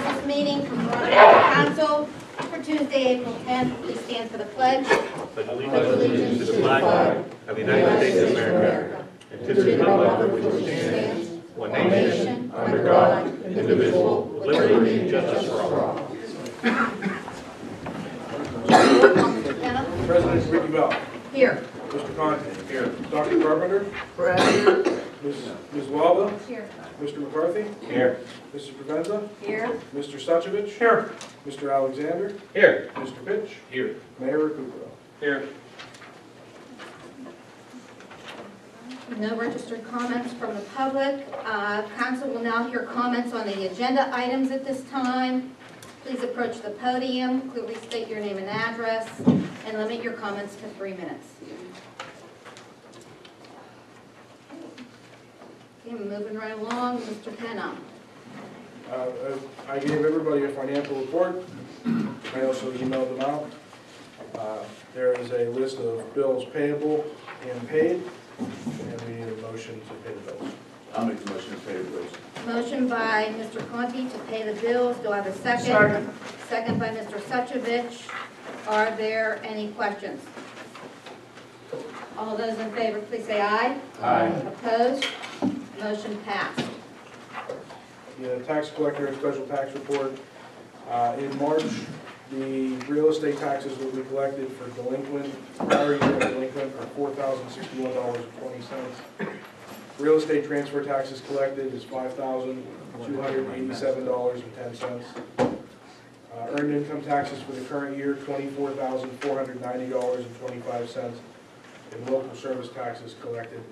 business meeting from Verona Borough Council for Tuesday, April 10th. Please stand for the pledge. Pledge allegiance to the flag of the United States of America and to the republic for which it stands, one nation, under God, indivisible, with liberty and justice for all. President Ricky Bell. Here. Mr. Conte. Here. Dr. Carpenter. Present. Ms. Waba. Here. Mr. McCarthy. Here. Mrs. Provenza. Here. Mr. Suchovich. Here. Mr. Alexander. Here. Mr. Pitch. Here. Mayor Recupero. Here. No registered comments from the public. Council will now hear comments on the agenda items at this time. Please approach the podium, clearly state your name and address, and limit your comments to 3 minutes. Okay, moving right along, Mr. Penham. I gave everybody a financial report. I also emailed them out. There is a list of bills payable and paid, and we need a motion to pay the bills. I'll make the motion to pay the bills. Motion by Mr. Conti to pay the bills. Do I have a second? Second. Second by Mr. Suchovich. Are there any questions? All those in favor, please say aye. Aye. Opposed? Motion passed. The tax collector special tax report. In March, the real estate taxes that we collected for delinquent, prior year delinquent, are $4,061.20. Real estate transfer taxes collected is $5,287.10. Earned income taxes for the current year, $24,490.25. And local service taxes collected,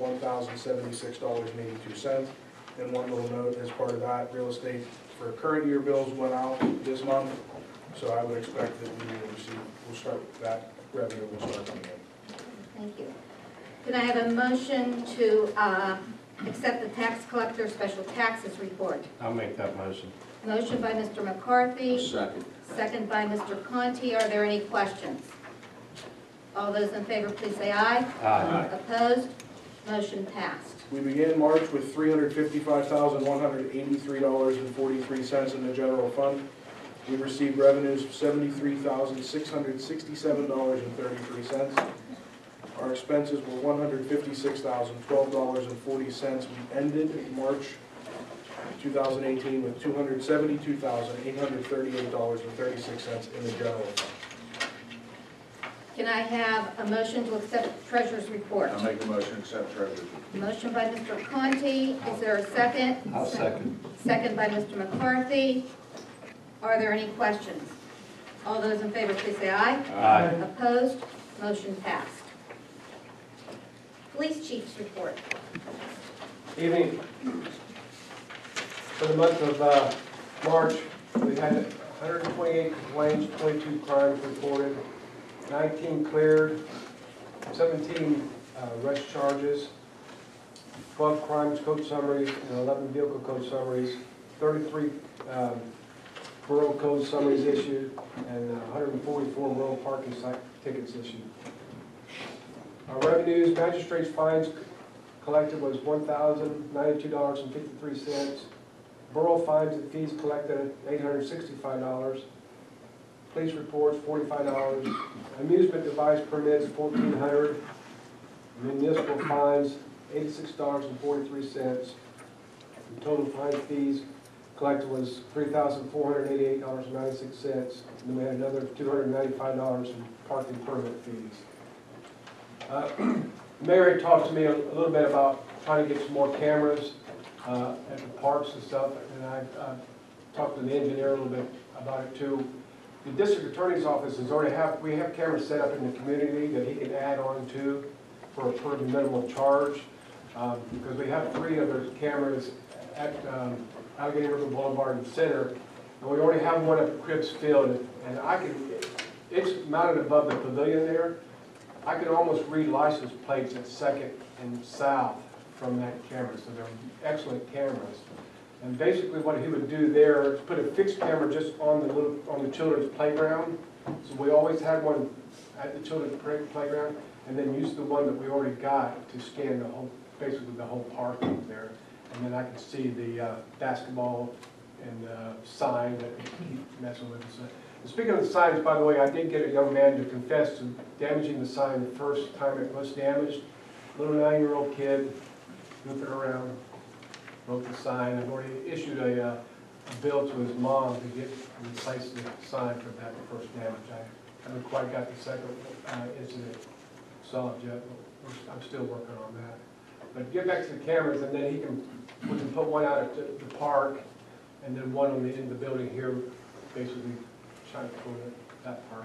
$1,076.82. And one little note as part of that, real estate for current year bills went out this month, so I would expect that we will receive, that revenue will start coming in. Thank you. Can I have a motion to accept the tax collector special taxes report? I'll make that motion. Motion by Mr. McCarthy. Second. Second by Mr. Conti. Are there any questions? All those in favor, please say aye. Aye. Opposed? Motion passed. We began March with $355,183.43 in the general fund. We received revenues of $73,667.33. Our expenses were $156,012.40. We ended March 2018 with $272,838.36 in the general fund. Can I have a motion to accept the treasurer's report? I'll make the motion to accept treasurer's report. Motion by Mr. Conti. Is there a second? I'll second. Second by Mr. McCarthy. Are there any questions? All those in favor, please say aye. Aye. Opposed? Motion passed. Police chief's report. Evening. For the month of March, we had 128 complaints, 22 crimes reported, 19 cleared, 17 arrest charges, 12 crimes code summaries, and 11 vehicle code summaries, 33 borough code summaries issued, and 144 borough parking site tickets issued. Our revenues, magistrates' fines collected was $1,092.53. Borough fines and fees collected at $865. Police reports, $45. Amusement device permits, $1,400. Municipal fines, $86.43. The total fine fees collected was $3,488.96. And we had another $295 in parking permit fees. Mayor had talked to me a little bit about trying to get some more cameras at the parks and stuff, and I talked to the engineer a little bit about it too. The district attorney's office is we have cameras set up in the community that he can add on to for a pretty minimal charge, because we have 3 other cameras at Allegheny River Boulevard and Center, and we already have one at Cribbs Field, and it's mounted above the pavilion there. I can almost read license plates at 2nd and South from that camera, so they're excellent cameras. And basically what he would do there is put a fixed camera just on the children's playground. So we always had one at the children's playground, and then use the one that we already got to scan basically the whole park there. And then I could see the basketball and sign that we keep messing with. And speaking of the signs, by the way, I did get a young man to confess to damaging the sign the first time it was damaged. Little 9-year-old kid, goofing around, broke the sign. I've already issued a bill to his mom to get replace the sign for that first damage. I haven't quite got the second incident solved yet, but I'm still working on that. But get back to the cameras, and then we can put one out at the park, and then one on in the building here, basically trying to pull that part.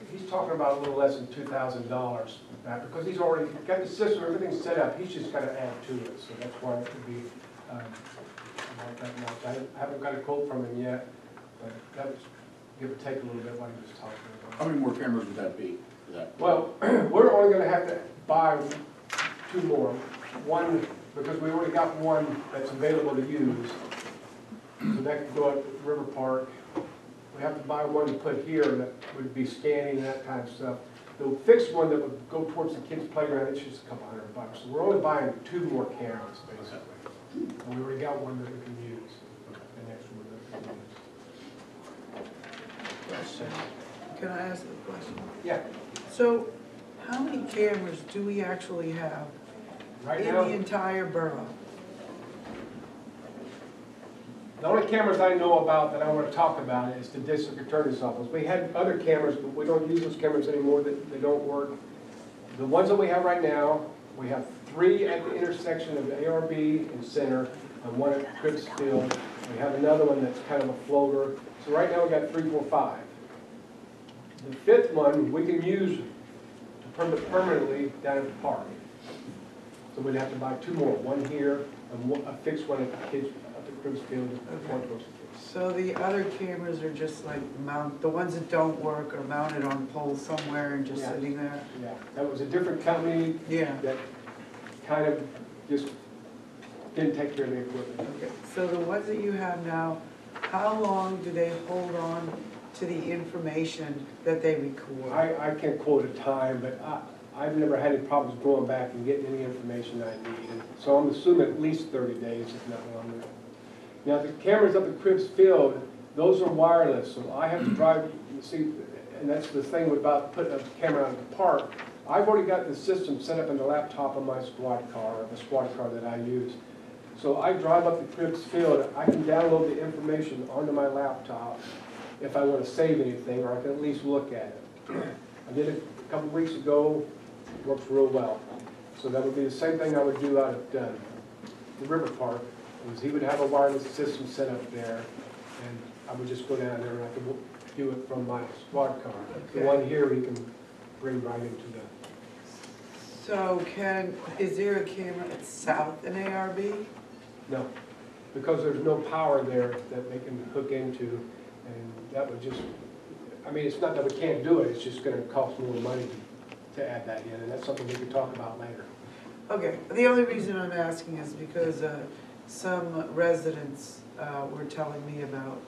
He's talking about a little less than $2,000 back, because he's already got the system, everything's set up. He's just got to add to it, so that's why it could be about that much. I haven't got a quote from him yet, but that was give or take a little bit what he was talking about. How many more cameras would that be for that? Well, we're only going to have to buy 2 more. One, because we already got one that's available to use, so that could go up to River Park. We have to buy one to put here that would be scanning, that kind of stuff. The fixed one that would go towards the kids' playground, it's just a couple $100. So we're only buying 2 more cameras, basically. And we already got one that we can use, the next one that we can use. Question. Can I ask a question? Yeah, So, how many cameras do we actually have right in now, the entire borough? the only cameras I know about that I want to talk about is the district attorney's office. We had other cameras, but we don't use those cameras anymore, they don't work. The ones that we have right now, we have 3 at the intersection of the ARB and Center, and 1 at Cripps Field. We have another one that's kind of a floater. So right now we got 3, 4, 5. The 5th one we can use to permanently down at the park. So we'd have to buy 2 more, 1 here and a fixed one at the kids at the Cripps Field. One towards the kids. So the other cameras are just like the ones that don't work are mounted on poles somewhere and just Yeah. sitting there? Yeah, that was a different company Yeah. that kind of just didn't take care of the equipment. Okay. So the ones that you have now, how long do they hold on to the information that they record? I can't quote a time, but I've never had any problems going back and getting any information I need. And so I'm assuming at least 30 days, if not longer. Now, the cameras up at Cripps Field, those are wireless, so I have to drive, you see, and that's the thing about putting a camera out at the park. I've already got the system set up in the laptop on my squad car, the squad car that I use. So I drive up to Cripps Field, I can download the information onto my laptop if I want to save anything, or I can at least look at it. I did it a couple weeks ago, works real well. So that would be the same thing I would do out at the River Park, is he would have a wireless system set up there, and I would just go down there and I could do it from my squad car. The Okay. one here, he can bring right into the, So is there a camera at South in ARB? no, because there's no power there that they can hook into, and that would just, I mean, it's not that we can't do it, it's just gonna cost more money to add that in, and that's something we can talk about later. Okay, the only reason I'm asking is because some residents were telling me about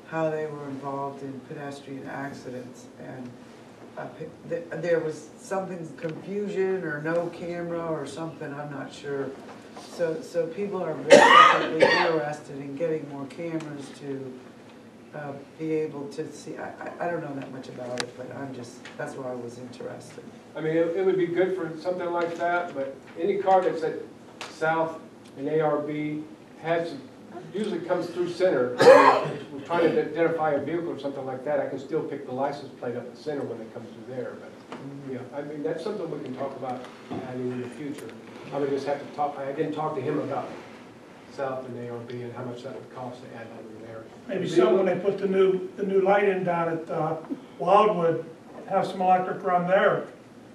how they were involved in pedestrian accidents, and there was something, confusion or no camera or something, I'm not sure. So people are very definitely interested in getting more cameras to be able to see. I don't know that much about it, but that's why I was interested. I mean, it would be good for something like that, but any car that's at South and ARB usually comes through Center. We're trying to identify a vehicle or something like that, I can still pick the license plate up at Center when they come through there. But yeah, I mean, that's something we can talk about adding in the future. I would just have to talk, I didn't talk to him about South and ARB and how much that would cost to add over there. Maybe some, when they put the new light in down at Wildwood, have some electric run there.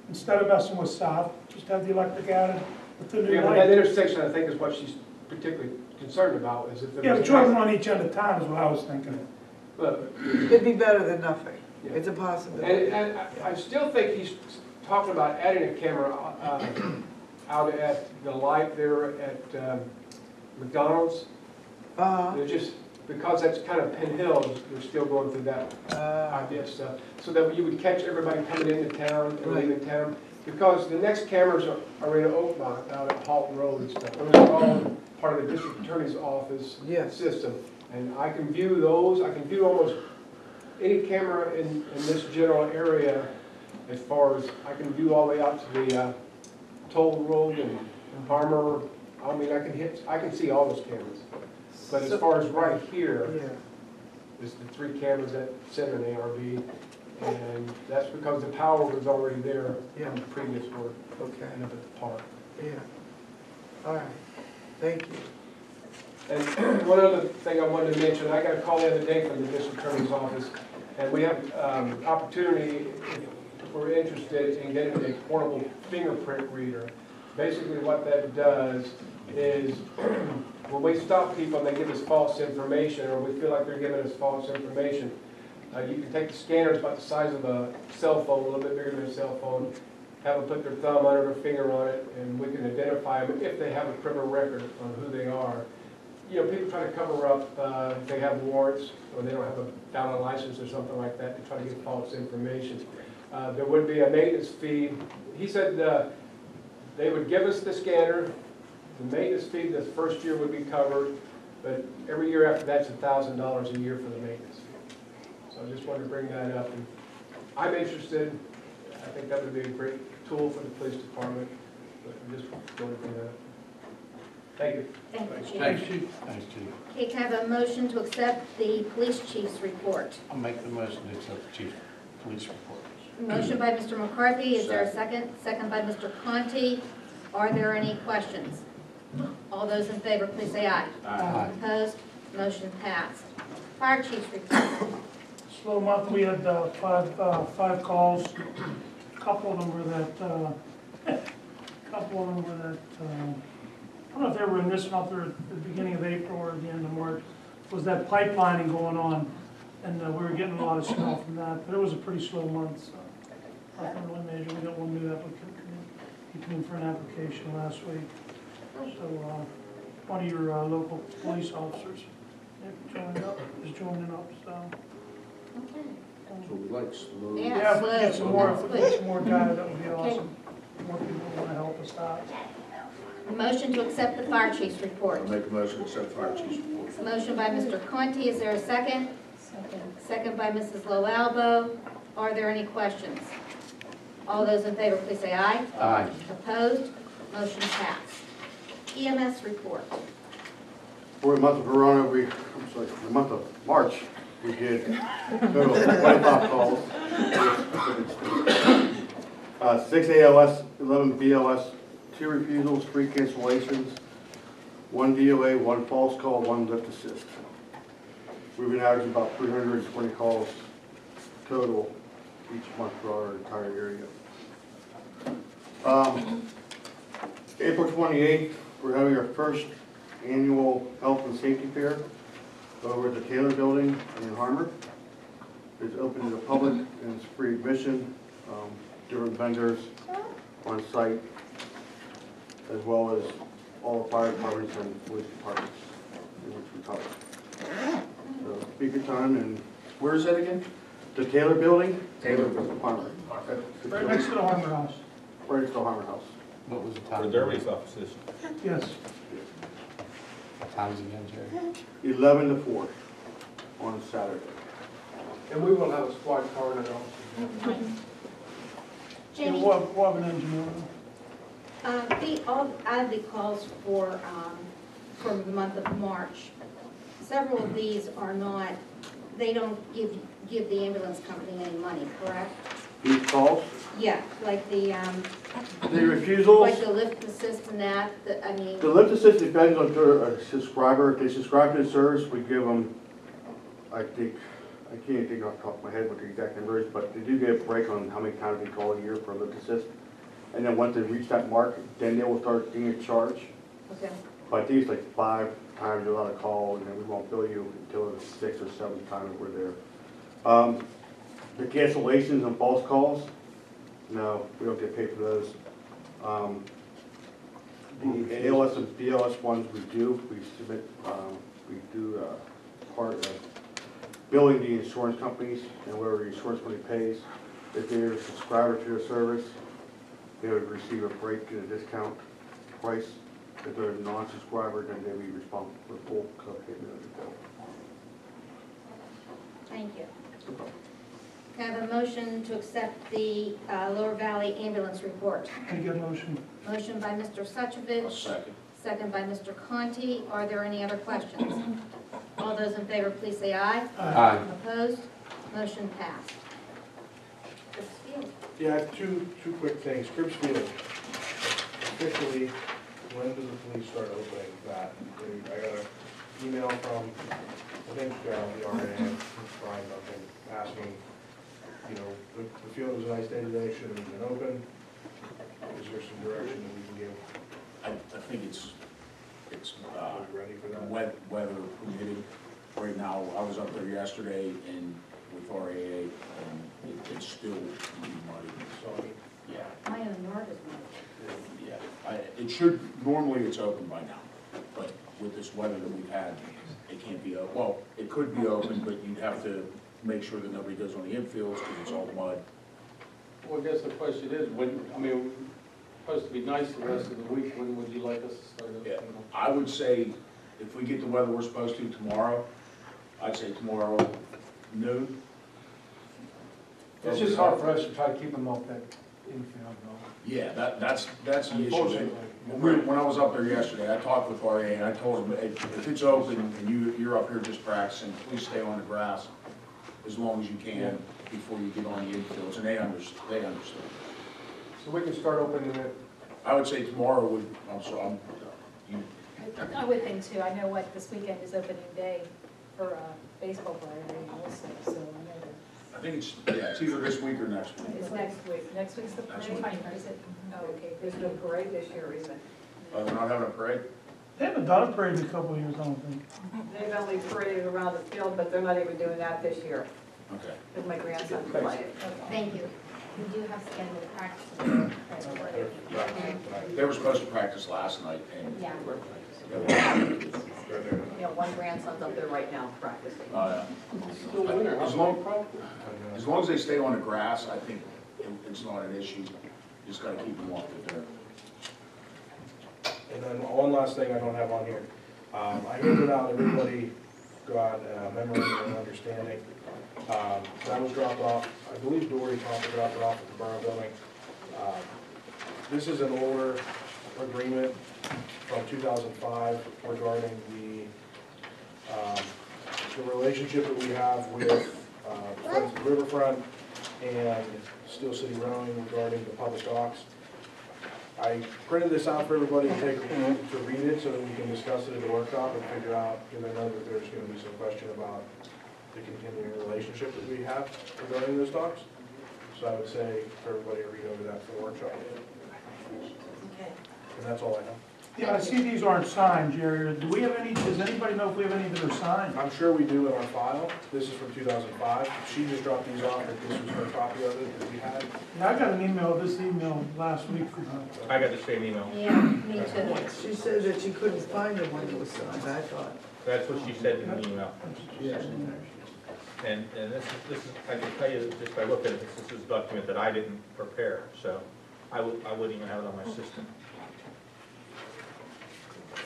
Instead of messing with South, just have the electric added with the new Yeah, but that light. intersection, I think, is what she's particularly concerned about, is if there Yeah, was but an driving on each end of town is what I was thinking. Look, It'd be better than nothing. Yeah. It's a possibility. and I still think he's talking about adding a camera out at the light there at McDonald's. They're just, because that's kind of Penn Hill, they're still going through that idea of stuff. So that you would catch everybody coming into town and leaving town. Because the next cameras are in Oakmont, out at Halton Road and stuff. Those are all part of the district attorney's office Yes. system. And I can view those, I can view almost any camera in this general area as far as, I can view all the way out to the Toll Road and Harmer. I mean, I can see all those cameras. But as far as right here, Yeah, is the 3 cameras that center an ARB. And that's because the power was already there from the previous work okay, and up at the park. yeah. All right, thank you. And one other thing I wanted to mention, I got a call the other day from the district attorney's office, and we have opportunity, if we're interested in getting a portable fingerprint reader. Basically what that does is, when we stop people and they give us false information, or we feel like they're giving us false information, you can take the scanner, it's about the size of a cell phone, a little bit bigger than a cell phone, have them put their thumb under their finger on it, and we can identify them if they have a criminal record on who they are. You know, people try to cover up if they have warrants or they don't have a valid license or something like that to try to get false information. There would be a maintenance fee. He said they would give us the scanner. The maintenance fee the first year would be covered, but every year after that's $1,000 a year for the maintenance fee. So I just wanted to bring that up. And I'm interested. I think that would be a great tool for the police department, but I just wanted to bring that up. Thank you. Thank you, Chief. Thanks, Chief. Thanks, Chief. Okay, can I have a motion to accept the police chief's report? I'll make the motion to accept the chief police report. Motion by Mr. McCarthy, is there a second? Second by Mr. Conti. Are there any questions? All those in favor, please say aye. Aye. Opposed? Motion passed. Fire chief's report. Slow month, we had five calls. A couple of them were that, I don't know if they were in this month or at the beginning of April or at the end of March, was that pipelining going on. And we were getting a lot of snow from that, but it was a pretty slow month, so nothing really major. We got one new applicant come in. He came in for an application last week. So one of your local police officers is joining up, so. Okay. So we like slow. Yeah. Yeah, if we can get some more, if we can That's get some more data, that would be Okay. awesome. More people want to help us out. Motion to accept the fire chief's report. I'll make a motion to accept fire chief's report. Motion by Mr. Conti, is there a second? Second by Mrs. Loalbo. Are there any questions? All those in favor, please say aye. Aye. Opposed? Motion passed. EMS report. For the month of Verona, for the month of March, we did total of 25 calls. 6 ALS, 11 BLS, 2 refusals, 3 cancellations, 1 DOA, 1 false call, 1 lift assist. We've been averaging about 320 calls total each month for our entire area. April 28th, we're having our first annual health and safety fair over at the Taylor Building in Harmer. It's open to the public and it's free admission. Different vendors on site, as well as all the fire departments and police departments in which we cover. So, be a good time. And Where is that again? the Taylor Building, Taylor. Harmer. Right next to the Harmer House. Right next to Harmer House. What was the For time? Derby's offices. Yes. Times again, Jerry? 11 to 4 on Saturday. And we will have a squad car in it also. Jamie, We'll have an engineer. I have the calls for the month of March. Several of these are not, they don't give the ambulance company any money, correct? These calls, Yeah, like the refusals. like the lift assist and that, I mean. The lift assist depends on a subscriber. If they subscribe to the service, we give them, I think, I can't think off the top of my head what the exact number is, but they do get a break on how many times they call a year for a lift assist. And then once they reach that mark, then they will start getting a charge. Okay. But I think it's like 5 times you're allowed to call, and then we won't bill you until the 6th or 7th time that we're there. The cancellations and false calls, no, we don't get paid for those. The ALS and BLS ones we do, we submit, we do part of billing the insurance companies, and whatever the insurance company pays. If they're a subscriber to the service, they would receive a break in a discount price. If they're a non-subscriber, then they'd be responsible for full co-payment of the bill. Thank you. Can I have a motion to accept the Lower Valley ambulance report? Make a motion. Motion by Mr. I'll Suchovich, second. second by Mr. Conti. Are there any other questions? All those in favor, please say aye. Aye. Opposed? Motion passed. Chris Field. Yeah, I have two quick things. Cribbs Field, officially, when does the police start opening that? I got an email from, I think, the RA, Brian Duncan, asking, you know, the field was a nice day today, should it have been open? Is there some direction that we can give? I think it's Are we ready for that? weather permitting. Right now, I was up there yesterday and with RAA, and it's still muddy. So, Yeah, My own yard is muddy. yeah. It should, normally it's open by now, but with this weather that we've had, it can't be open. Well, it could be open, but you'd have to make sure that nobody goes on the infields because it's all mud. Well, I guess the question is, when, I mean, supposed to be nice the rest of the week, when would you like us to start Yeah, opening? I would say if we get the weather we're supposed to tomorrow, I'd say tomorrow noon. It's just hard for us to try to keep them off that infield, though. Yeah, that's the issue. Unfortunately. When I was up there yesterday, I talked with RA and I told them, if it's open and you're up here just practicing, please stay on the grass as long as you can before you get on the infields, and they understand. So we can start opening it. I would say tomorrow would, I would think too. I know what this weekend is opening day for baseball player also, so I know that. I think it's either this week or next week. It's next week. Next week's the Next parade, week. or is it? Oh, okay. There's no parade this year, is it? They're not having a parade? They haven't done a parade in a couple of years, I don't think. They've only paraded around the field, but they're not even doing that this year, Okay. because my grandson played. Thank you. We do have scheduled practice. They were supposed to practice last night and. Yeah. You know, one grandson's up there right now practicing. Still winter, As huh? long as they stay on the grass, I think it's not an issue. Just gotta keep them off the dirt. And then one last thing I don't have on here. I handed out, everybody got a memorandum of understanding. That was dropped off, I believe Dory Thompson dropped it off at the Borough Building. This is an older agreement from 2005 regarding the relationship that we have with Friends of the Riverfront and Steel City Rowing regarding the public docks. I printed this out for everybody to take a moment to read it so that we can discuss it at the workshop and figure out, because I know that there's going to be some question about the continuing relationship that we have regarding those docks. So I would say for everybody to read over that for the workshop. Okay. And that's all I have. Yeah, I see these aren't signed, Jerry. Do we have any, does anybody know if we have any that are signed? I'm sure we do in our file. This is from 2005. She just dropped these off, and this was her copy of it that we had. Yeah, I got an email, this email last week from her. I got the same email. Yeah, me too. She said that she couldn't find the one that was signed, I thought. That's what she said in the email. Yeah. And this is, I can tell you, just by looking at this is a document that I didn't prepare, so I wouldn't even have it on my system.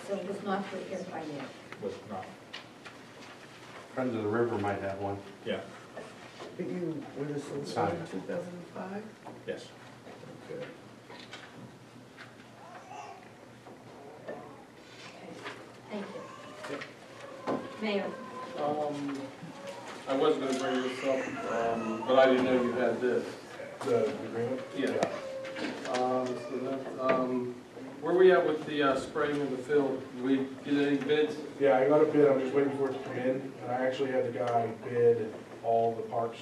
So it was not prepared by you. Was not, Friends of the River might have one. yeah, But you were the solicitor in 2005? yes. Okay. Thank you. Mayor. I was gonna bring this up, but I didn't know you had this. The agreement? Yeah. So that, where we at with the spraying of the field? Did we get any bids? Yeah, I got a bid. I'm just waiting for it to come in. And I actually had the guy bid all the parks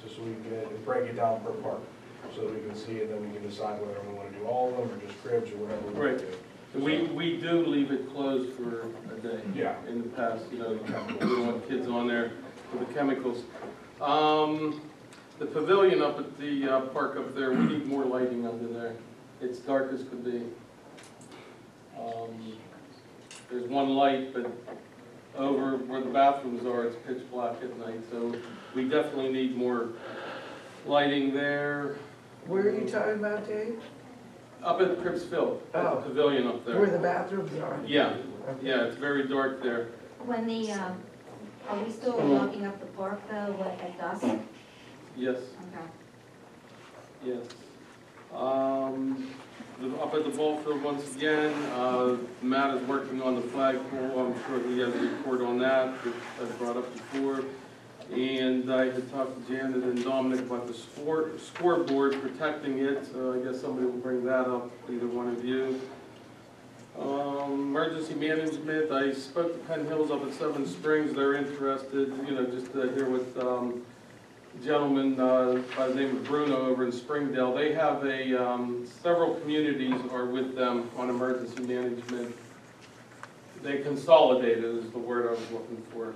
just so we can get it and break it down per park. So that we can see it, then we can decide whether we want to do all of them or just cribs or whatever we want to do. We do leave it closed for a day. Yeah. In the past, you know, we don't want kids on there with the chemicals. The pavilion up at the park up there, we need more lighting under there. It's dark as could be. There's one light, but over where the bathrooms are, it's pitch black at night. So we definitely need more lighting there. Where are you talking about, Dave? Up at Cripps Field, at the Oh. pavilion up there. Where the bathrooms are? Yeah, yeah, it's very dark there. When the Are we still locking up the park though at dusk? Yes, Okay. yes. Up at the ball field once again, Matt is working on the flagpole. I'm sure he has a report on that I brought up before. And I had talked to Janet and Dominic about the scoreboard, protecting it. I guess somebody will bring that up, either one of you. Emergency management, I spoke to Penn Hills up at Seven Springs. They're interested, just to hear what gentleman by the name of Bruno over in Springdale. They have several communities are with them on emergency management. They consolidated is the word I was looking for.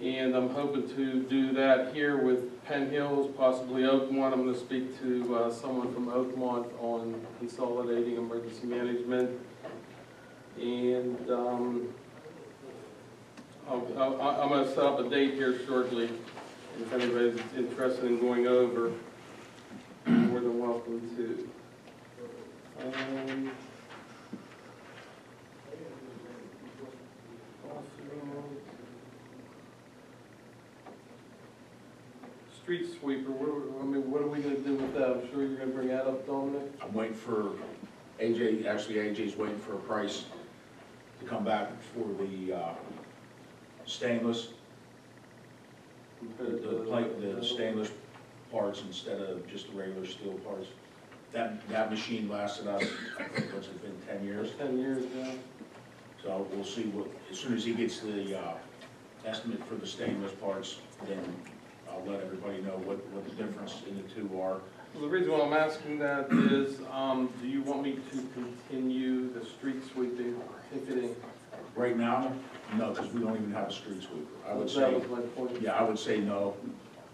And I'm hoping to do that here with Penn Hills, possibly Oakmont. I'm going to speak to someone from Oakmont on consolidating emergency management. And I'm going to set up a date here shortly. If anybody's interested in going over, you're more than welcome to. Street sweeper, what are we going to do with that? I'm sure you're going to bring that up, Dominic. I'm waiting for AJ, actually AJ's waiting for a price to come back for the stainless, the stainless parts instead of just the regular steel parts. That machine lasted us, I think, what's it been, 10 years? 10 years, yeah. So we'll see what, as soon as he gets the estimate for the stainless parts, then I'll let everybody know what the difference in the two are. Well, the reason why I'm asking that is, do you want me to continue the street sweeping, picketing? Right now, no, because we don't even have a street sweeper. I would That say, was my point. yeah, I would say no.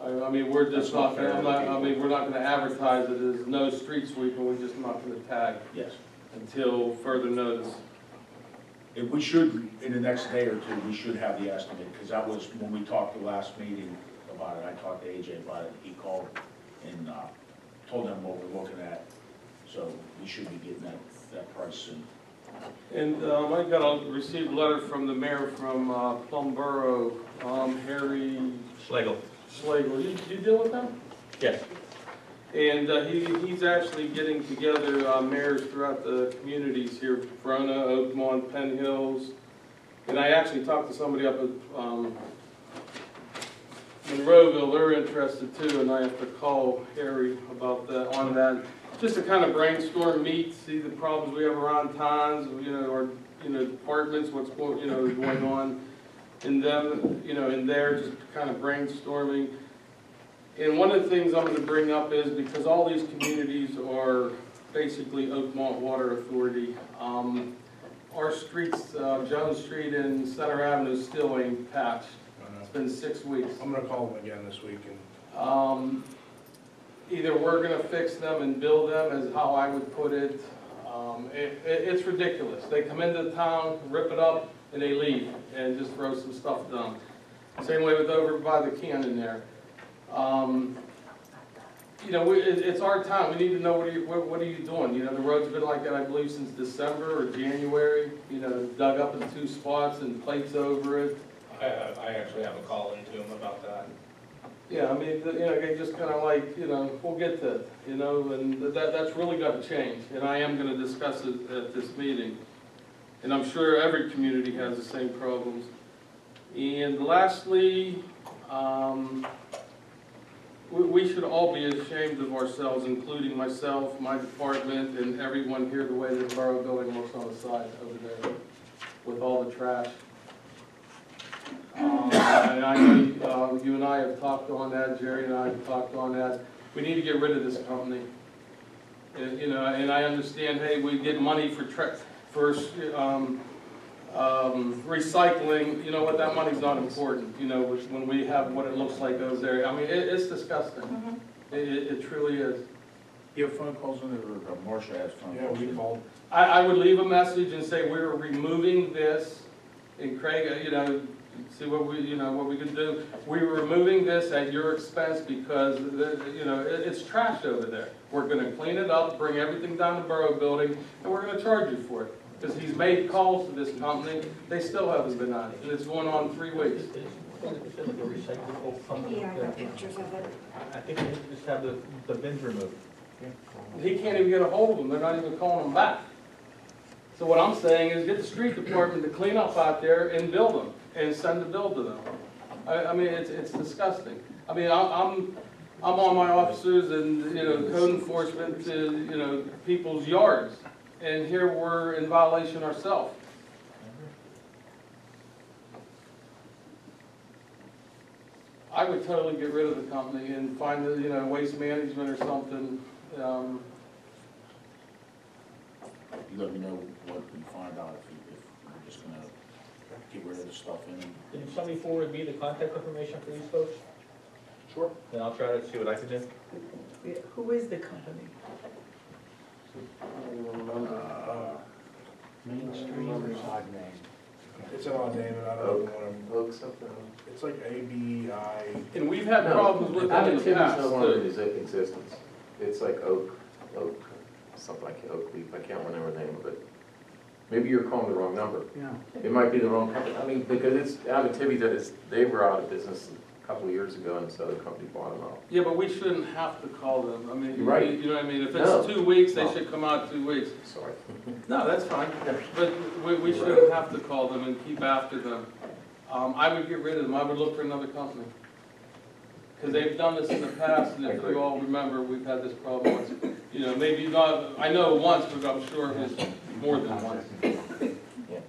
I mean, we're just That's not not, fair to the people. we're not gonna advertise it as no street sweeping, we're just not gonna tag Yes. until further notice. If we should, in the next day or two, we should have the estimate, because that was when we talked the last meeting about it. I talked to AJ about it. He called and told them what we're looking at. So we should be getting that price soon. And I got a received letter from the mayor from Plum Borough, Harry Schlegel. Schlegel. You deal with him? Yes. And he's actually getting together mayors throughout the communities here, Verona, Oakmont, Penn Hills. And I actually talked to somebody up at Monroeville. They're interested too, and I have to call Harry about that, on that, just to kind of brainstorm, meet, see the problems we have around towns, or departments, what's going, going on in them, in there, just kind of brainstorming. And one of the things I'm going to bring up is, because all these communities are basically Oakmont Water Authority, our streets, Jones Street and Center Avenue still ain't patched. It's been 6 weeks. I'm gonna call them again this week and. Either we're gonna fix them and build them, is how I would put it. It's ridiculous. They come into town, rip it up, and they leave, and just throw some stuff down. Same way with over by the cannon there. It's our town. We need to know what are you doing. The road's been like that, I believe, since December or January. Dug up in 2 spots and plates over it. I actually have a call into him about that. Yeah, I mean, they just kind of like, we'll get to it, and that's really got to change. And I am going to discuss it at this meeting. And I'm sure every community has the same problems. And lastly, we should all be ashamed of ourselves, including myself, my department, and everyone here, the way the borough building looks on the side over there with all the trash. And I know you and I have talked on that, Jerry and I have talked on that. We need to get rid of this company. And, and I understand, hey, we get money for recycling. You know what, that money's not important, when we have what it looks like over there. I mean, it's disgusting. Mm-hmm. It truly is. You have phone calls in there, or Marcia has phone calls? Yeah, we called. I would leave a message and say we're removing this, and Craig, see what we could do. We're removing this at your expense because it's trash over there. We're going to clean it up, bring everything down to Borough Building, and we're going to charge you for it. Because he's made calls to this company, they still haven't been on it, and it's going on 3 weeks. Yeah, I got pictures of it. I think we need to just have the bins removed. He can't even get a hold of them, they're not even calling them back. So what I'm saying is get the street department to clean up out there and bill them, and send the bill to them. I mean, it's disgusting. I mean, I'm on my officers and, you know, code enforcement to, you know, people's yards, and here we're in violation ourselves. I would totally get rid of the company and find, you know, waste management or something. You let me know what you find out if you're just gonna get rid of the stuff in them. Can somebody forward me the contact information for these folks? Sure. Then I'll try to see what I can do. Yeah, who is the company? Main Street or odd name? It's an odd name, and I don't know what I'm, Oak something. it's like ABI. And we've had problems with that in the past, no longer too. in existence. It's like oak, something like oak leaf, I can't remember the name of it. Maybe you're calling the wrong number. Yeah. It might be the wrong company. I mean, because it's Abitibi that is, they were out of business a couple of years ago, and so the company bought them out. Yeah, but we shouldn't have to call them. I mean, You're right. you know what I mean? If No. it's 2 weeks, they No. should come out 2 weeks. Sorry. No, that's fine, but we shouldn't have to call them and keep after them. I would get rid of them, I would look for another company. Because they've done this in the past, and if you all remember, we've had this problem once. You know, maybe not, I know once, but I'm sure it was more than once.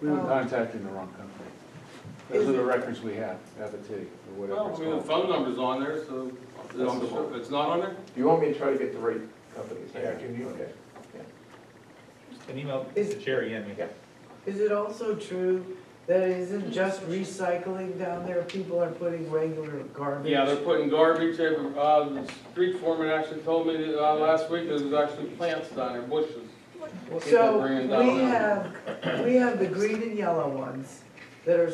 We were contacting the wrong company. Those are the records we have, Abitibi, or whatever Well, it's I mean, the called. phone number's on there, so I'm sure, it's not on there? Do you want me to try to get the right companies? Yeah, can you? Okay. An email Is- to Jerry and me. Is it also true that it isn't just recycling down there, people are putting regular garbage? Yeah, they're putting garbage every, the street foreman actually told me that, last week, there was actually plants down there, bushes. So, bringing down we have the green and yellow ones that are.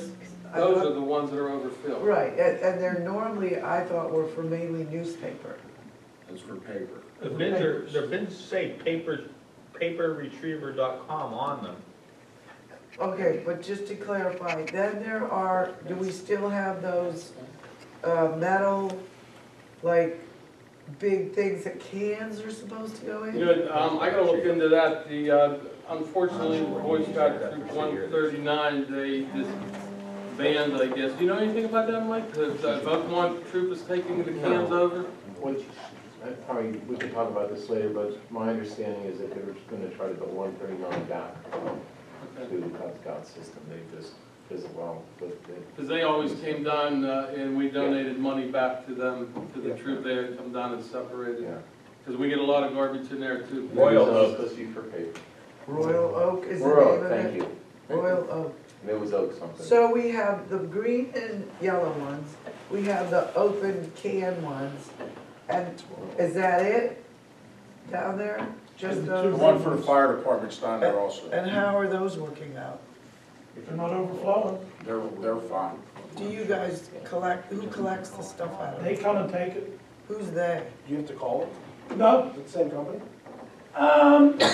Those are the ones that are overfilled. Right, and they're normally, I thought, were for mainly newspaper. It's for paper. The bins say paperretriever.com on them. Okay, but just to clarify, then there are, do we still have those, metal, like, big things that cans are supposed to go in? You know, I gotta look into that. The, unfortunately, Boy Scout Troop 139, they just banned, I guess. Do you know anything about that, Mike? The Oakmont troop is taking the cans over? Which, probably, we can talk about this later, but my understanding is that they were just gonna try to build 139 back to the Cub Scout system. They just fizzled well with it. Because they always came down, and we donated money back to them, to the troop. They had come down and separated. Yeah. Because we get a lot of garbage in there, too. Royal Oak. Supposed to be for paper. Royal Oak is the Royal, name of it? thank you. Royal Oak. And it was oak something. So we have the green and yellow ones, we have the open can ones, and is that it down there? Just The those? one for the fire department's down there also. And how are those working out? They're not overflowing. They're fine. Do you guys collect, who collects the stuff out of They it? come and take it. Who's they? You have to call it? No, Is it the same company?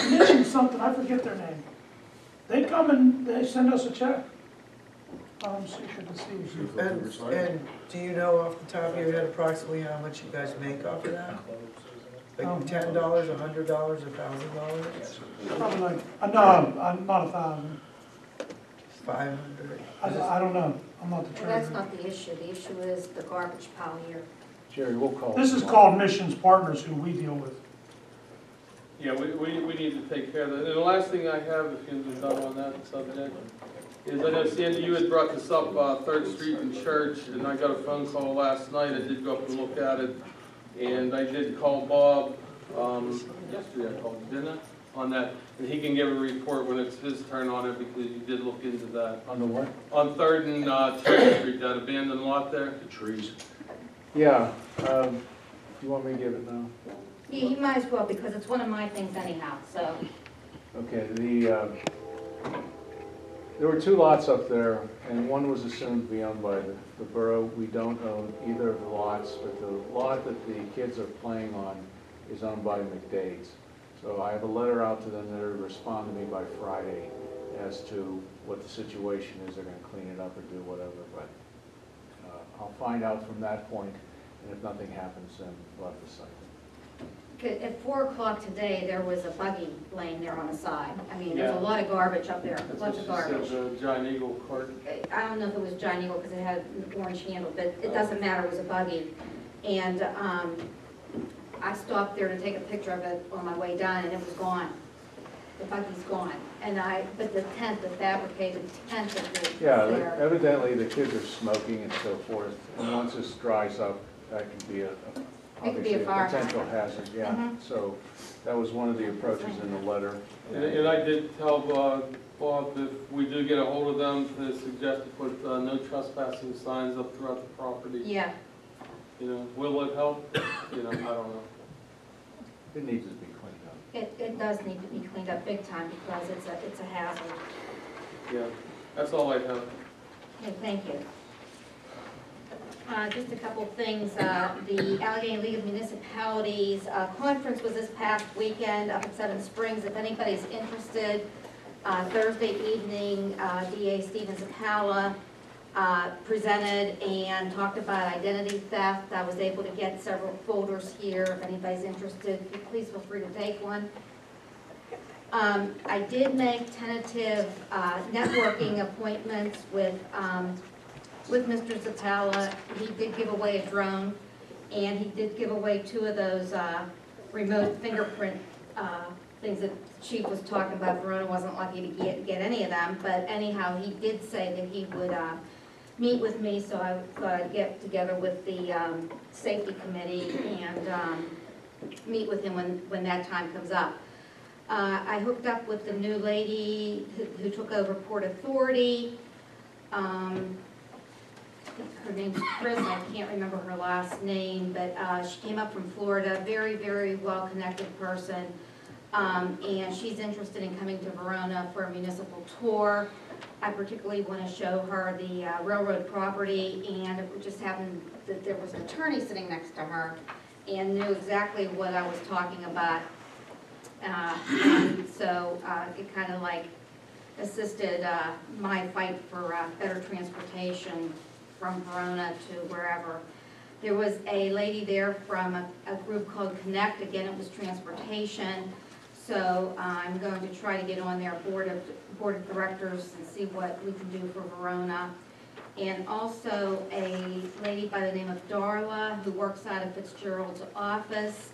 Mission something, I forget their name. They come and they send us a check. See if I can see. And do you know off the top of your head approximately how much you guys make off of that? Like $10, $100, $1,000? Probably like, no, I'm not 1,000. 500? I don't know, I'm not the Well, that's treasurer. not the issue. The issue is the garbage pile here. Jerry, we'll call. This is called Missions Partners, who we deal with. Yeah, we need to take care of that. And the last thing I have, if you're done on that subject, is I know Sandy, you had brought this up, 3rd Street and Church, and I got a phone call last night. I did go up and look at it, and I did call Bob, yesterday I called him, didn't I? On that, and he can give a report when it's his turn on it, because you did look into that. On the what? On 3rd and Church Street, that abandoned lot there. The trees. Yeah, you want me to give it now? Yeah, you might as well, because it's one of my things anyhow, so. Okay, there were 2 lots up there, and one was assumed to be owned by the borough. We don't own either of the lots, but the lot that the kids are playing on is owned by McDade's. So I have a letter out to them that will respond to me by Friday as to what the situation is. They're gonna clean it up or do whatever, but I'll find out from that point, and if nothing happens, then we'll have to cite them. At 4 o'clock today, there was a buggy laying there on the side. I mean, there's a Yeah. lot of garbage up there, That's lots what of she garbage. said, the giant eagle cart. I don't know if it was Giant Eagle because it had an orange handle, but it doesn't matter, it was a buggy. And I stopped there to take a picture of it on my way down and it was gone. The buggy's gone. But the tent, the fabricated tent that was Yeah, there. evidently the kids are smoking and so forth, and once this dries up, that can be obviously a fire potential hazard, yeah. Mhm. So that was one of the approaches in the letter. And I did tell Bob, if we do get a hold of them, to suggest to put no trespassing signs up throughout the property. Yeah, You know, will it help? You know, I don't know. It needs to be cleaned up. it does need to be cleaned up big time because it's a hazard. Yeah, that's all I have. Okay, thank you. Just a couple things. The Allegheny League of Municipalities conference was this past weekend up at Seven Springs. If anybody's interested, Thursday evening, DA Stephen Zapala presented and talked about identity theft. I was able to get several folders here. If anybody's interested, please feel free to take one. I did make tentative networking appointments with Mr. Zapala. He did give away a drone, and he did give away 2 of those remote fingerprint things that the chief was talking about. Verona wasn't lucky to get any of them, but anyhow, he did say that he would meet with me, so I thought I'd get together with the safety committee and meet with him when that time comes up. I hooked up with the new lady who took over Port Authority. Her name's Chris, I can't remember her last name, but she came up from Florida, very, very well-connected person. And she's interested in coming to Verona for a municipal tour. I particularly want to show her the railroad property, and it just happened that there was an attorney sitting next to her and knew exactly what I was talking about. And so it kind of like assisted my fight for better transportation from Verona to wherever. There was a lady there from a group called Connect. Again, it was transportation. So I'm going to try to get on their board of directors and see what we can do for Verona. And also a lady by the name of Darla, who works out of Fitzgerald's office.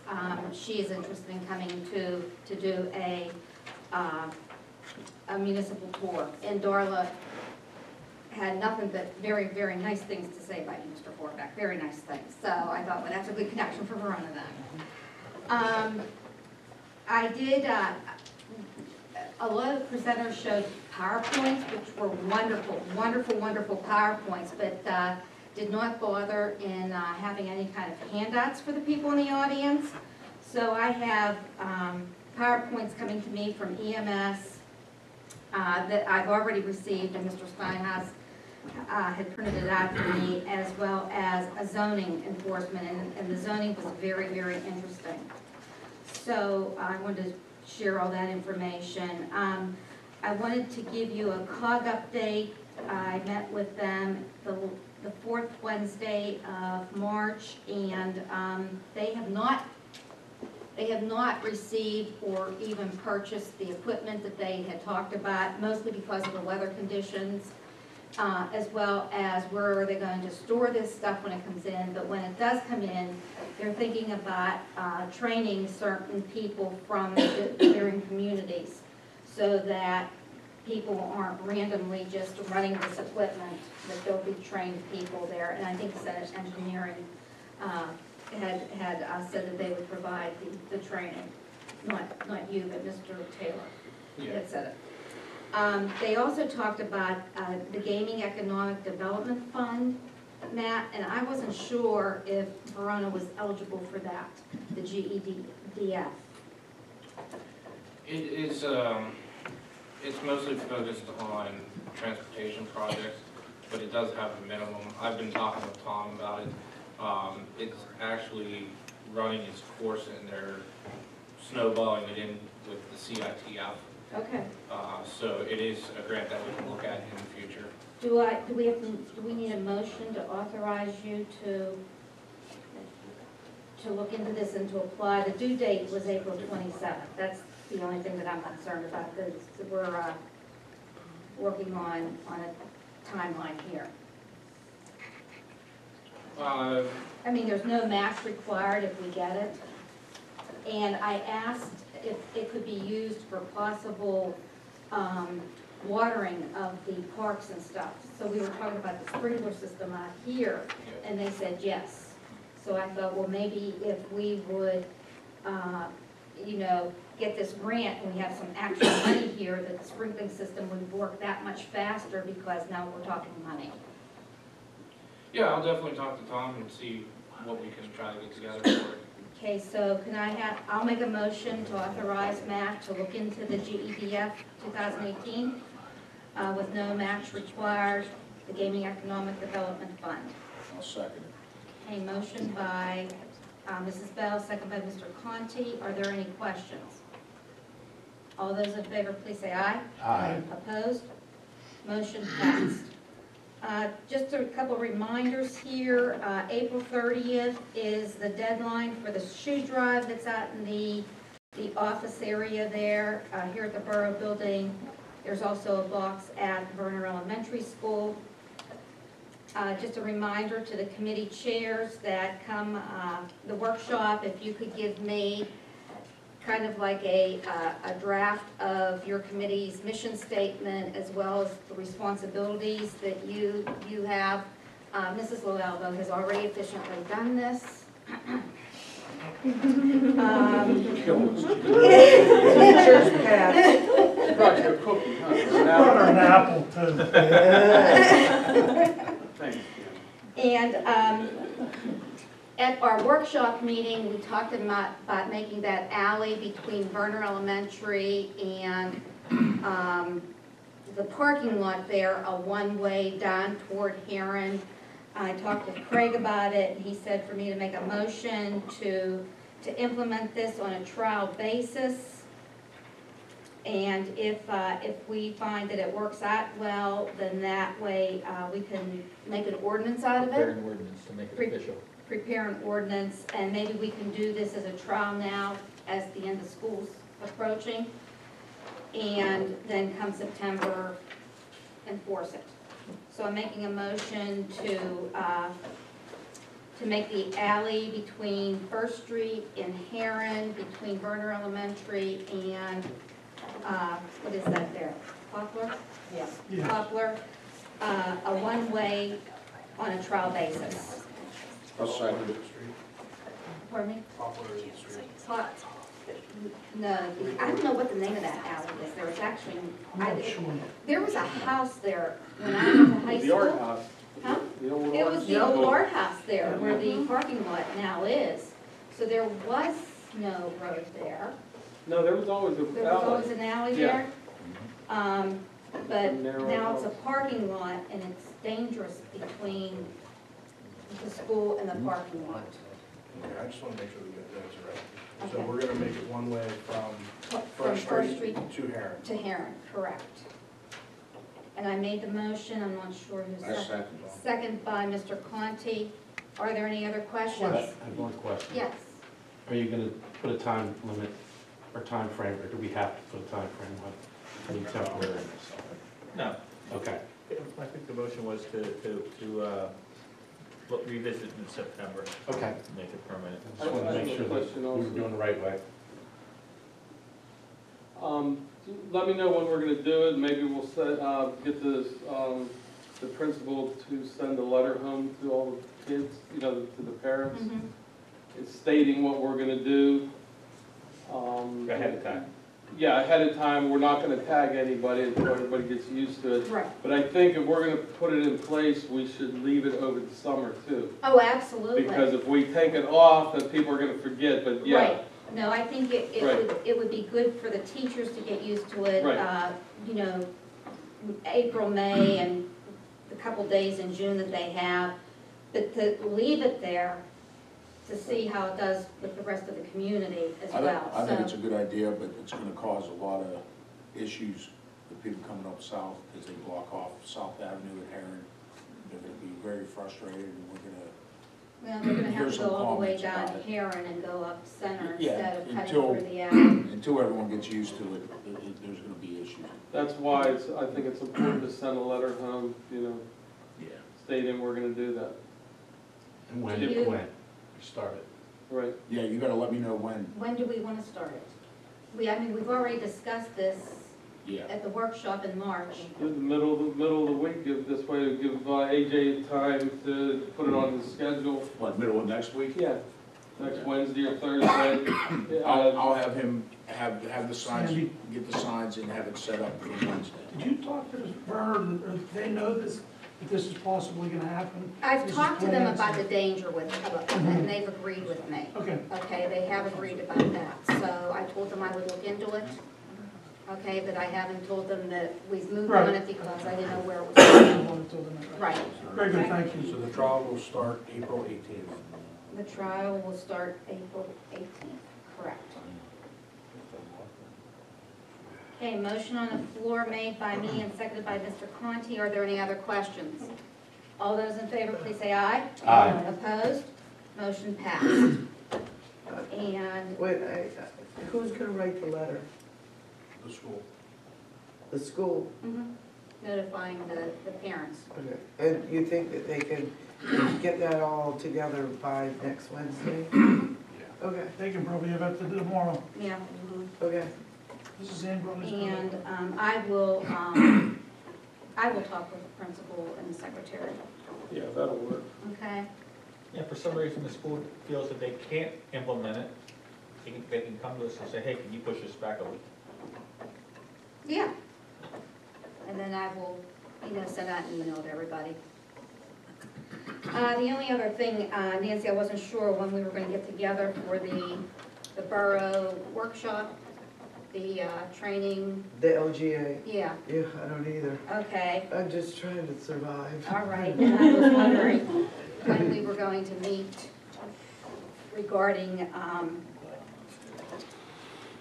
She is interested in coming to do a municipal tour. And Darla had nothing but very, very nice things to say about you, Mr. Forbeck, very nice things. So I thought, well, that's a good connection for Verona then. I did, a lot of the presenters showed PowerPoints, which were wonderful, wonderful, wonderful PowerPoints, but did not bother in having any kind of handouts for the people in the audience. So I have PowerPoints coming to me from EMS that I've already received, and Mr. Steinhaus had printed it out for me, as well as a zoning enforcement, and the zoning was very, very interesting. So I wanted to share all that information. I wanted to give you a COG update. I met with them the 4th Wednesday of March, and they have not received or even purchased the equipment that they had talked about, mostly because of the weather conditions, as well as where are they going to store this stuff when it comes in. But when it does come in, they're thinking about training certain people from the varying communities so that people aren't randomly just running this equipment, that there'll be trained people there. And I think Senate Engineering had said that they would provide the training. Not you, but Mr. Taylor had said it. They also talked about the Gaming Economic Development Fund, Matt, and I wasn't sure if Verona was eligible for that, the GEDF. It is, it's mostly focused on transportation projects, but it does have a minimum. I've been talking with Tom about it. It's actually running its course and they're snowballing it in with the CITF. Okay. So it is a grant that we can look at in the future. Do we need a motion to authorize you to look into this and to apply? The due date was April 27th. That's the only thing that I'm concerned about, because we're working on a timeline here. I mean, there's no match required if we get it. And I asked if it could be used for possible watering of the parks and stuff. So we were talking about the sprinkler system out here, and they said yes. So I thought, well, maybe if we would, you know, get this grant and we have some actual money here, that the sprinkling system would work that much faster, because now we're talking money. Yeah, I'll definitely talk to Tom and see what we can try to get together for it. Okay, so I'll make a motion to authorize Matt to look into the GEDF 2018 with no match required, the Gaming Economic Development Fund. I'll second it. A motion by Mrs. Bell, second by Mr. Conti. Are there any questions? All those in favor, please say aye. Aye. Opposed? Motion passed. Just a couple reminders here. April 30th is the deadline for the shoe drive that's out in the office area there, here at the Borough Building. There's also a box at Verona Elementary School. Just a reminder to the committee chairs that come the workshop, if you could give me kind of like a draft of your committee's mission statement, as well as the responsibilities that you have. Mrs. Loalvo has already efficiently done this. Teachers pass. Brought you a cookie, huh? Brought her an apple too. Thank you. And at our workshop meeting, we talked about making that alley between Verona Elementary and the parking lot there a one-way down toward Heron. I talked to Craig about it, and he said for me to make a motion to implement this on a trial basis. And if we find that it works out well, then that way we can make an ordinance out of it. Prepare an ordinance to make it official. Prepare an ordinance, and maybe we can do this as a trial now as the end of school's approaching, and then come September, enforce it. So I'm making a motion to make the alley between First Street and Heron, between Verona Elementary and, what is that there? Poplar? Yes. Yes. Poplar, a one-way on a trial basis. I'll second it. Pardon me? Poplar is the street. No, I don't know what the name of that alley is. There was actually, I'm not sure. there was a house there when I went to high school. The art house. Huh? The old It art. was the old art house there where the parking lot now is. So there was no road there. No, there was always a There was always an alley Yeah. there. But Narrow now it's a house. parking lot, and it's dangerous between the school and the parking lot. Okay, I just want to make sure we get those right. So Okay. we're going to make it one way from From First Street to Heron. to Heron, correct. And I made the motion, I'm not sure who I seconded. second. Second by Mr. Conti. Are there any other questions? I have one question. Yes. Are you gonna put a time limit or time frame, or do we have to put a time frame on any temporary? No, Okay. I think the motion was to revisit in September, Okay. make it permanent. I just wanted to make sure that we were doing the right way. Let me know when we're gonna do it, maybe we'll set, get the principal to send a letter home to all the kids, you know, to the parents. Mhm. It's stating what we're gonna do. Ahead of time. Yeah, ahead of time, we're not gonna tag anybody until everybody gets used to it. Right. But I think if we're gonna put it in place, we should leave it over the summer too. Oh, absolutely. Because if we take it off, then people are gonna forget, but yeah. Right. No, I think Right. it would be good for the teachers to get used to it. Right. You know, April, May, and the couple days in June that they have. But to leave it there to see how it does with the rest of the community as well. I think it's So, a good idea, but it's gonna cause a lot of issues with people coming up south as they block off South Avenue at Heron. They're gonna be very frustrated, and we're gonna, Well, they're gonna have Here's to some go all the way comments down about it. Heron and go up Center Yeah, instead of cutting until- through the alley. until everyone gets used to it, there's gonna be issues. That's why I think it's important to send a letter home, Yeah. stating we're gonna do that. And Do you- when? Start it. Right. Yeah, you gotta let me know when. When do we wanna start it? I mean, we've already discussed this Yeah. at the workshop in March. Do the middle of the week, give this way, give AJ time to put it on his schedule. What, middle of next week? Yeah, next Wednesday or Thursday. I'll have him have the signs, Sandy. get the signs and have it set up for Wednesday. Did you talk to Verona, or they know this, that this is possibly gonna happen? I've This is talked to them planned, about so- the danger with it, and they've agreed with me. Okay, Okay, they have agreed about that, so I told them I would look into it. Okay, but I haven't told them that we've moved on it because I didn't know where it was I going. wanted to tell them that. Right. Very good, thank you. So the trial will start April 18th. The trial will start April 18th, correct. Okay, motion on the floor made by me and seconded by Mr. Conti. Are there any other questions? All those in favor, please say aye. Aye. Opposed? Motion passed. And Wait, who's gonna write the letter? The school. The school? notifying the parents. Okay. And you think that they can get that all together by next Wednesday? Okay, They can probably have it to do tomorrow. Yeah. okay. This is Ann Brothers. And I will talk with the principal and the secretary, Yeah, that'll work. okay? Yeah, for some reason the school feels that they can't implement it, they can come to us and say, hey, can you push this back a week? Yeah. And then I will, send out an email to everybody. The only other thing, Nancy, I wasn't sure when we were gonna get together for the borough workshop, the training. The LGA, Yeah, yeah, I don't either. okay. I'm just trying to survive. All right, and I was wondering when we were going to meet regarding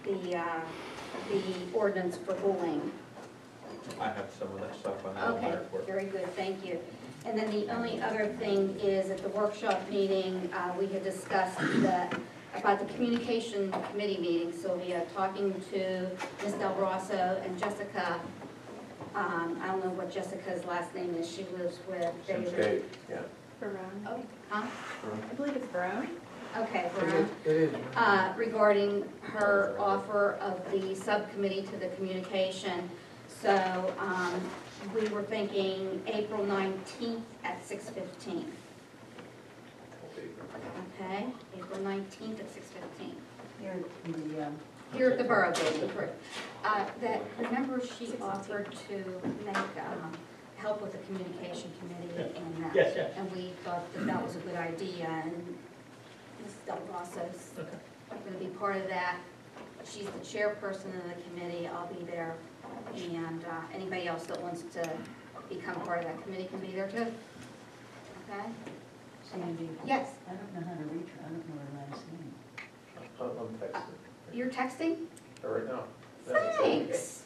the ordinance for bullying. I have some of that stuff on the Okay, report. very good, thank you. And then the only other thing is, at the workshop meeting, we had discussed about the communication committee meeting, Sylvia, talking to Ms. Del Rosso and Jessica. I don't know what Jessica's last name is, she lives with David. Yeah. Verona. Oh, huh? I believe it's Verona. Okay, Verona. It is. Regarding her offer of the subcommittee to the communication. So, we were thinking April 19th at 6:15. Okay, April 19th at 6:15. Here at the Borough Building, correct. Remember she offered to make, help with the communication committee and that. Yes, yes. And we thought that that was a good idea, and Ms. Del Rosso's gonna be part of that. She's the chairperson of the committee, I'll be there, and anybody else that wants to become part of that committee can be there too. Okay? Sandy, Yes, I don't know how to reach her, I don't know her last name. I'm texting you're texting? her right now. Thanks.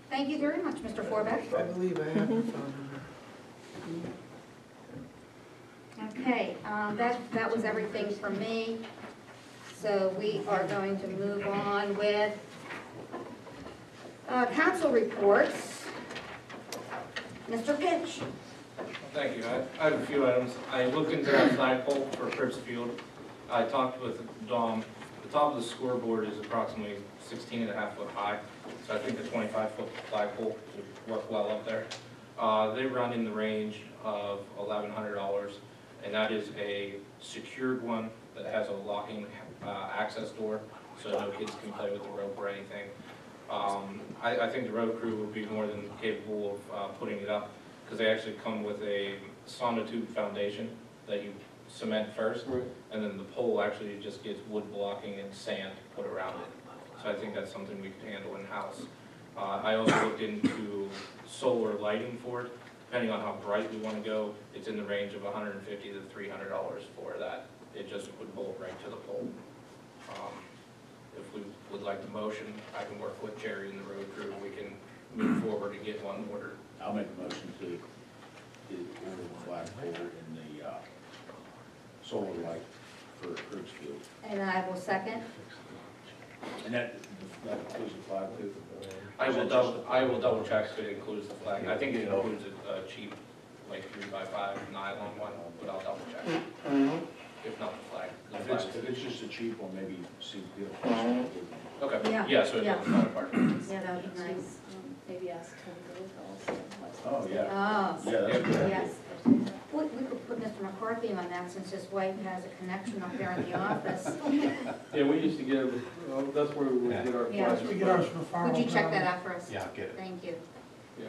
Thank you very much, Mr. Forbeck. I believe I have her phone number. Okay, that was everything from me. So we are going to move on with council reports. Mr. Pitch. Thank you. I have a few items. I looked into that flagpole for Cripps Field. I talked with Don. The top of the scoreboard is approximately 16.5 foot high, so I think the 25-foot flagpole would work well up there. They run in the range of $1,100, and that is a secured one that has a locking access door, so no kids can play with the rope or anything. I think the road crew would be more than capable of putting it up, because they actually come with a sonotube foundation that you cement first, and then the pole actually just gets wood blocking and sand put around it. So I think that's something we could handle in-house. I also looked into solar lighting for it. Depending on how bright we want to go, it's in the range of $150 to $300 for that. It just would bolt right to the pole. If we would like the motion, I can work with Jerry and the road crew. We can forward and get one ordered. I'll make a motion to order the flagpole and the solar light for Kirksfield. And I will second. And that includes the flag too? I will double check if it includes the flag. I think it includes a cheap, like 3x5 nylon one, but I'll double check. If not the flag. If it's just a cheap one, maybe see the deal. Okay, Yeah, yeah, so it yeah. doesn't fall apart. Yeah, that would be nice. Maybe ask Tom Gold also. Oh, yeah. Oh, Yeah, that's good. yes. We could put Mr. McCarthy on that since his wife has a connection up there in the office. Yeah, we used to get, that's where we would get our Yeah. flags. We get ours from farm. Would you check that out for us? Yeah, I'll get it. Thank you. Yeah.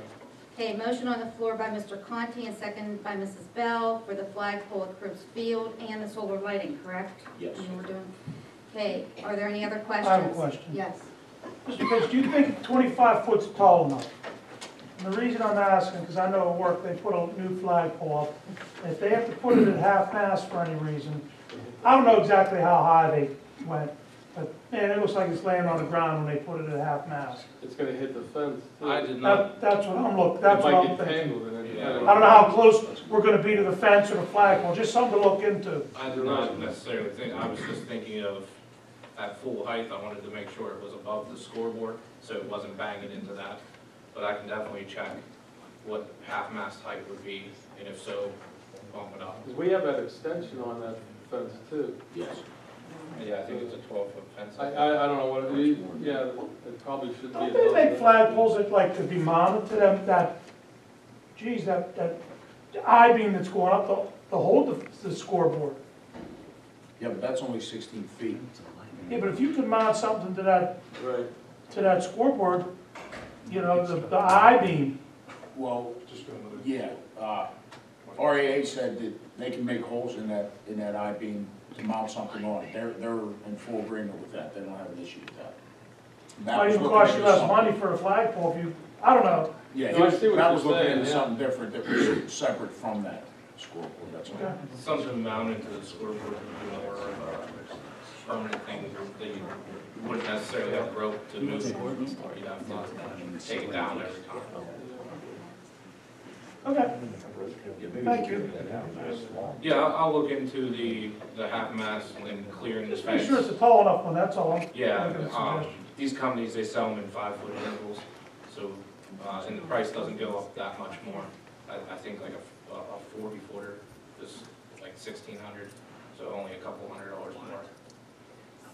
Okay, motion on the floor by Mr. Conti and second by Mrs. Bell for the flagpole at Cribs Field and the solar lighting, correct? Yes. And we're doing, okay, are there any other questions? I have a question. Yes. Mr. Pitts, do you think 25 foot's tall enough? And the reason I'm asking, because I know at work they put a new flagpole up. And if they have to put it at half-mast for any reason, I don't know exactly how high they went, but man, it looks like it's laying on the ground when they put it at half-mast. It's gonna hit the fence too. I did not, That's what I'm looking, that's It what might I'm get thinking. tangled in it. Yeah. I don't know how close we're gonna be to the fence or the flagpole, just something to look into. I did not necessarily think, I was just thinking of at full height, I wanted to make sure it was above the scoreboard, so it wasn't banging into that. But I can definitely check what half-mast height would be, and if so, bump it up. Because we have that extension on that fence too. Yes. Yeah, I think it's a 12-foot fence. I don't know what it is, yeah, it probably should be. Don't they make flagpoles that like could be mounted to them, that, geez, that I-beam that's going up to hold the scoreboard? Yeah, but that's only 16 feet. Yeah, but if you could mount something to that, Right. to that scoreboard, you know, the I-beam. Well, yeah, RAA said that they can make holes in that I-beam to mount something on it. They're in full agreement with that. They don't have an issue with that. That Might was even looking cost you into less something- money for a flagpole if you, I don't know. Yeah, No, I see what that you're was looking saying, into yeah. something different that was separate from that scoreboard, that's all. Okay. Something mounted to the scoreboard would be more of a permanent thing that you wouldn't necessarily have rope to move. You'd have to take it down every time. Okay, thank you. Yeah, I'll look into the half-mast and clearing this Make fence. sure it's a tall enough one, that's all. Yeah, Making a suggestion. these companies, they sell them in 5-foot intervals, so, and the price doesn't go up that much more. I think like a 40-footer is like $1,600, so only a couple $100 more.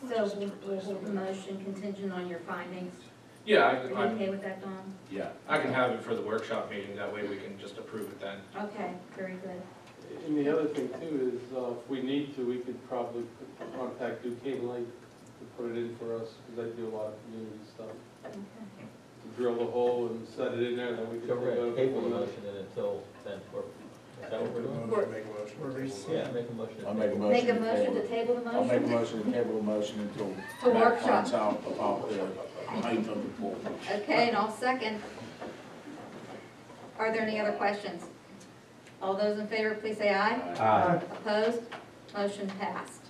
So we'll hold the motion contingent on your findings. Yeah, Are you okay with that, Don? Yeah. I can have it for the workshop meeting, that way we can just approve it then. Okay, very good. And the other thing too is, if we need to, we could probably contact Duquesne Lake to put it in for us, because they do a lot of community stuff. Okay. To drill the hole and set it in there, then we could. So we're gonna table the motion until then, or, is that what we're doing? Make a motion. Yeah, make a motion. I'll make a motion. Make a motion to table the motion? I'll make a motion to table the motion until To Matt workshop. finds out about the height of the pole. Okay, and I'll second. Are there any other questions? All those in favor, please say aye. Aye. Opposed? Motion passed.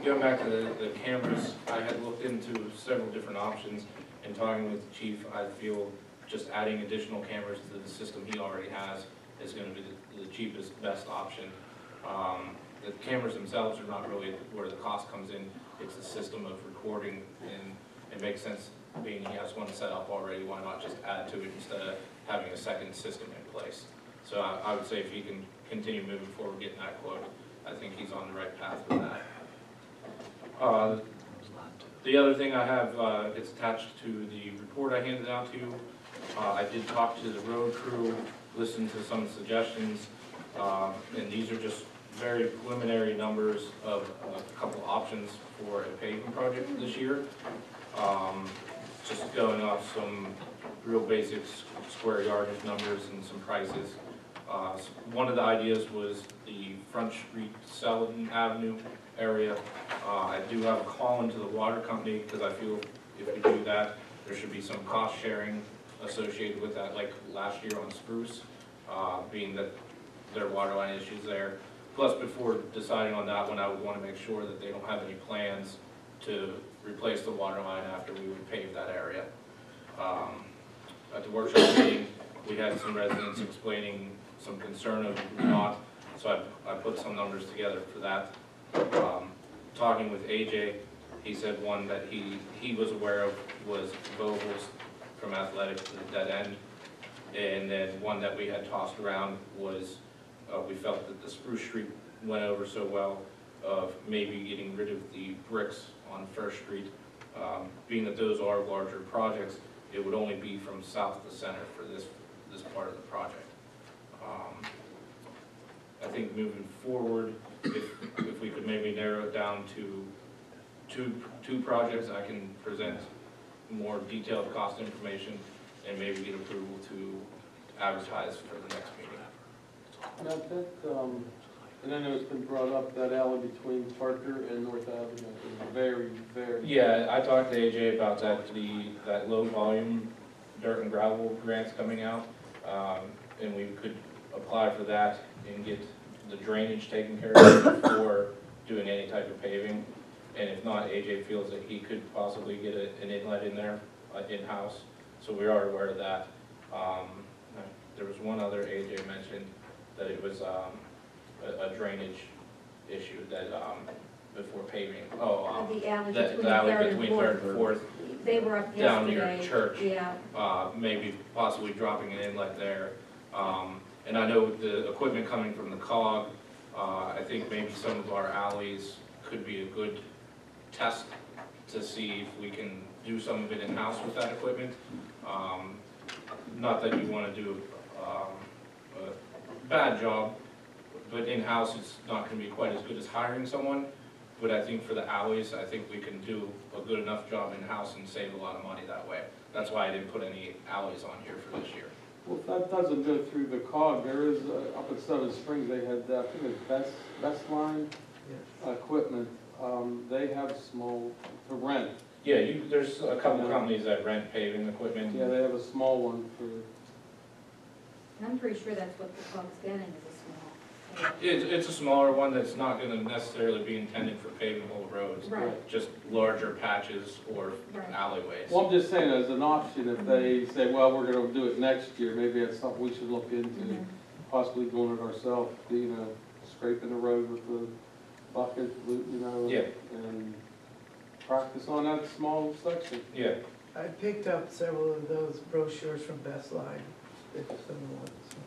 Going back to the cameras, I had looked into several different options, and talking with the chief, I feel just adding additional cameras to the system he already has is gonna be the cheapest, best option. The cameras themselves are not really where the cost comes in, it's the system of recording, and it makes sense, being he has one set up already, why not just add to it instead of having a second system in place? So I would say if he can continue moving forward, getting that quote, I think he's on the right path with that. The other thing I have, it's attached to the report I handed out to you. I did talk to the road crew, listened to some suggestions, and these are just very preliminary numbers of a couple options for a paving project this year. Just going off some real basic square yardage numbers and some prices. One of the ideas was the Front Street, Selden Avenue area. I do have a call into the water company, because I feel if we do that, there should be some cost sharing associated with that, like last year on Spruce, being that there are water line issues there. Plus, before deciding on that one, I would want to make sure that they don't have any plans to replace the water line after we would pave that area. At the workshop meeting, we had some residents explaining some concern of not, so I put some numbers together for that. Talking with AJ, he said one that he was aware of was Vogel's from Athletic to the dead end. And then one that we had tossed around was, we felt that the Spruce Street went over so well, of maybe getting rid of the bricks on First Street. Being that those are larger projects, it would only be from south to center for this part of the project. I think moving forward, if we could maybe narrow it down to two projects, I can present more detailed cost information and maybe get approval to advertise for the next meeting. Now that, and I know it's been brought up, that alley between Parker and North Avenue is very, very. Yeah, I talked to AJ about that, that low volume dirt and gravel grants coming out, and we could apply for that and get the drainage taken care of before doing any type of paving. And if not, AJ feels that he could possibly get an inlet in there, in-house, so we are aware of that. There was one other AJ mentioned, that it was a drainage issue that, before paving. The alley The alley between Third and Fourth. They were up Down yesterday. near church. Yeah. Maybe possibly dropping an inlet there. And I know the equipment coming from the COG, I think maybe some of our alleys could be a good test to see if we can do some of it in-house with that equipment. Not that you want to do a bad job, but in-house it's not going to be quite as good as hiring someone. But I think for the alleys, I think we can do a good enough job in-house and save a lot of money that way. That's why I didn't put any alleys on here for this year. Well, if that doesn't go through the COG, there is, up at Seven Springs, they had, I think it's Best Line equipment. They have small, to rent. Yeah, there's a couple companies that rent paving equipment. Yeah, they have a small one for. And I'm pretty sure that's what the COG's getting, is a small. It's a smaller one that's not going to necessarily be intended for paving whole roads. Right. Just larger patches or Right. alleyways. Well, I'm just saying as an option, if they say, well, we're gonna do it next year, maybe that's something we should look into, possibly doing it ourselves, scraping the road with the bucket, Yeah. and practice on that small section. Yeah. I picked up several of those brochures from Best Line, if someone wants one.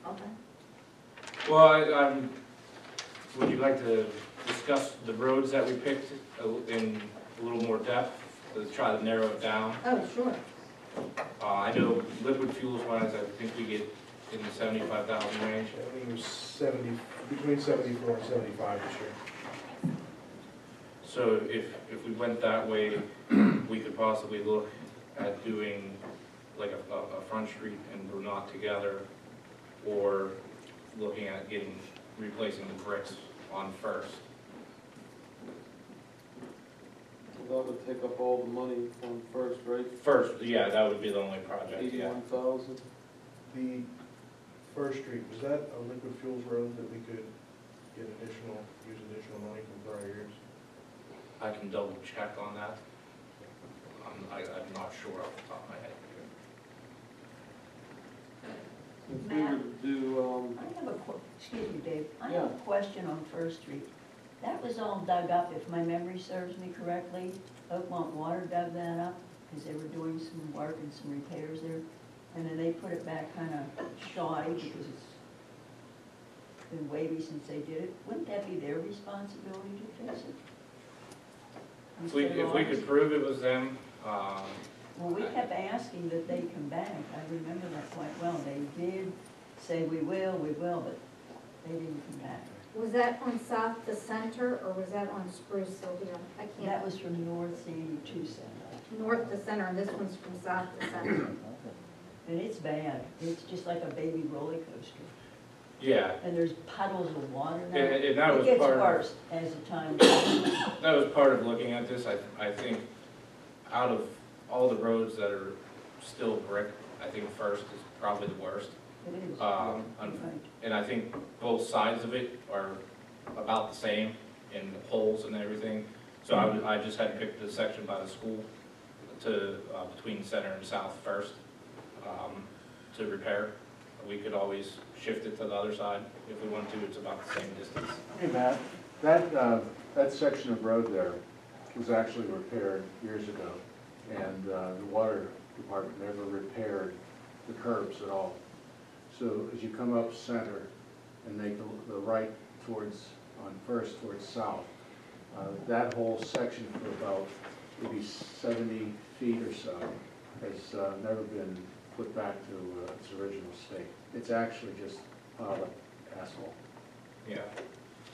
Okay. Well, would you like to discuss the roads that we picked in a little more depth, to try to narrow it down? Oh, sure. I know liquid fuels wise, I think we get in the 75,000 range. I think it was between 74 and 75 this year. So if we went that way, we could possibly look at doing like a Front Street and Verona together, or looking at replacing the bricks on First. Well, that would take up all the money on First, right? First, yeah, that would be the only project, yeah. 81,000. The First Street, was that a liquid fuels road that we could use additional money from prior years? I can double check on that. I'm not sure off the top of my head. If we were to do, I have excuse me, Dave, I Yeah. have a question on First Street. That was all dug up, if my memory serves me correctly. Oakmont Water dug that up, because they were doing some work and some repairs there. And then they put it back kind of shoddy, because it's been wavy since they did it. Wouldn't that be their responsibility to fix it? If we could prove it was them, Well, we kept asking that they come back. I remember that quite well. They did say, we will, but they didn't come back. Was that on South to Center, or was that on Spruce Sylvia? I can't. That was from North 82 Center. North to Center, and this one's from South to Center. And it's bad. It's just like a baby roller coaster. yeah. And there's puddles of water now. And that was It gets part of- worse as the time goes on. That was part of looking at this. I think out of all the roads that are still brick, I think First is probably the worst. It is. And I think both sides of it are about the same and holes and everything. So I just had to pick the section by the school to, between center and south first, to repair. We could always shift it to the other side if we want to. It's about the same distance. Hey, Matt, that section of road there was actually repaired years ago, and the water department never repaired the curbs at all. So as you come up center and make the right towards, on First towards south, that whole section for about maybe 70 feet or so has never been put back to its original state. It's actually just piled up asphalt. Yeah.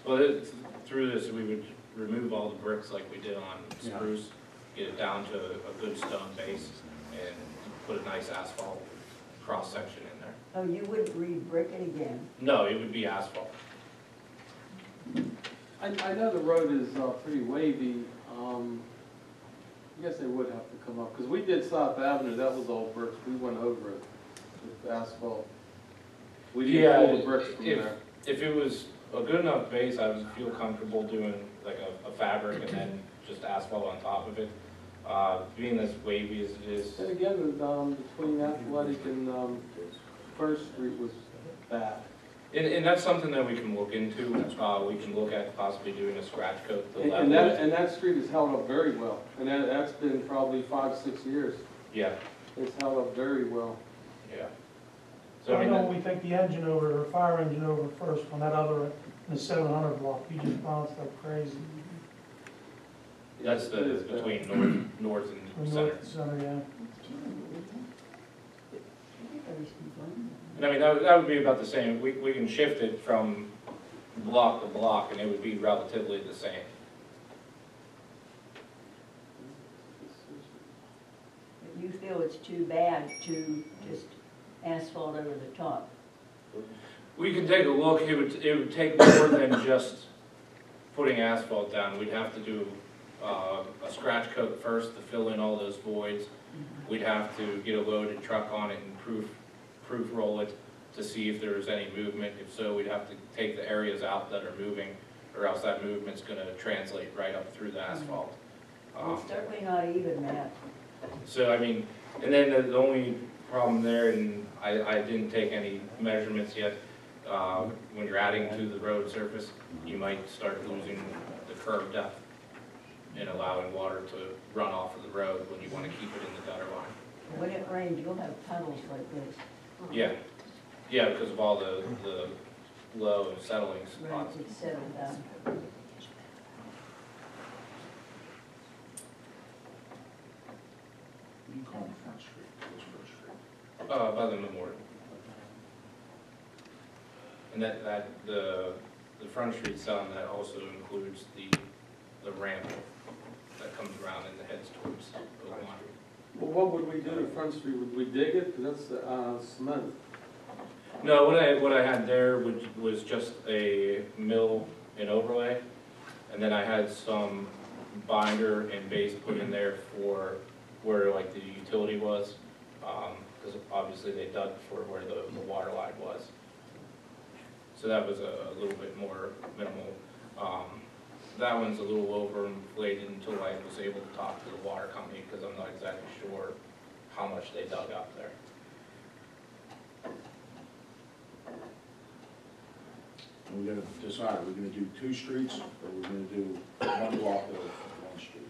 Well, through this, we would remove all the bricks like we did on Spruce, get it down to a good stone base, and put a nice asphalt cross-section in there. Oh, you wouldn't re-brick it again? No, it would be asphalt. I know the road is pretty wavy. I guess they would have to come up, because we did South Avenue, that was all bricks. We went over it with asphalt. We didn't pull the bricks from there. If it was a good enough base, I would feel comfortable doing like a fabric and then just asphalt on top of it. Being as wavy as it is. And again, between Athletic and First Street was bad. And that's something that we can look into. We can look at possibly doing a scratch coat. And that street has held up very well. And that's been probably 5-6 years. Yeah. It's held up very well. Yeah. So I know we take the engine over, or fire engine over first on that other, in the 700 block. You just bounced like crazy. That's between north and center. North and center, yeah. And I mean, that would be about the same. We can shift it from block to block, and it would be relatively the same. But you feel it's too bad to just asphalt over the top? We can take a look. It would take more than just putting asphalt down. We'd have to do a scratch coat first to fill in all those voids. We'd have to get a loaded truck on it and proof roll it to see if there was any movement. If so, we'd have to take the areas out that are moving, or else that movement's going to translate right up through the asphalt. It's certainly not even, Matt. So I mean, and then the only problem there, and I didn't take any measurements yet, when you're adding to the road surface, you might start losing the curb depth and allowing water to run off of the road when you want to keep it in the gutter line. When it rains, you'll have puddles like this. Yeah, yeah, because of all the low and settling Right, spots. it's settled down. You call them Front Street, what's First Street? By the memorial. And the Front Street sign, that also includes the ramp that comes around and heads towards Oak Lawn. Well, what would we do to Front Street? Would we dig it? Because that's cement. No, what I had there was just a mill and overlay, and then I had some binder and base put in there for where like the utility was, because obviously they dug for where the water line was. So that was a little bit more minimal. That one's a little overinflated until I was able to talk to the water company, because I'm not exactly sure how much they dug up there. And we're gonna decide, are we gonna do 2 streets, or we're gonna do 1 block of 1 street?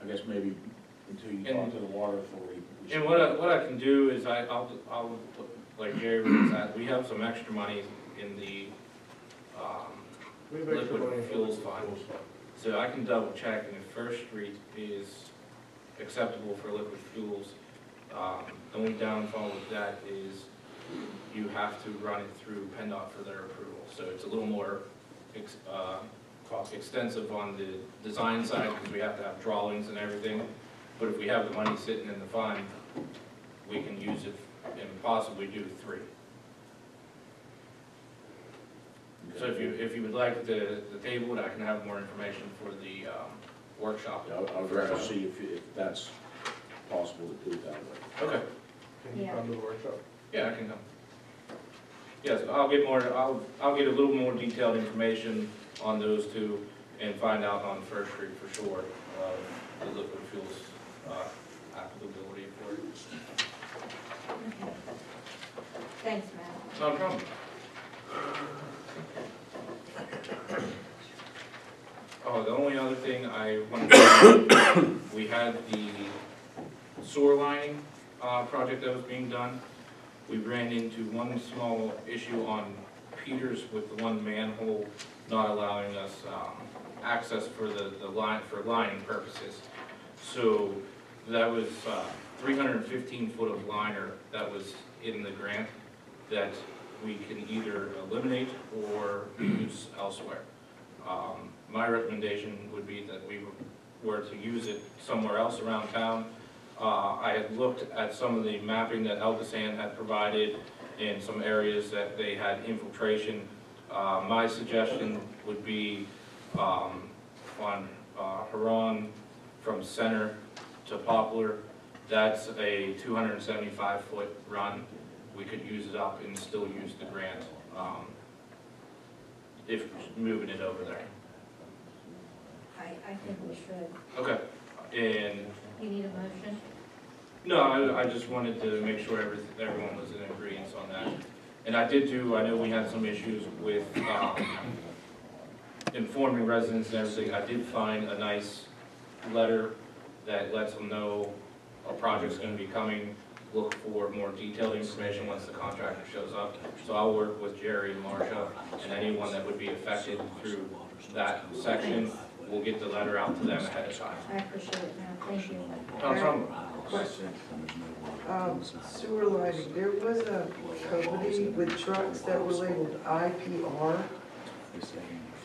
I guess maybe until you talk to the water authority. And what I can do is I'll like Jerry was at, we have some extra money in the liquid fuels fund. So I can double check, and if First Street is acceptable for liquid fuels, the only downfall with that is you have to run it through PennDOT for their approval. So it's a little more extensive on the design side, because we have to have drawings and everything. But if we have the money sitting in the fund, we can use it and possibly do 3. So if you would like the table, I can have more information for the workshop. I would rather see if that's possible to do it that way. Okay. Can you come to the workshop? Yeah, I can come. Yes, I'll get a little more detailed information on those two and find out on First Street for sure, the liquid fuels, applicability for it. Okay. Thanks, Matt. No problem. Oh, the only other thing I wanted to mention, we had the sewer lining project that was being done. We ran into one small issue on Peters with the one manhole not allowing us access for the line, for lining purposes. So that was 315 foot of liner that was in the grant that we can either eliminate or use elsewhere. My recommendation would be that we were to use it somewhere else around town. I had looked at some of the mapping that Elkasan had provided in some areas that they had infiltration. My suggestion would be on Huron from Center to Poplar. That's a 275 foot run. We could use it up and still use the grant if moving it over there. I think we should. Okay. And You need a motion? no, I just wanted to make sure everyone was in agreement on that. And I know we had some issues with informing residents and everything. I did find a nice letter that lets them know a project's going to be coming. Look for more detailed information once the contractor shows up. So I'll work with Jerry and Marcia and anyone that would be affected through that section. We'll get the letter out to them ahead of time. I appreciate it, Matt. Thank you. No problem. Question. Sewer lining, there was a company with trucks that were labeled IPR.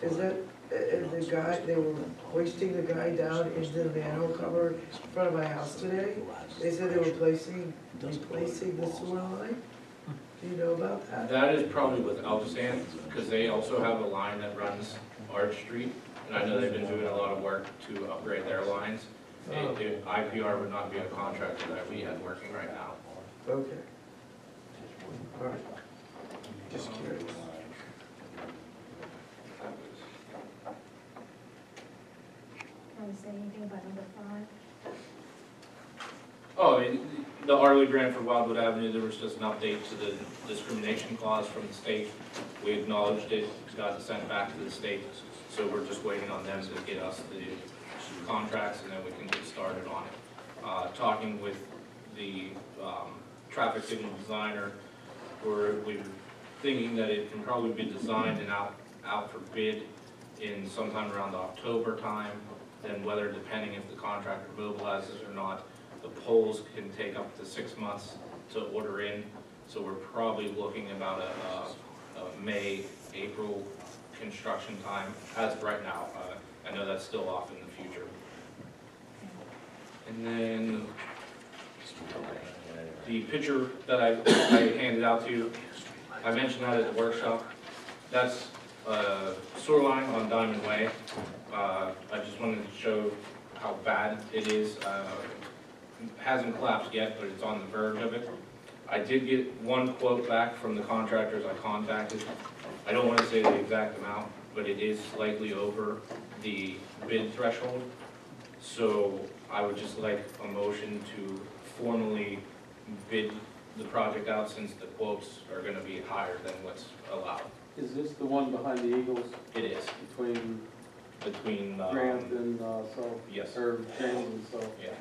Is that, the guy, they were hoisting the guy down into the manhole cover in front of my house today? They said they were replacing the sewer line? Do you know about that? That is probably with Elkasan, because they also have a line that runs Arch Street. And I know they've been doing a lot of work to upgrade their lines. IPR would not be a contractor that we have working right now. Okay. All right. Just curious. Want to say anything about number 5? Oh, the Arley grant for Wildwood Avenue, there was just an update to the discrimination clause from the state. We acknowledged it, got it sent back to the state. So we're just waiting on them to get us the contracts and then we can get started on it. Talking with the traffic signal designer, we're thinking that it can probably be designed and out for bid in sometime around the October time. Then whether, depending if the contractor mobilizes or not, the poles can take up to 6 months to order in. So we're probably looking about a May, April construction time as of right now. I know that's still off in the future. And then the picture that I handed out to you, I mentioned that at the workshop. That's a sewer line on Diamond Way. I just wanted to show how bad it is. It hasn't collapsed yet, but it's on the verge of it. I did get one quote back from the contractors I contacted. I don't want to say the exact amount, but it is slightly over the bid threshold. So I would just like a motion to formally bid the project out since the quotes are going to be higher than what's allowed. Is this the one behind the Eagles? It is. Between Grant and so? Yes. Or James and so? Yeah.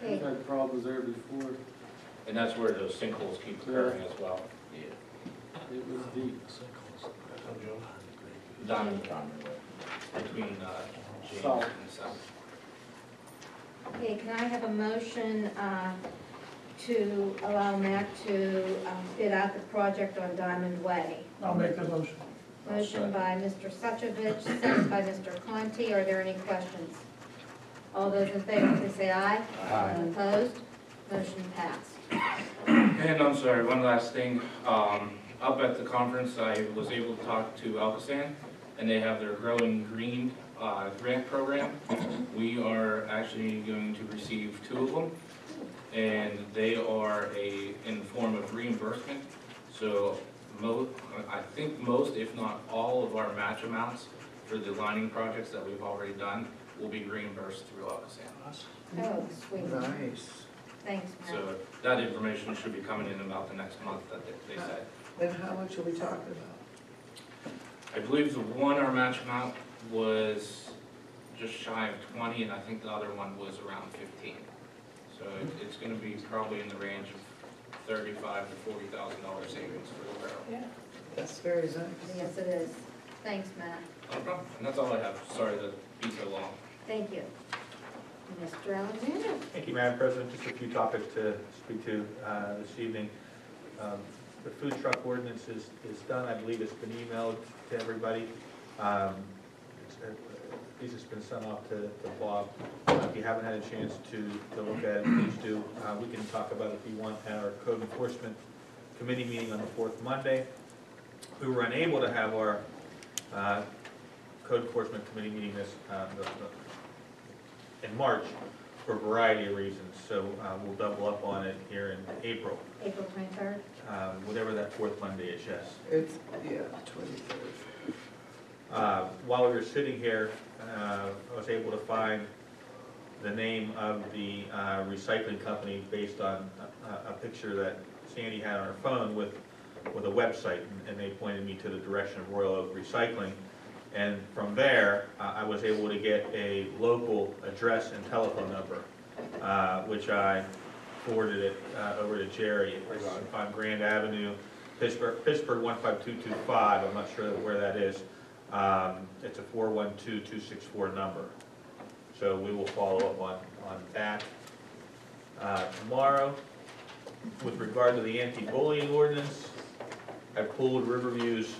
We've had problems there before. And that's where those sinkholes keep occurring as well. Yeah. It was deep. Diamond between James South. and South. Okay, can I have a motion to allow Matt to bid out the project on Diamond Way? I'll make the motion. Motion by Mr. Suchovich, second by Mr. Conti. Are there any questions? All those in favor, please say aye. Aye. And opposed? Motion passed. And I'm sorry, one last thing. Up at the conference, I was able to talk to Elkasan, and they have their Growing Green grant program. We are actually going to receive 2 of them, and they are in the form of reimbursement. So I think most, if not all, of our match amounts for the lining projects that we've already done will be reimbursed through August. Oh, sweet. Nice. Thanks, Matt. So that information should be coming in about the next month that they said. And how much are we talking about? I believe the one, our match amount was just shy of 20, and I think the other one was around 15. So it's gonna be probably in the range of $35,000 to $40,000 savings for the borough. Yeah. That's very nice. Yes, it is. Thanks, Matt. No problem. And that's all I have. Sorry to be so long. Thank you. Mr. Alexander? Thank you, Madam President. Just a few topics to speak to this evening. The food truck ordinance is done. I believe it's been emailed to everybody. These has been sent off to Bob. If you haven't had a chance to look at it, please do. We can talk about it if you want at our code enforcement committee meeting on the fourth Monday. We were unable to have our code enforcement committee meeting in March for a variety of reasons. So we'll double up on it here in April. April 23rd? Whatever that fourth Monday is, yes. It's, yeah, 23rd. While we were sitting here, I was able to find the name of the recycling company based on a picture that Sandy had on her phone with a website, and they pointed me to the direction of Royal Oak Recycling. And from there, I was able to get a local address and telephone number, which I forwarded it over to Jerry. It's on Grand Avenue, Pittsburgh 15225. I'm not sure where that is. It's a 412-264 number. So we will follow up on that. Tomorrow, with regard to the anti-bullying ordinance, I pulled Riverview's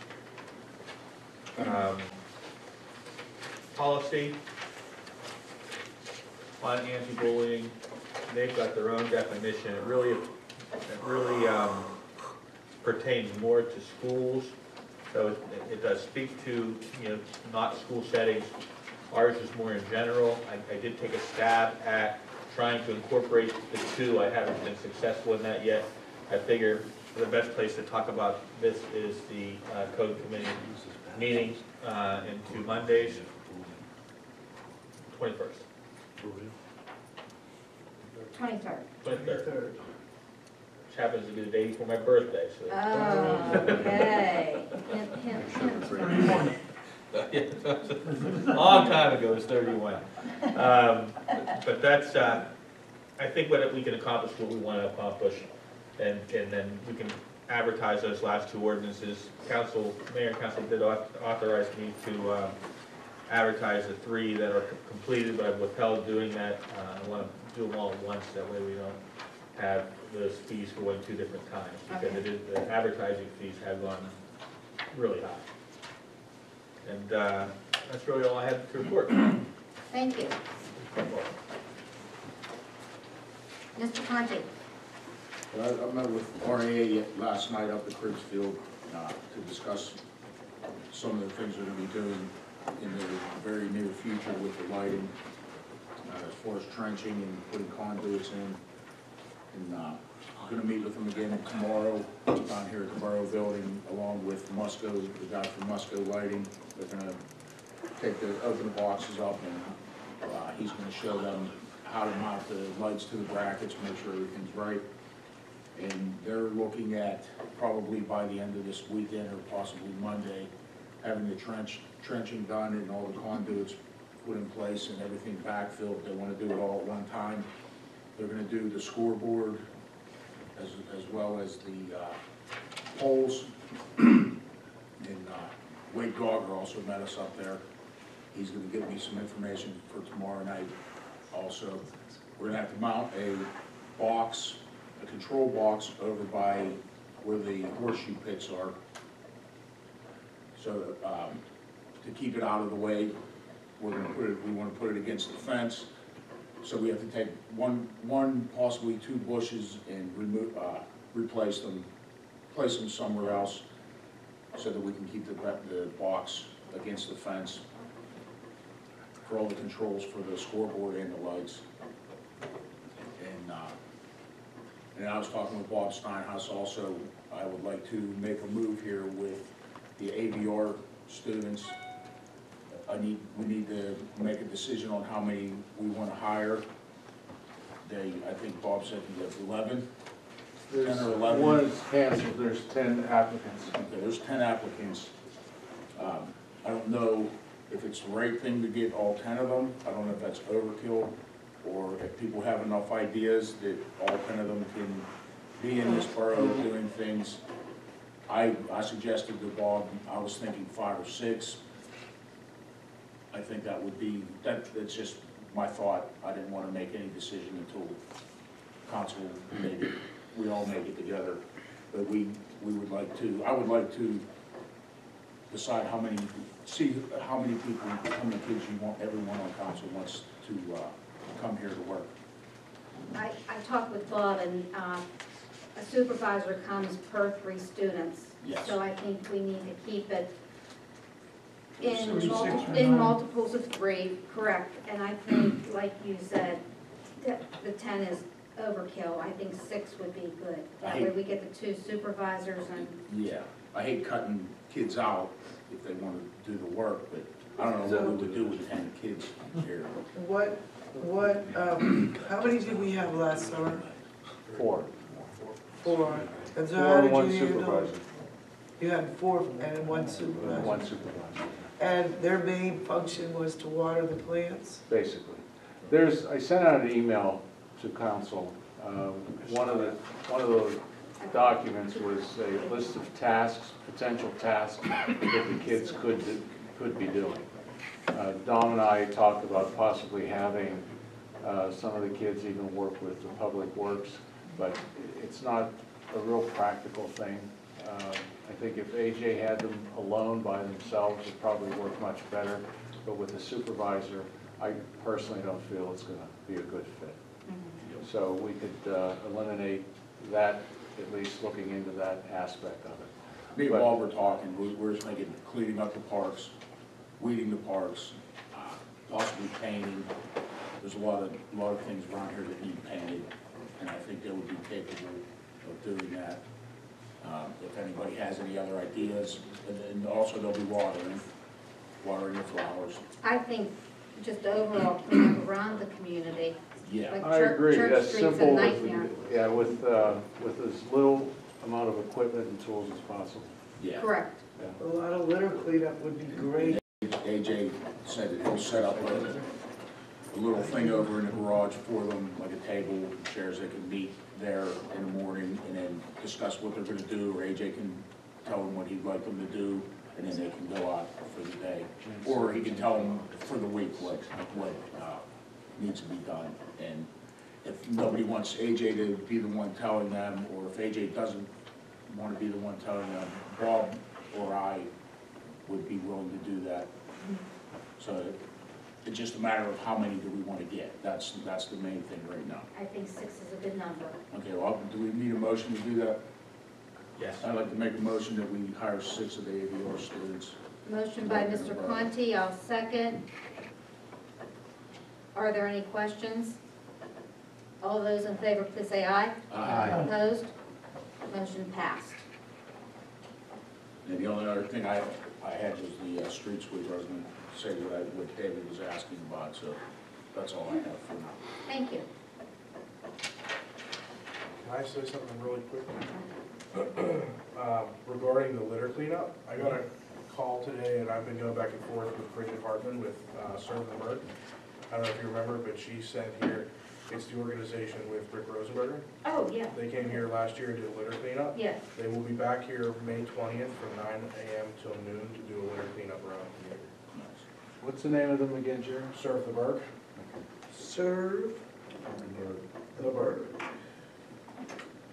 policy on anti-bullying. They've got their own definition. It really pertains more to schools. So it does speak to, not school settings. Ours is more in general. I did take a stab at trying to incorporate the two. I haven't been successful in that yet. I figure the best place to talk about this is the code committee meeting in 2 Mondays, 21st. 23rd. 23rd. Which happens to be the day before my birthday, so. Oh, okay. Long time ago, it was 31. But that's, I think what we can accomplish what we want to accomplish, and then we can advertise those last two ordinances. Mayor and council did authorize me to advertise the 3 that are completed, but I've withheld doing that. I want to do them all at once, that way we don't have those fees going 2 different times, because the advertising fees have gone really high. And that's really all I have to report. Thank you. Mr. Conti? I met with RAA last night up at Cribbsfield to discuss some of the things they're going to be doing in the very near future with the lighting, as far as trenching and putting conduits in. And I'm going to meet with them again tomorrow down here at the Borough Building, along with Musco, the guy from Musco Lighting. They're going to open the boxes up, and he's going to show them how to mount the lights to the brackets, make sure everything's right. And they're looking at, probably by the end of this weekend or possibly Monday, having the trenching done and all the conduits put in place and everything backfilled. They want to do it all at one time. They're going to do the scoreboard as well as the poles. And Wade Gauger also met us up there. He's going to give me some information for tomorrow night also. We're going to have to mount a box, a control box over by where the horseshoe pits are. So to keep it out of the way, we want to put it against the fence. So we have to take one, possibly 2 bushes and replace them, place them somewhere else so that we can keep the box against the fence for all the controls for the scoreboard and the lights. And And I was talking with Bob Steinhaus also, I would like to make a move here with the AVR students. We need to make a decision on how many we want to hire. I think Bob said he has 11. There's 10 or 11. one is canceled, there's 10 applicants. Okay, there's 10 applicants. I don't know if it's the right thing to get all 10 of them. I don't know if that's overkill, or if people have enough ideas that all 10 of them can be in this borough doing things. I suggested to Bob, I was thinking 5 or 6. I think that would be, that's just my thought. I didn't want to make any decision until council made it, we all make it together. But I would like to decide see how many people, how many kids you want, everyone on council wants to come here to work. I talked with Bob, and a supervisor comes per 3 students. Yes. So I think we need to keep it So it's 6 or in 9. multiples of 3, correct. And I think, like you said, the 10 is overkill. I think 6 would be good. That way we get the 2 supervisors and. Yeah, I hate cutting kids out if they want to do the work, but I don't know what we would do with 10 kids here. How many did we have last summer? 4. 4. And so 4 how and did 1 you handle? supervisor. You had 4 and 1 supervisor? 1 supervisor, And their main function was to water the plants? basically. I sent out an email to council. One of those documents was a list of tasks, potential tasks that the kids could be doing. Dom and I talked about possibly having some of the kids even work with the public works, but it's not a real practical thing. I think if AJ had them alone by themselves, it'd probably work much better, but with a supervisor, I personally don't feel it's going to be a good fit. So we could eliminate that, at least looking into that aspect of it. Me and Bob were talking, we're just thinking cleaning up the parks, weeding the parks, possibly painting. There's a lot of things around here that need painted, and I think they would be capable of doing that. If anybody has any other ideas, and also they'll be watering the flowers. I think just overall clean up around the community. Yeah. Like I agree, Church that's Street's a simple, nightmare. with as little amount of equipment and tools as possible. Yeah. Correct. A lot of litter cleanup would be great. AJ said that he'll set up a little thing over in the garage for them, like a table, chairs, they can meet there in the morning and then discuss what they're gonna do, or AJ can tell them what he'd like them to do, and then they can go out for the day. Or he can tell them for the week what needs to be done. And if nobody wants AJ to be the one telling them, or if AJ doesn't want to be the one telling them, Bob or I would be willing to do that. So it's just a matter of how many do we want to get. That's the main thing right now. I think 6 is a good number. Okay, well, do we need a motion to do that? Yes. I'd like to make a motion that we hire 6 of the AVR students. Motion by Mr. Conti, I'll second. Are there any questions? All those in favor, please say aye. Aye. Opposed? Motion passed. And the only other thing I had was the street sweeper. I was going to say what David was asking about, so that's all I have for now. Thank you. Can I say something really quick? Regarding the litter cleanup, I got a call today, and I've been going back and forth with Bridget Hartman with Serve the Bird. I don't know if you remember, but she sent here, it's the organization with Rick Rosenberger. Oh, yeah. They came here last year and did a litter cleanup. Yes. They will be back here May 20th from 9 a.m. till noon to do a litter cleanup around here. What's the name of them again, Jerry? Serve the Bird. Serve The Bird.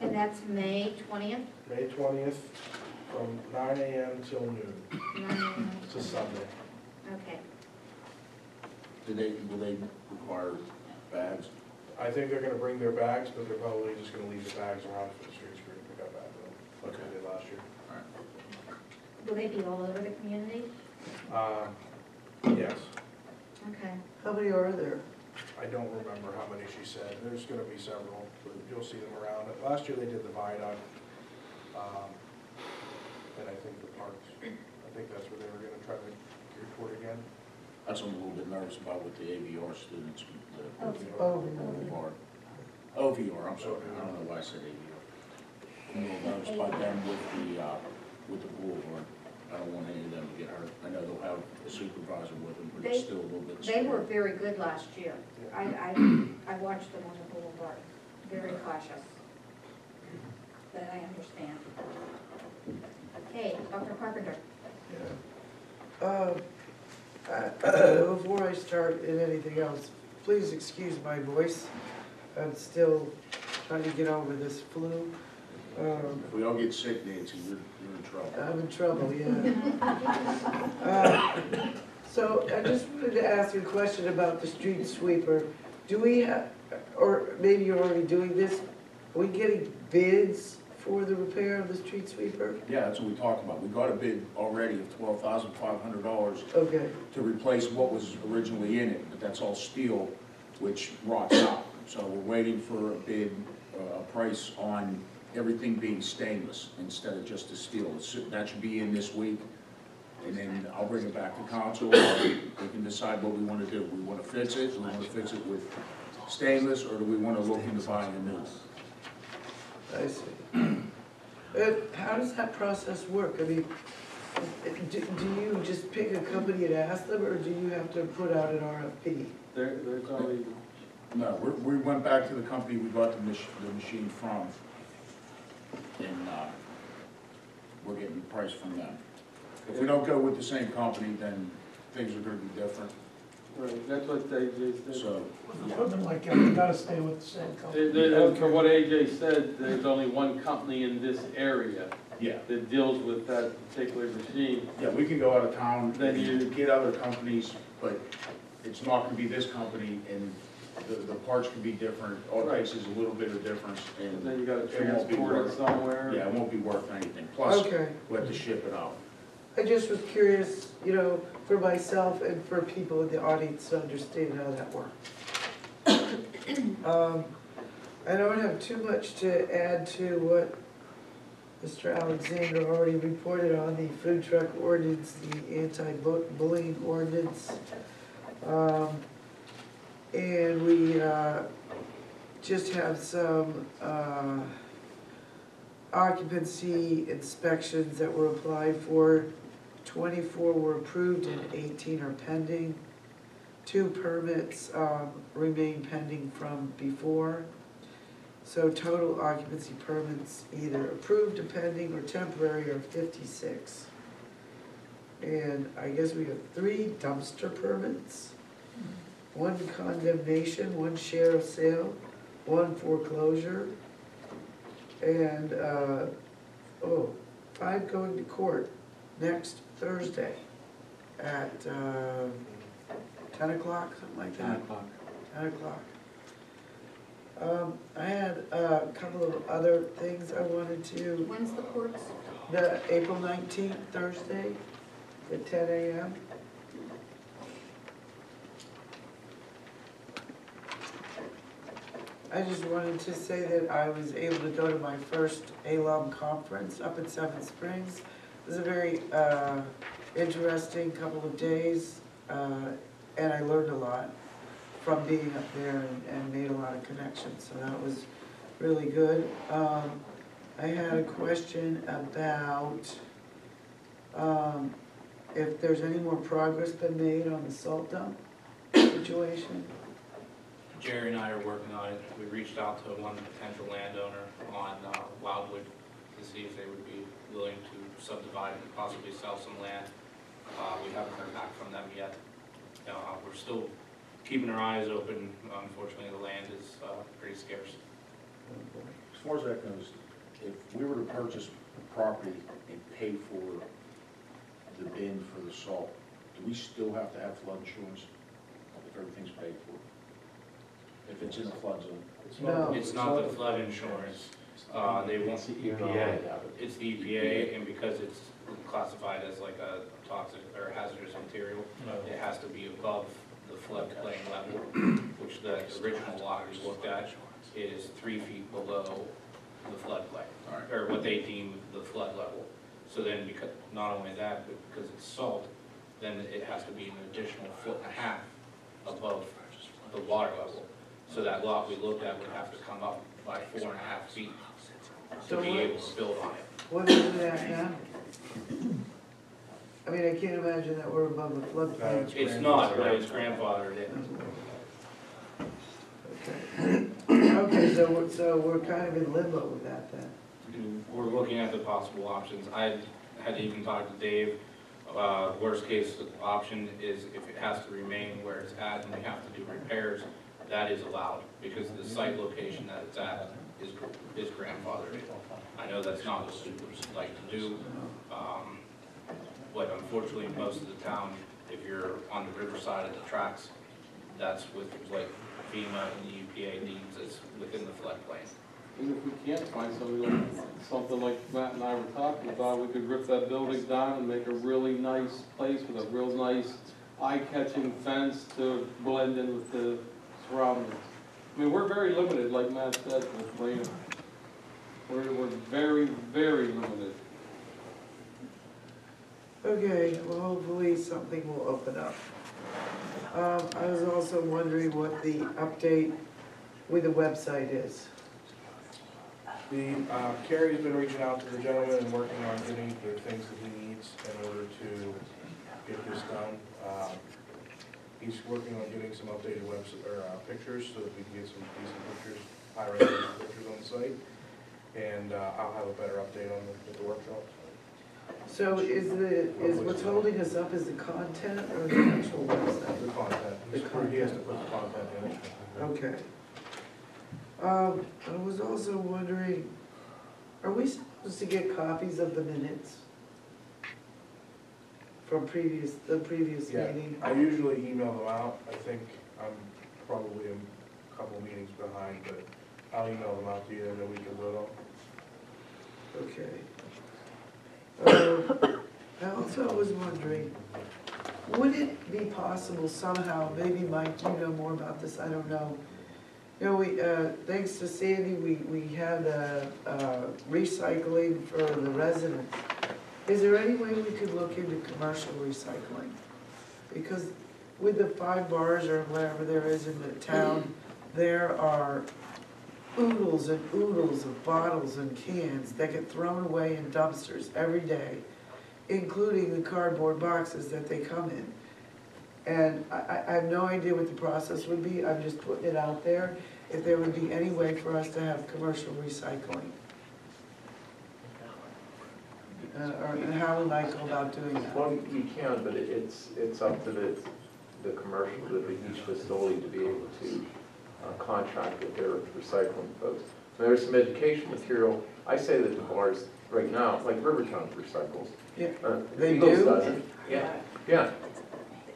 And that's May 20th? May 20th from 9 a.m. till noon. 9 a.m. It's a Sunday. Okay. Will they require bags? I think they're gonna bring their bags, but they're probably just gonna leave the bags around for the streets for you to pick up after them, like they did last year. Will they be all over the community? Yes. Okay. How many are there? I don't remember how many she said. There's gonna be several, but you'll see them around. Last year they did the viaduct. And I think the parks, I think that's where they were gonna try to report again. That's what I'm a little bit nervous about with the AVR students. OVR, I'm sorry, I don't know why I said AVR. I'm a little nervous about them with the boulevard. I don't want any of them to get hurt. I know they'll have a supervisor with them, but it's still a little bit. They were very good last year. I watched them on the boulevard, very cautious. That I understand. Okay, Dr. Carpenter. Before I start in anything else, please excuse my voice. I'm still trying to get over this flu. If we don't get sick, Nancy, you're in trouble. I'm in trouble, yeah. So I just wanted to ask you a question about the street sweeper. Do we have, or maybe you're already doing this, are we getting bids for the repair of the street sweeper? Yeah, that's what we talked about. We got a bid already of $12,500 Okay. to replace what was originally in it, but that's all steel, which rots out. So we're waiting for a bid, a price on everything being stainless instead of just the steel. That should be in this week, and then I'll bring it back to council. We can decide what we want to do. We want to fix it, do we want to fix it with stainless, or do we want to look into buying a new? I see. How does that process work? I mean, do you just pick a company and ask them, or do you have to put out an RFP? There's already, No, we went back to the company we got the machine from, and we're getting the price from them. If we don't go with the same company, then things are gonna be different. right, that's what AJ said. So, With equipment like that, you gotta stay with the same company. From what AJ said, there's only one company in this area yeah. that deals with that particular machine. Yeah, we can go out of town, Then then you- you get other companies, but it's not gonna be this company, and the parts can be different, all it takes is a little bit of difference, and Then you gotta it won't be transport it worth, somewhere. yeah, it won't be worth anything. Plus, Okay. we have to ship it out. I just was curious, you know, for myself and for people in the audience to understand how that works. I don't have too much to add to what Mr. Alexander already reported on, the food truck ordinance, the anti-bullying ordinance. And we just have some occupancy inspections that were applied for. 24 were approved and 18 are pending. 2 permits remain pending from before. So total occupancy permits, either approved or pending or temporary, are 56. And I guess we have 3 dumpster permits, 1 condemnation, 1 share of sale, 1 foreclosure, and 5 going to court next Thursday at 10 o'clock, something like that. 10 o'clock. 10 o'clock. I had a couple of other things I wanted to, When's the courts? the April 19th, Thursday, at 10 a.m. I just wanted to say that I was able to go to my first ALUM conference up in Seven Springs. It was a very interesting couple of days, and I learned a lot from being up there and made a lot of connections, so that was really good. I had a question about if there's any more progress been made on the salt dump situation. Jerry and I are working on it. We reached out to one potential landowner on Wildwood to see if they would be willing to subdivide and possibly sell some land. We haven't heard back from them yet. We're still keeping our eyes open. Unfortunately, the land is pretty scarce. As far as that goes, if we were to purchase property and pay for the bin for the salt, do we still have to have flood insurance if everything's paid for? If it's in a flood zone? No. It's not the flood insurance. They want EPA. It's the EPA, and because it's classified as like a toxic or hazardous material, it has to be above the floodplain level, which which the original lot we looked at is 3 feet below the floodplain, or what they deem the flood level. So then, because, not only that, but because it's salt, then it has to be an additional 1.5 feet above the water level. So that lot we looked at would have to come up by 4.5 feet to be able to build on it. What is it at now? I mean, I can't imagine that we're above the floodplain. It's not, but it's grandfathered in. Okay, so we're kind of in limbo with that then. We're looking at the possible options. I had even talked to Dave. Worst case option is if it has to remain where it's at and we have to do repairs, that is allowed because the site location that it's at is grandfathered in. I know that's not what we would like to do, but unfortunately most of the town, if you're on the riverside of the tracks, that's with like FEMA and the EPA needs is within the floodplain. And if we can't find something like Matt and I were talking about, we could rip that building down and make a really nice place with a real nice eye-catching fence to blend in with the surroundings. I mean, we're very limited, like Matt said, with land. We're very, very limited. Okay, well, hopefully something will open up. I was also wondering what the update with the website is. Carrie's been reaching out to the gentleman and working on getting the things that he needs in order to get this done. He's working on getting some updated pictures so that we can get some decent pictures, high-resolution pictures on the site. And I'll have a better update on the workshop. So is what's holding us up is the content or the actual website? The content. He has to put the content in it. Okay. I was also wondering, are we supposed to get copies of the minutes from the previous meeting? I usually email them out. I think I'm probably a couple meetings behind, but I'll email them out to you and then we can vote on. Okay. I also was wondering, would it be possible somehow, maybe Mike, you know more about this, I don't know. You know, thanks to Sandy, we had recycling for the residents. Is there any way we could look into commercial recycling? Because with the 5 bars or whatever there is in the town, there are oodles and oodles of bottles and cans that get thrown away in dumpsters every day, including the cardboard boxes that they come in. And I have no idea what the process would be. I'm just putting it out there. If there would be any way for us to have commercial recycling. Or how we might go about doing that. Well, you can, but it's up to the commercial, each facility to be able to contract with their recycling folks. There's some education material. I say that the bars right now, like Rivertown recycles. Yeah, they Eagles do? doesn't. Yeah,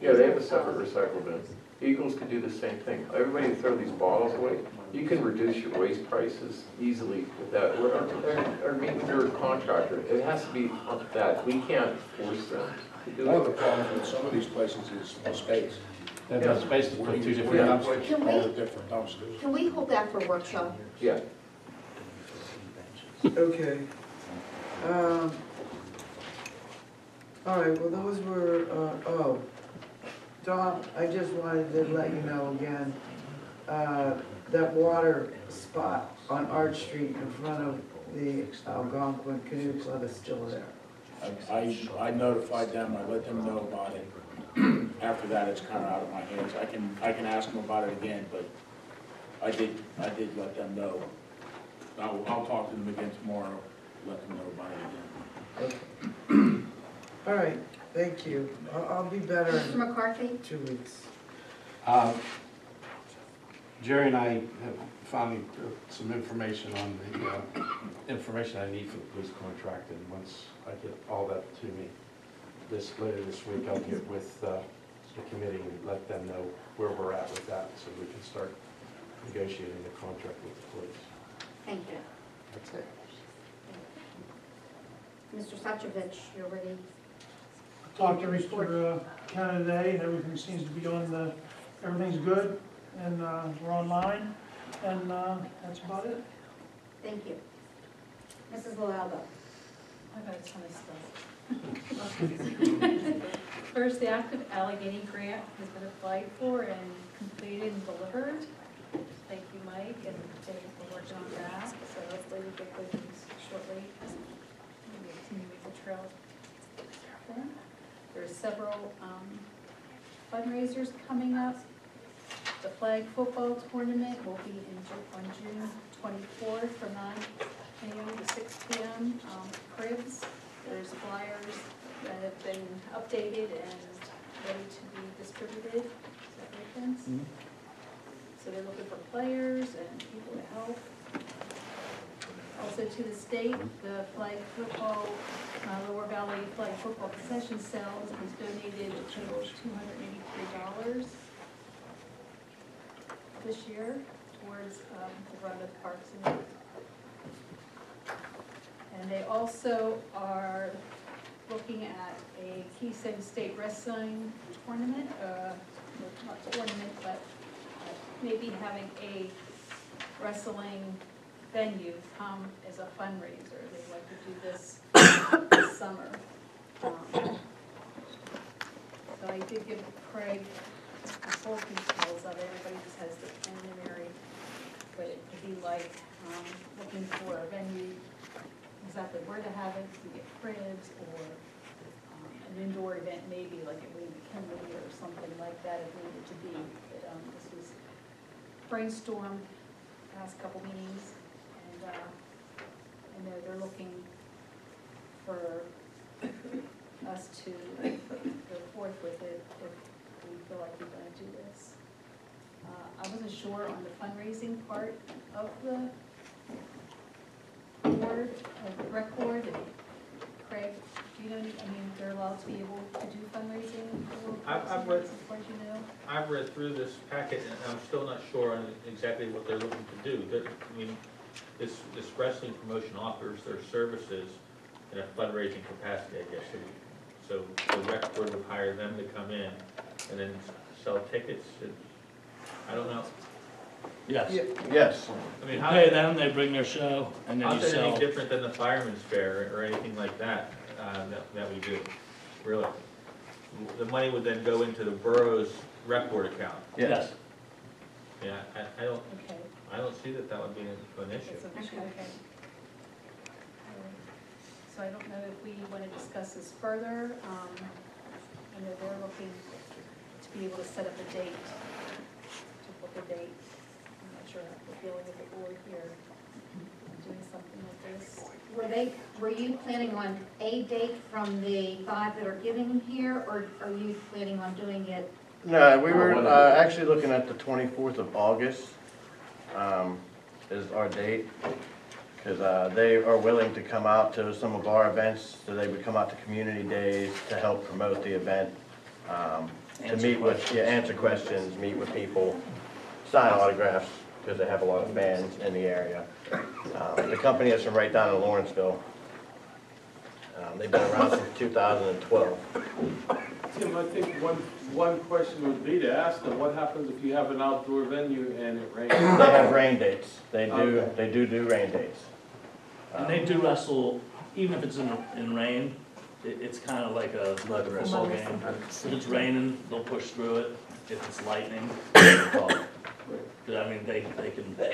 they have a separate recycle bin. Eagles could do the same thing. Everybody can throw these bottles away. You can reduce your waste prices easily with that. Or maybe you're a contractor. It has to be up that. We can't force them to do it. One of the problems with some of these places is the space. They have space to put 2 different dumpsters. All the different dumpsters. Can we hold that for a workshop? Yeah. Okay. All right, well, those were, Don, I just wanted to let you know again, that water spot on Arch Street in front of the Algonquin Canoe Club is still there. I notified them, I let them know about it. After that, it's kind of out of my hands. I can ask them about it again, but I did let them know. I'll talk to them again tomorrow, let them know about it again. Okay. All right, thank you. I'll be better Mr. McCarthy? in 2 weeks. Jerry and I have found some information on the information I need for the police contract, and once I get all that to me later this week, I'll get with the committee and let them know where we're at with that, so we can start negotiating the contract with the police. Thank you. That's it. Mr. Sachovich, you're ready. Talked to Mr. Canada today, and everything seems to be everything's good. and we're online, and that's about it. Thank you. Mrs. Lalba. I've got a ton of stuff. First, the active Allegheny grant has been applied for and completed and delivered. Thank you, Mike, and Dave for working on that. So hopefully we get good news shortly. We'll continue with the trail. There's several fundraisers coming up. The flag football tournament will be on June 24th from 9 a.m. to 6 p.m. Cribs. There's flyers that have been updated and ready to be distributed. Does that make sense? Mm-hmm. So they're looking for players and people to help. Also to the state, the flag football, Lower Valley Flag Football Concession Sales has donated a total of $283 this year towards the Verona Parks and Rec. And they also are looking at a Keystone State Wrestling tournament, not tournament, but maybe having a wrestling venue come as a fundraiser. They'd like to do this this summer. So I did give Craig the full details of it. Everybody just has the preliminary, but it could be like looking for a venue, exactly where to have it, to get cribs, or an indoor event, maybe like at William McKinley or something like that if needed to be. But this was brainstormed past couple meetings, and I know they're looking for us to go forth with it if we feel like we're going to do this. I wasn't sure on the fundraising part of the board, of the rec board, and Craig, do you know, I mean, they're allowed to be able to do fundraising? I've read, as far as you know? I've read through this packet, and I'm still not sure on exactly what they're looking to do. I mean, this wrestling promotion offers their services in a fundraising capacity, I guess. So the rec board would hire them to come in and then sell tickets. I don't know. Yes. Yes. I mean, You how pay them, they bring their show, and then you how's it sell. any different than the fireman's fair or anything like that, that we do? Really? The money would then go into the borough's rec board account. Yes. Yeah, I don't, Okay. I don't see that would be an issue. That's an issue, okay. So I don't know if we want to discuss this further. I know they're looking to be able to set up a date, to book a date. I'm not sure how we're feeling with the board here, doing something like this. Were you planning on a date from the 5 that are given here, or are you planning on doing it? No, we were actually looking at the 24th of August is our date, because they are willing to come out to some of our events, so they would come out to community days to help promote the event, to meet with, answer questions, meet with people, sign autographs, because they have a lot of fans in the area. The company is from right down in Lawrenceville. They've been around since 2012. Tim, I think one question would be to ask them, what happens if you have an outdoor venue and it rains? They have rain dates. They do. Okay. They do rain dates. And they do wrestle, even if it's in rain, it's kind of like a football game. If it's raining, they'll push through it. If it's lightning, they'll talk. I mean, they can. They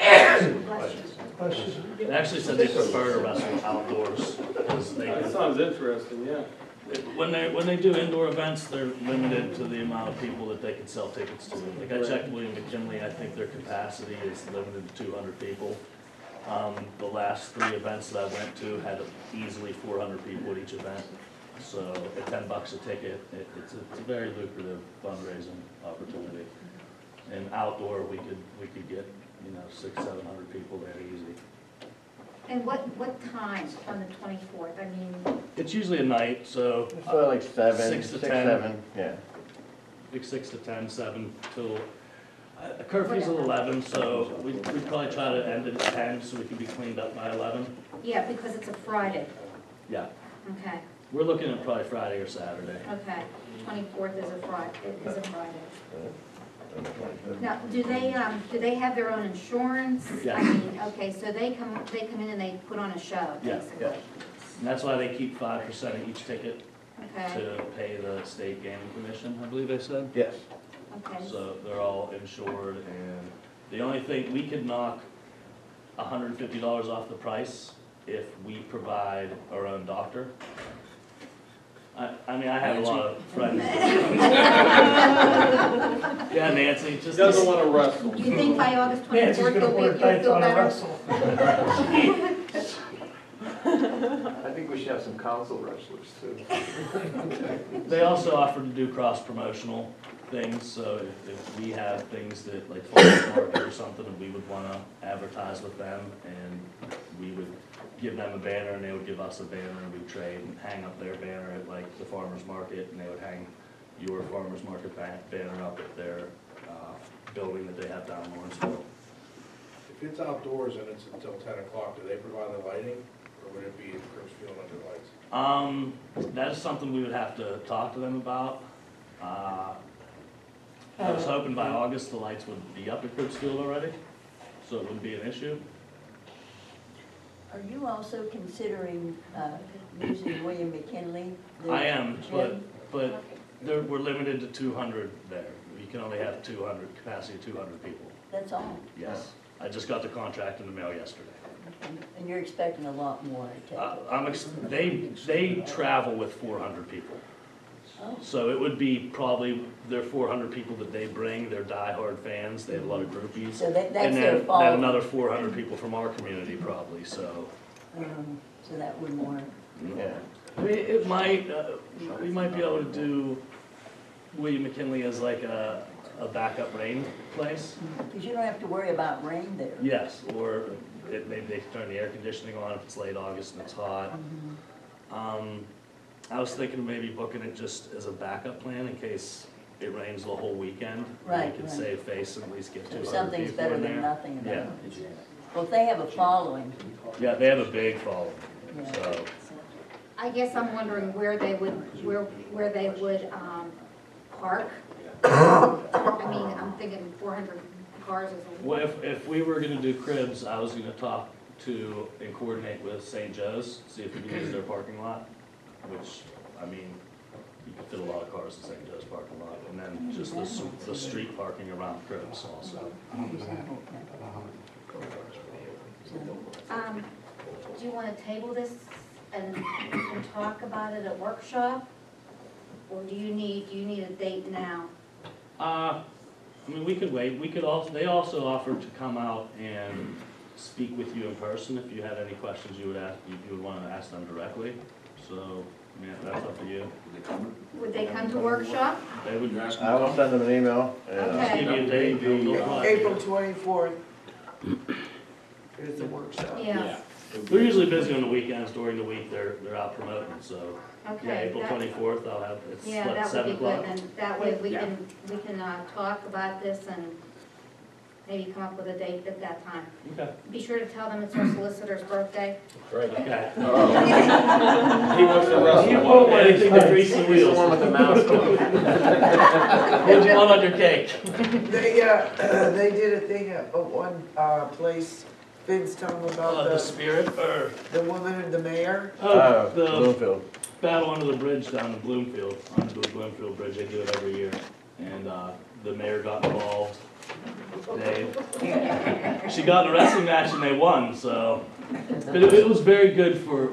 actually said they prefer to wrestle outdoors because they That can. sounds interesting, yeah. When they do indoor events, they're limited to the amount of people that they can sell tickets to. Like I checked William McKinley, I think their capacity is limited to 200 people. The last 3 events that I went to had easily 400 people at each event. So at $10 a ticket, it's a very lucrative fundraising opportunity. And outdoor, we could get 600-700 people there easy. And what time on the 24th? I mean, It's usually a night, so. So like 7, 6 to 10. 7, yeah. Like 6 to 10, 7 till, curfew's at 11, so we'd probably try to end it at 10 so we can be cleaned up by 11. yeah, because it's a Friday. Yeah, Okay, we're looking at probably Friday or Saturday. okay. 24th is a Friday. Now, do they have their own insurance? Yes. I mean, okay, so they come in and they put on a show, Yeah, basically? yeah. And that's why they keep 5% of each ticket Okay, to pay the state gaming commission, I believe they said. Yes. okay. So they're all insured, and the only thing, we could knock $150 off the price if we provide our own doctor. I mean, I have a lot of friends. Yeah, Nancy, just. Doesn't want to wrestle. Do you think by August Nancy's 24th gonna you'll order tights feel on a better? wrestle. I think we should have some council wrestlers too. They also offer to do cross-promotional things, so if we have things that, like farmers market or something, and we would want to advertise with them, and we would give them a banner, and they would give us a banner, and we'd trade and hang up their banner at like the farmers market, and they would hang your farmers market banner up at their building that they have down in Lawrenceville. If it's outdoors and it's until 10 o'clock, do they provide the lighting, or would it be Crips Field under lights? That is something we would have to talk to them about. I was hoping by August the lights would be up at Cripsfield already, so it wouldn't be an issue. Are you also considering using William McKinley? the I am, gym? but we're limited to 200 there. You can only have 200, capacity of 200 people. That's all? Yes. I just got the contract in the mail yesterday. And you're expecting a lot more, I take it? They travel with 400 people. Oh. So it would be probably their 400 people that they bring, they're diehard fans, they have a lot of groupies. So that's And their then following. another 400 people from our community probably, so. So that wouldn't work. Yeah. I mean, it might, we might be able to do William McKinley as like a backup rain place. Because you don't have to worry about rain there. Yes, or maybe they can turn the air conditioning on if it's late August and it's hot. I was thinking of maybe booking it just as a backup plan in case it rains the whole weekend. Right, We can right. save face and at least get 200 people Something's in better there. than nothing about Yeah. it. Well, if they have a following. Yeah, they have a big following, Yeah. so. I guess I'm wondering where they would park. I mean, I'm thinking 400 cars is a lot. Well, if we were gonna do cribs, I was gonna talk to and coordinate with St. Joe's, see if we could use their parking lot, which, I mean, you could fit a lot of cars in St. Joe's parking lot, and then just the street parking around cribs also. Do you want to table this and talk about it at workshop? Or do you need a date now? I mean, we could wait, they also offered to come out and speak with you in person if you had any questions you would want to ask them directly, so, yeah, that's up to you. Would they come to workshop? They would I will send them an email. Okay. give you a date, they'll apply. April 24th is the workshop. Yeah. They're usually busy on the weekends, during the week they're out promoting, so, yeah, Okay. April 24th, I'll have, it's Yeah, what, that would 7 be good, o'clock? and that way we can talk about this and maybe come up with a date at that time. Okay. Be sure to tell them it's our solicitor's birthday. Right. Okay. He wants to wrestle. You won't want anything to grease the He's the wheels. one with the mouse on. What do you want on your cake? They did a thing at one place, Vince told them about The spirit, or, the woman and the mayor. the Bloomfield. battle under the bridge down in Bloomfield, under the Bloomfield Bridge, they do it every year. And, the mayor got involved. She got in a wrestling match and they won, so. But it was very good for,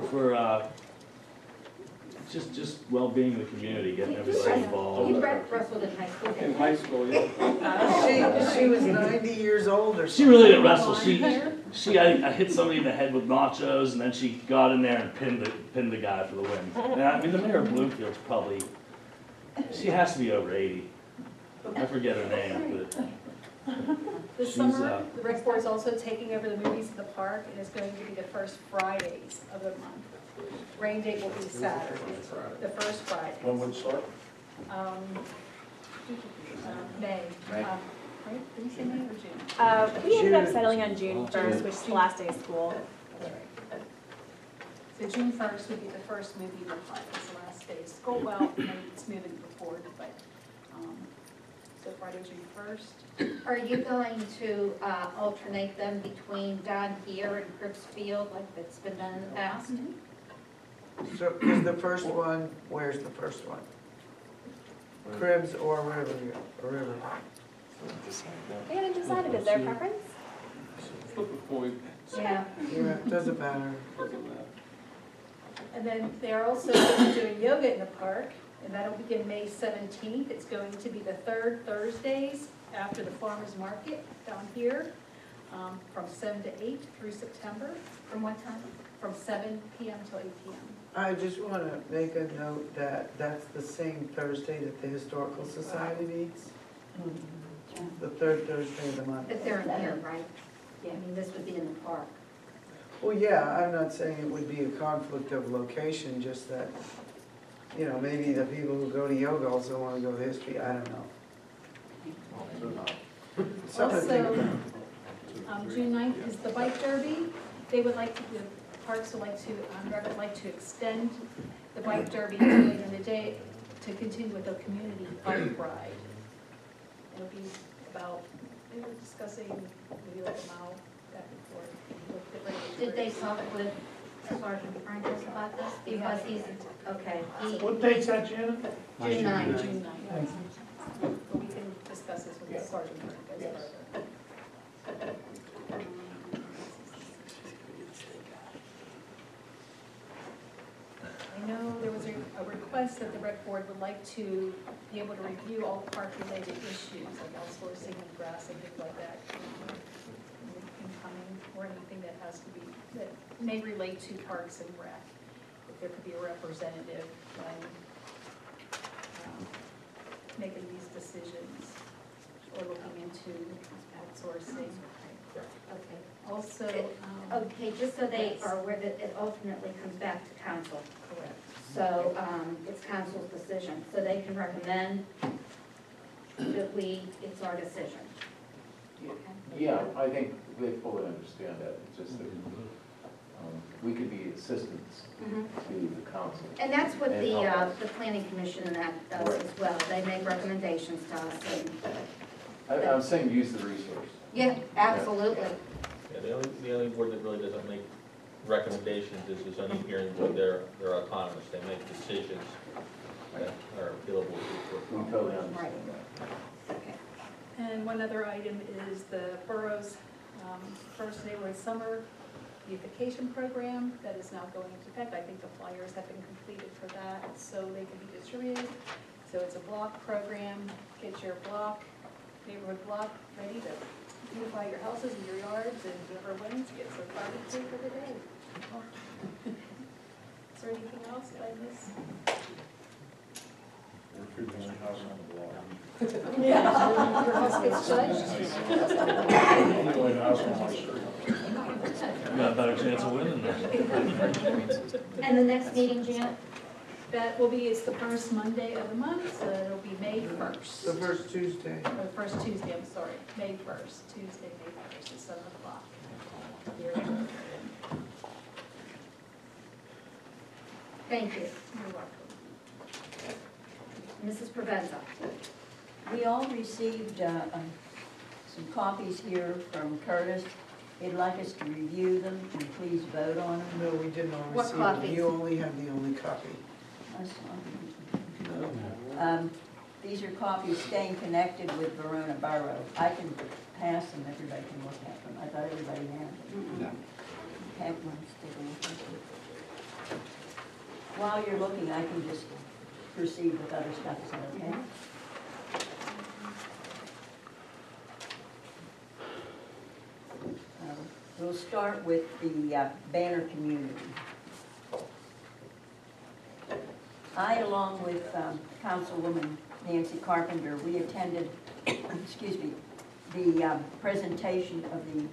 just well-being of the community, getting everybody You involved. wrestled in high school, In didn't you? high school, yeah. She was 90 years old or She something. really didn't wrestle. I hit somebody in the head with nachos, and then she got in there and pinned the guy for the win. Yeah, I mean, the mayor of Bloomfield's probably, she has to be over 80. I forget her name, but This she's, summer, the rec board's also taking over the movies at the park, and it's going to be the first Fridays of the month. Rain date will be Saturday, the first Friday. When would it start? May. May. Right, did we say May or June? We ended up settling on June 1st, which is the last day of school. So June 1st would be the first movie in the park, it's the last day of school. Well, maybe it's moving forward, but, so Friday, June 1st. Are you going to alternate them between down here and Cribs Field like it's been done in the past? So is the first one, where's the first one? Cribs or River? They haven't decided, is their preference? Flip a coin. Yeah. Yeah, doesn't matter. And then they're also doing yoga in the park, and that'll begin May 17th. It's going to be the third Thursdays after the farmer's market down here, from 7 to 8 through September. From what time? From 7 p.m. till 8 p.m. I just want to make a note that that's the same Thursday that the Historical Society meets, the third Thursday of the month. If they're in here, right? Yeah, I mean, this would be in the park. Well, yeah, I'm not saying it would be a conflict of location, just that, you know, maybe the people who go to yoga also want to go to history, I don't know. Something to think Also, about. June 9th is the bike derby. They would like to, the parks would like to, Rev would like to extend the bike derby later in the day to continue with a community bike ride. It'll be about, they were discussing maybe like a mile back and forth with different. Did they talk with Sergeant Francis about this? Because he's, okay. What date's that, Janet? June 9th. June 9th. But we can discuss this with the sergeant as you guys further. I know there was a request that the rec board would like to be able to review all park-related issues, like outsourcing and grass and things like that, incoming, or anything that has to be, that may relate to parks and rec. If there could be a representative when making these decisions or looking into outsourcing. Okay. Also, Okay, just so they are aware that it ultimately comes back to council. correct. So it's council's decision. So they can recommend that it's our decision. Yeah, I think they fully understand that, it's just that we could be assistants to the council. And that's what And help the planning commission and that does as well. They make recommendations to us. And, I'm saying use the resource. yeah, absolutely. Yeah, the only board that really doesn't make recommendations is the zoning hearing board. They're autonomous. They make decisions that are appealable to We the totally understand that. Okay. And one other item is the borough's first neighborhood summer beautification program that is now going into effect. I think the flyers have been completed for that, so they can be distributed. So it's a block program. Get your block, neighborhood block, ready to beautify your houses and your yards, and whoever wins gets their private pay for the day. Is there anything else that I missed? Yeah. Your house gets judged? You got a better chance of winning then. And the next meeting, Janet? That will be, it's the first Monday of the month, so it'll be May 1st. The first Tuesday. Or the first Tuesday, I'm sorry, May 1st, Tuesday, May 1st, at 7 o'clock. Here in the area. Thank you. You're welcome. Mrs. Provenza. We all received some copies here from Curtis. He'd like us to review them and please vote on them. No, we did not What receive them. copies? You only have the only copy. These are copies staying connected with Verona Borough. I can pass them, everybody can look at them. I thought everybody had them. Okay, let's take a look at it. While you're looking, I can just proceed with other stuff, is that okay? We'll start with the banner community. I, along with Councilwoman Nancy Carpenter, we attended, excuse me, the presentation of the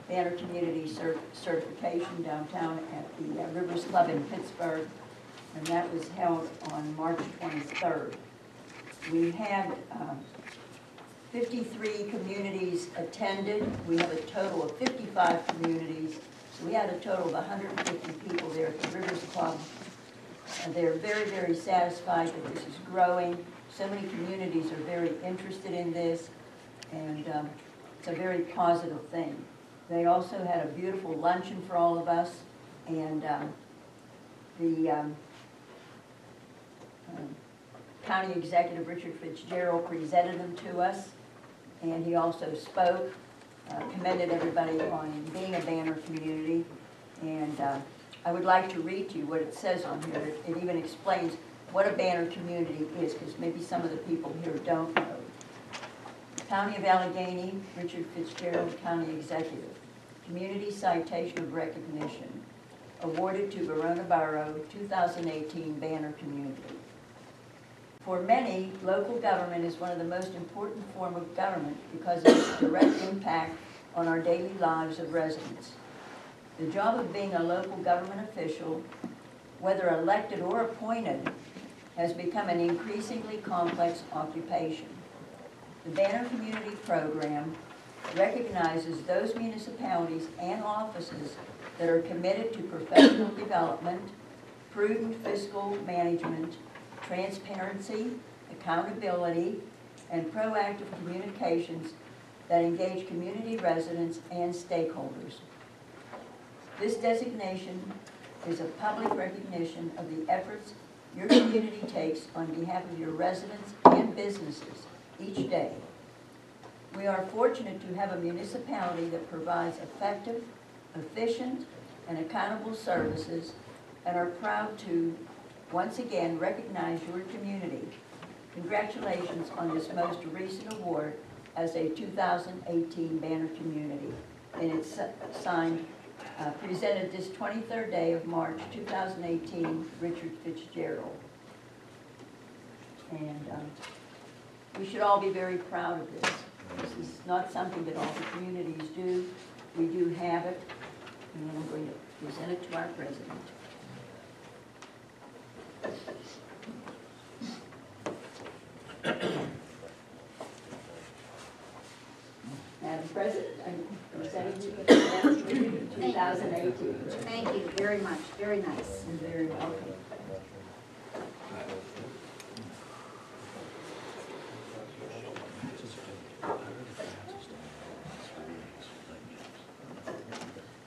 Banner Community Certification downtown at the Rivers Club in Pittsburgh, and that was held on March 23rd. We had 53 communities attended. We have a total of 55 communities, so we had a total of 150 people there at the Rivers Club. And they're very, very satisfied that this is growing. So many communities are very interested in this, and it's a very positive thing. They also had a beautiful luncheon for all of us, and the County Executive Richard Fitzgerald presented them to us, and he also spoke, commended everybody on being a banner community, and I would like to read to you what it says on here. It even explains what a banner community is, because maybe some of the people here don't know. County of Allegheny, Richard Fitzgerald, County Executive. Community Citation of Recognition, awarded to Verona Borough 2018 Banner Community. For many, local government is one of the most important form of government because of its direct impact on our daily lives of residents. The job of being a local government official, whether elected or appointed, has become an increasingly complex occupation. The Banner Community Program recognizes those municipalities and offices that are committed to professional development, prudent fiscal management, transparency, accountability, and proactive communications that engage community residents and stakeholders. This designation is a public recognition of the efforts your community takes on behalf of your residents and businesses each day. We are fortunate to have a municipality that provides effective, efficient, and accountable services, and are proud to once again recognize your community. Congratulations on this most recent award as a 2018 Banner Community. And it's signed, presented this 23rd day of March 2018, Richard Fitzgerald. And we should all be very proud of this. This is not something that all the communities do. We do have it, and I'm going to present it to our president. Madam President, I'm presenting you with the Banner Community 2018. Thank you very much, very nice. You're very welcome.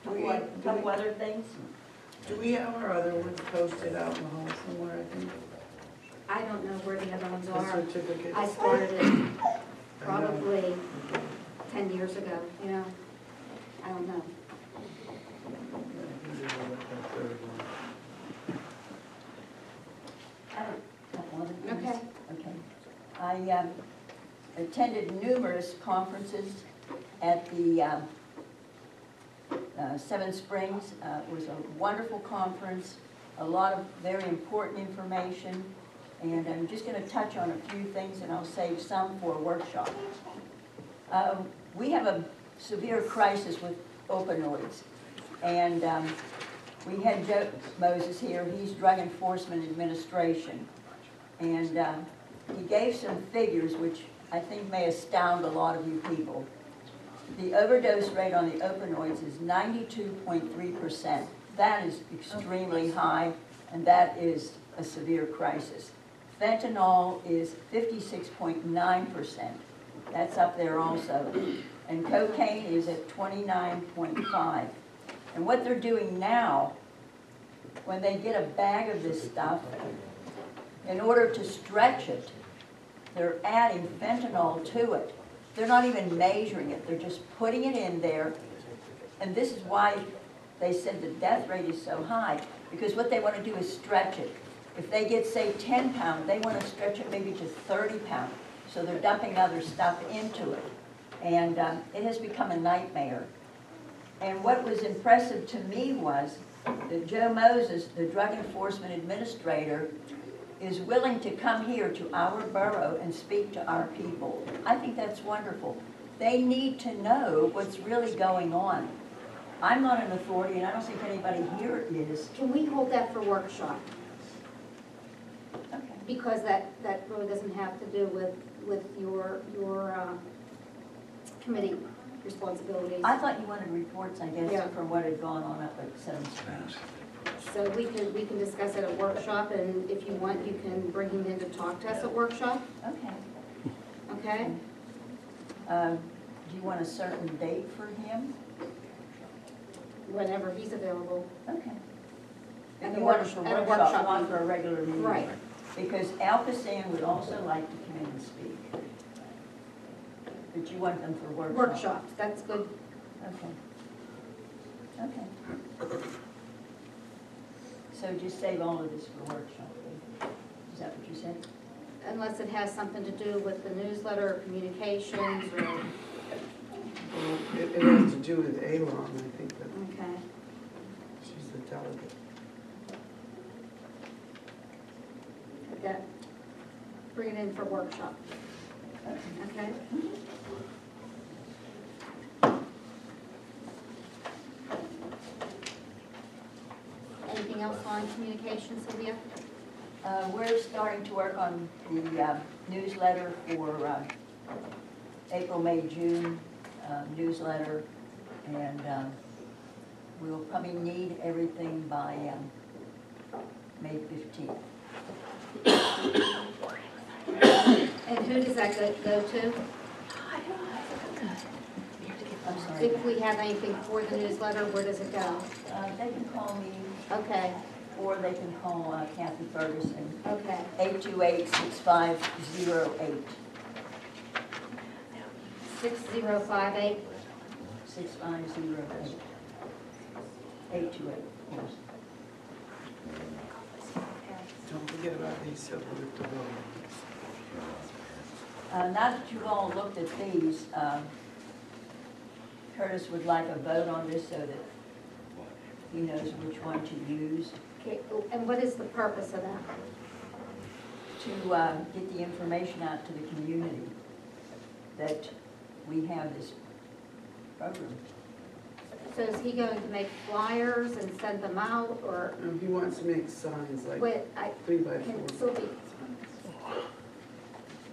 A couple other things. Do we have our other ones posted out in the hall somewhere, I think? I don't know where the other ones The are. certificates? I started it probably 10 years ago, you know. I don't know. A couple other things. Okay. Okay. I attended numerous conferences at the Seven Springs. It was a wonderful conference, a lot of very important information, and I'm just going to touch on a few things and I'll save some for a workshop. We have a severe crisis with opioids, and we had Joe Moses here. He's Drug Enforcement Administration, and he gave some figures which I think may astound a lot of you people. The overdose rate on the opioids is 92.3%. That is extremely high, and that is a severe crisis. Fentanyl is 56.9%. That's up there also. And cocaine is at 29.5%. And what they're doing now, when they get a bag of this stuff, in order to stretch it, they're adding fentanyl to it. They're not even measuring it, they're just putting it in there. And this is why they said the death rate is so high, because what they want to do is stretch it. If they get, say, 10 pounds, they want to stretch it maybe to 30 pounds. So they're dumping other stuff into it. And it has become a nightmare. And what was impressive to me was that Joe Moses, the Drug Enforcement Administrator, is willing to come here to our borough and speak to our people. I think that's wonderful. They need to know what's really going on. I'm not an authority, and I don't think anybody here is. Can we hold that for workshop? Okay. Because that really doesn't have to do with your committee responsibilities. I thought you wanted reports, I guess, Yeah. from what had gone on up at Seven Springs. So we can discuss it at workshop, and if you want, you can bring him in to talk to us at workshop, Okay. okay? Do you want a certain date for him? Whenever he's available. Okay. At You the want it workshop, for at a workshop, workshop not meeting. for a regular meeting? Right. Because Al Casan would also like to come in and speak. But you want them for workshop? Workshops, that's good. Okay. Okay. So just save all of this for workshop, then? Is that what you said? Unless it has something to do with the newsletter or communications or, Well, it has to do with Alon, I think that okay. she's the delegate. Yeah. Bring it in for workshop, okay? Anything else on communication, Sylvia? We're starting to work on the newsletter for April, May, June newsletter, and we'll probably need everything by May 15th. And who does that go to? I'm sorry. If we have anything for the newsletter, where does it go? They can call me, Okay, or they can call Kathy Ferguson, okay. 828-6508. 6058. 6508. 828, of course. Don't forget about these with the vote. Now that you've all looked at these, Curtis would like a vote on this so that he knows which one to use Okay, and what is the purpose of that? to get the information out to the community that we have this program. So is he going to make flyers and send them out, or, He wants to make signs like wait, I, 3x4. can Sylvia,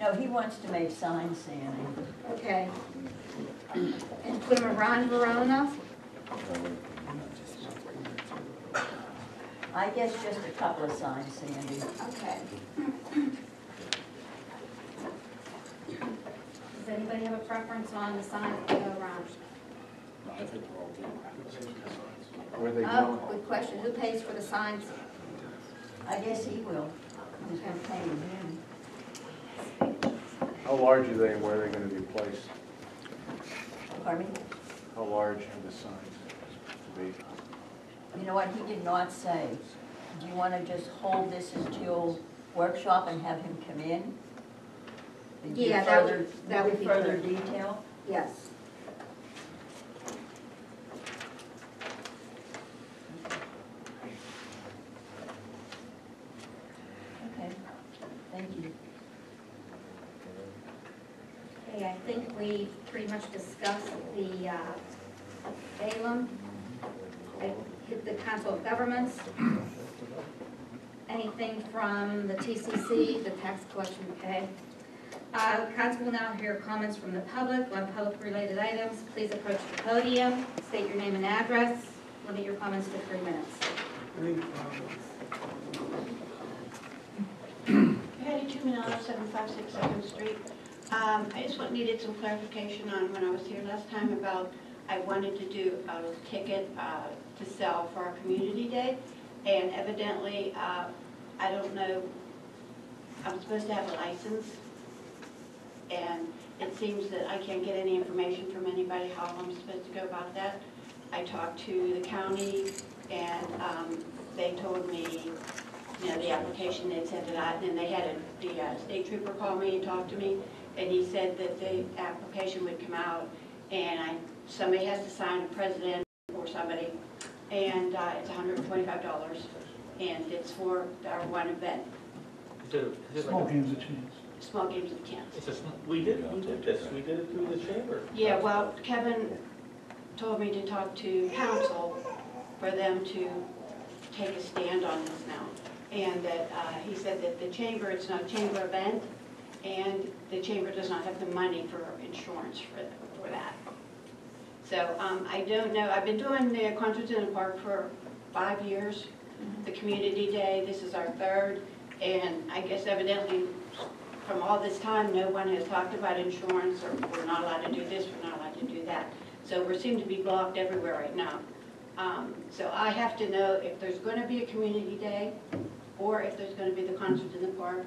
No, he wants to make signs, Sandy. okay. And put them around Verona? I guess just a couple of signs, Sandy. Okay. Does anybody have a preference on the signs that go around? I think they're all good. Where they Oh, go? good question. Who pays for the signs? I guess he will. He's been paying him. How large are they and where are they gonna be placed? Pardon me? How large are the signs to be? You know what, he did not say. Do you want to just hold this until workshop and have him come in? And give Yeah, further- that would give be further good. detail? Yes. Okay, thank you. Okay, I think we pretty much discussed the Balaam, the Council of Governments. Anything from the TCC, the tax collection pay. Council will now hear comments from the public on public-related items. Please approach the podium, state your name and address, limit your comments to 3 minutes. Patty Tuminello, 756 Second Street. I just needed some clarification on when I was here last time about, I wanted to do a ticket to sell for our community day, and evidently, I don't know, I'm supposed to have a license, and it seems that I can't get any information from anybody how I'm supposed to go about that. I talked to the county, and they told me, you know, the application, they'd sent it out, and then they had the state trooper call me and talk to me, and he said that the application would come out, and somebody has to sign, a president or somebody, and it's $125, and it's for our one event. Small games of chance. Small games of chance. It's a, we did this, we did it through the chamber. Yeah, well, Kevin told me to talk to council for them to take a stand on this now. And that he said that the chamber, it's not a chamber event, and the chamber does not have the money for insurance for that. So I don't know, I've been doing the concerts in the park for 5 years, the community day, this is our third, and I guess evidently from all this time, no one has talked about insurance, or we're not allowed to do this, we're not allowed to do that. So we seem to be blocked everywhere right now. So I have to know if there's going to be a community day, or if there's going to be the concert in the park,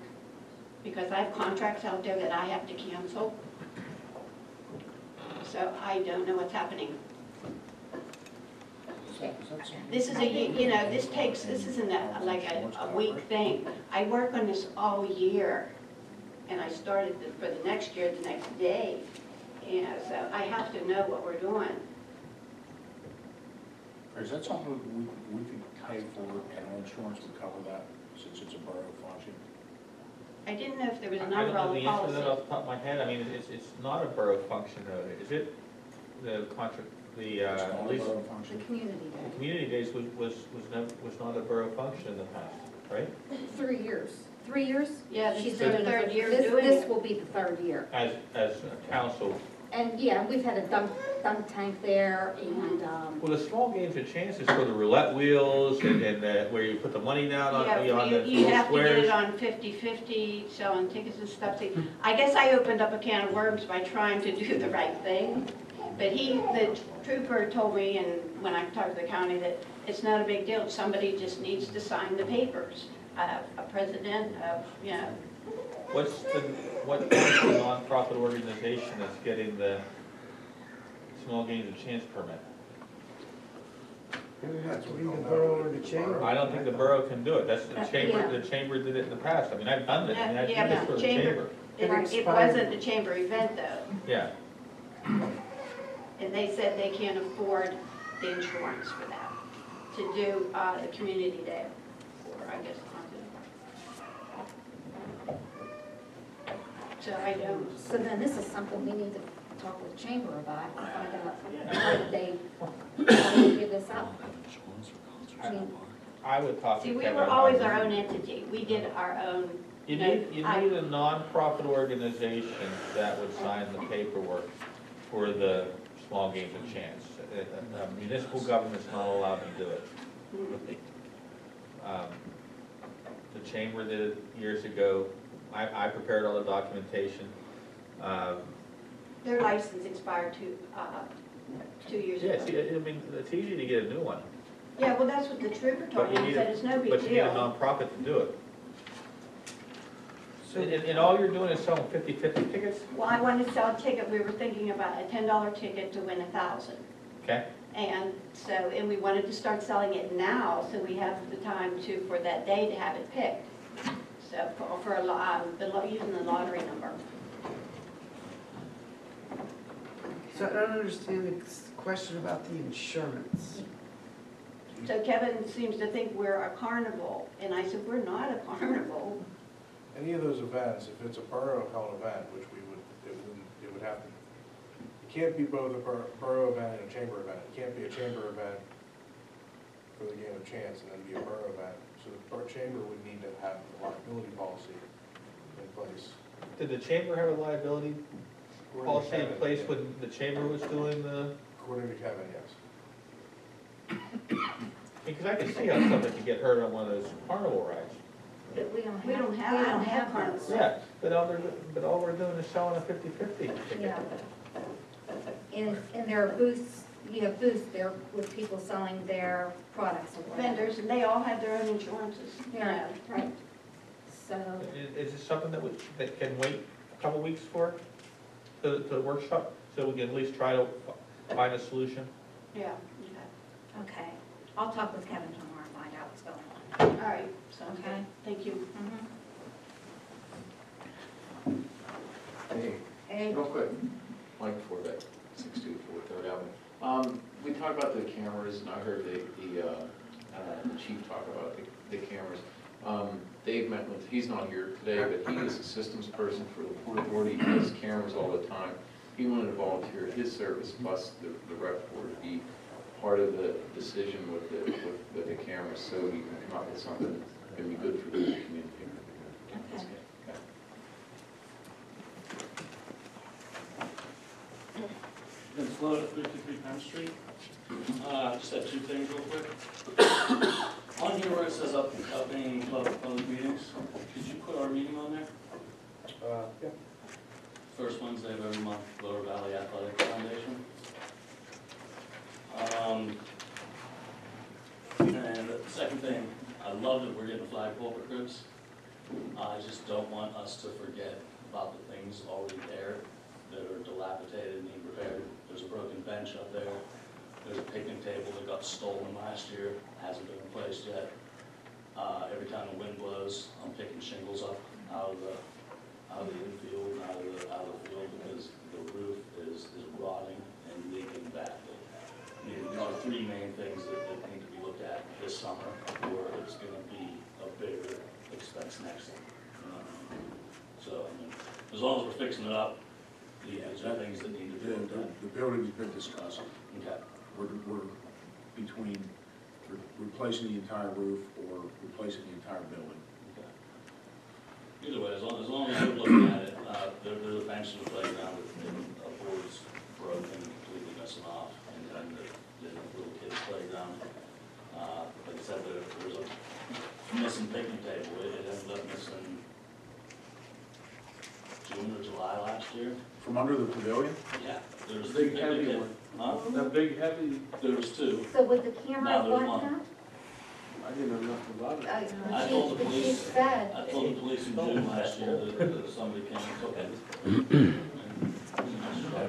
because I have contracts out there that I have to cancel. So I don't know what's happening. This is this isn't like a week thing. I work on this all year, and I started for the next year, the next day. So I have to know what we're doing. Is that something we could pay for and our insurance would cover that since it's a borough function? I didn't know if there was an I don't know umbrella the answer to that policy. off the top of my head. I mean, it's not a borough function though, is it? The contract, It's not at a least, borough The function. community the day. community days was not a borough function in the past, right? 3 years. 3 years? Yeah, this She's is done the it third year this- doing This it. will be the third year. As a council. And yeah, we've had a dunk tank there and, Well, the small games and chances for the roulette wheels and where you put the money down on the You little have to get squares. it on 50/50, selling tickets and stuff. See, I guess I opened up a can of worms by trying to do the right thing. But the trooper told me, and when I talked to the county, that it's not a big deal. Somebody just needs to sign the papers. A president of, What's the nonprofit organization that's getting the small games and chance permit? Have to be the borough or the chamber. I don't think the borough can do it. That's the chamber, Yeah. the chamber did it in the past. I mean, I've done it. I mean, I Yeah, did this but for the chamber- chamber. it wasn't a chamber event though. Yeah. And they said they can't afford the insurance for that, to do the community day, or I guess concert. So I don't, so then this is something we need to talk with the chamber about and find out how they give this up. I mean, I would talk to see, we Kevin were about always it. our own entity. We did our own. You need a nonprofit organization that would sign the paperwork for the small games and chance. Municipal government's not allowed to do it. The chamber did it years ago. I prepared all the documentation. Their license expired 2 years ago. Yeah, I mean, it's easy to get a new one, Yeah, well, that's what the trooper told me. He said it's no big but you need a deal. nonprofit to do it. And all you're doing is selling 50/50 tickets? Well, I wanted to sell a ticket. We were thinking about a $10 ticket to win 1,000. Okay? And so, and we wanted to start selling it now, so we have the time for that day to have it picked. So using the lottery number. So I don't understand the question about the insurance. So Kevin seems to think we're a carnival, and I said, we're not a carnival. Any of those events, if it's a borough-held event, which it would have to, it can't be both a borough event and a chamber event. It can't be a chamber event for the game of chance and then be a borough event. So the borough chamber would need to have a liability policy in place. Did the chamber have a liability According to policy in Kevin, place yeah. when the chamber was doing the? According to Kevin, yes. Because I can see how somebody could get hurt on one of those carnival rides. but we don't I don't have those. carnivals. Yeah, but all we're doing is selling a 50/50 ticket. Yeah. And there are booths, you have booths there with people selling their products or whatever. Vendors, and they all have their own insurances. Yeah, right. So, Is this something that can wait a couple weeks for, the workshop, so we can at least try to find a solution? Yeah. okay. I'll talk with Kevin tomorrow and find out what's going on. All right, sounds good. Okay. Thank you. Hey, Hey, real quick, Mike Forbeck, 624 Third Avenue. We talked about the cameras, and I heard the chief talk about the cameras. Dave met with, he's not here today, but he is a systems person for the Port Authority. He does cameras all the time. He wanted to volunteer his service plus the rec board to be part of the decision with the cameras, so you can come up with something that's going to be good for the community. okay. Vince Lowe at 53 Penn Street. Just had two things real quick. Wednesday of every month, Lower Valley Athletic Foundation. And the second thing, I love that we're getting flagpole for Crips. I just don't want us to forget about the things already there that are dilapidated and need repaired. There's a broken bench up there. There's a picnic table that got stolen last year, hasn't been replaced yet. Every time the wind blows, I'm picking shingles up out of the infield and out of the field because the roof is rotting and leaking badly. There are three main things that need to be looked at this summer, or it's going to be a bigger expense next summer. So, I mean, as long as we're fixing it up, these are things that need to be looked at. The building's been discussed. Okay. We're between replacing the entire roof or replacing the entire building. Okay. Either way, as long as we're looking at it, there's a bench in the playground and a board's broken, completely missing off, and the little kids' playground. Like I said, there's a missing picnic table. It ended up missing June or July last year. From under the pavilion? Yeah. There's Big heavy one. Huh? That big heavy, There was two. So would the camera Now there's watch one. that? I didn't know nothing about it. I told the The chief police, said. I told the police in June last year that somebody came and took it. I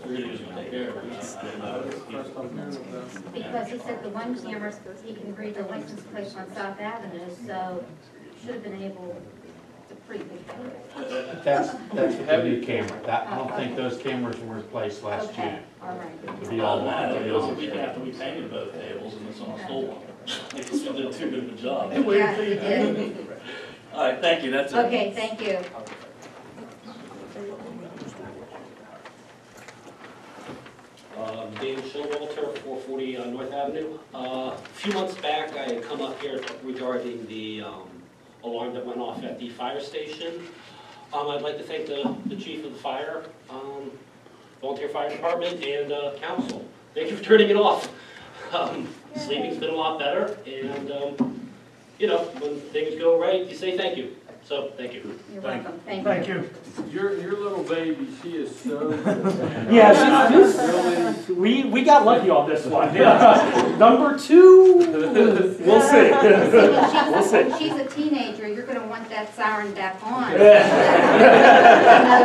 figured he was gonna take care of it. I didn't know. Because he said the one camera, he can read the license plate on South Avenue, so should have been able to pretty big camera. That's a new camera. I don't think those cameras were replaced last Okay, year. all right. To be all It was a week after we painted both tables and someone stole one. I guess we did too good of a job. Yeah, you did. All right, thank you, that's it. Okay, thank you. David Showalter, 440 North Avenue. A few months back, I had come up here regarding the alarm that went off at the fire station. I'd like to thank the chief of the fire, volunteer fire department, and council. Thank you for turning it off. Sleeping's been a lot better, and you know, when things go right, you say thank you. So, thank you. You're welcome, thank you. Thank you. Your little baby, she is so. Yeah, we got lucky on this one. Number 2, we'll see. We'll see. When she's a teenager, you're gonna want that siren back on. Yeah.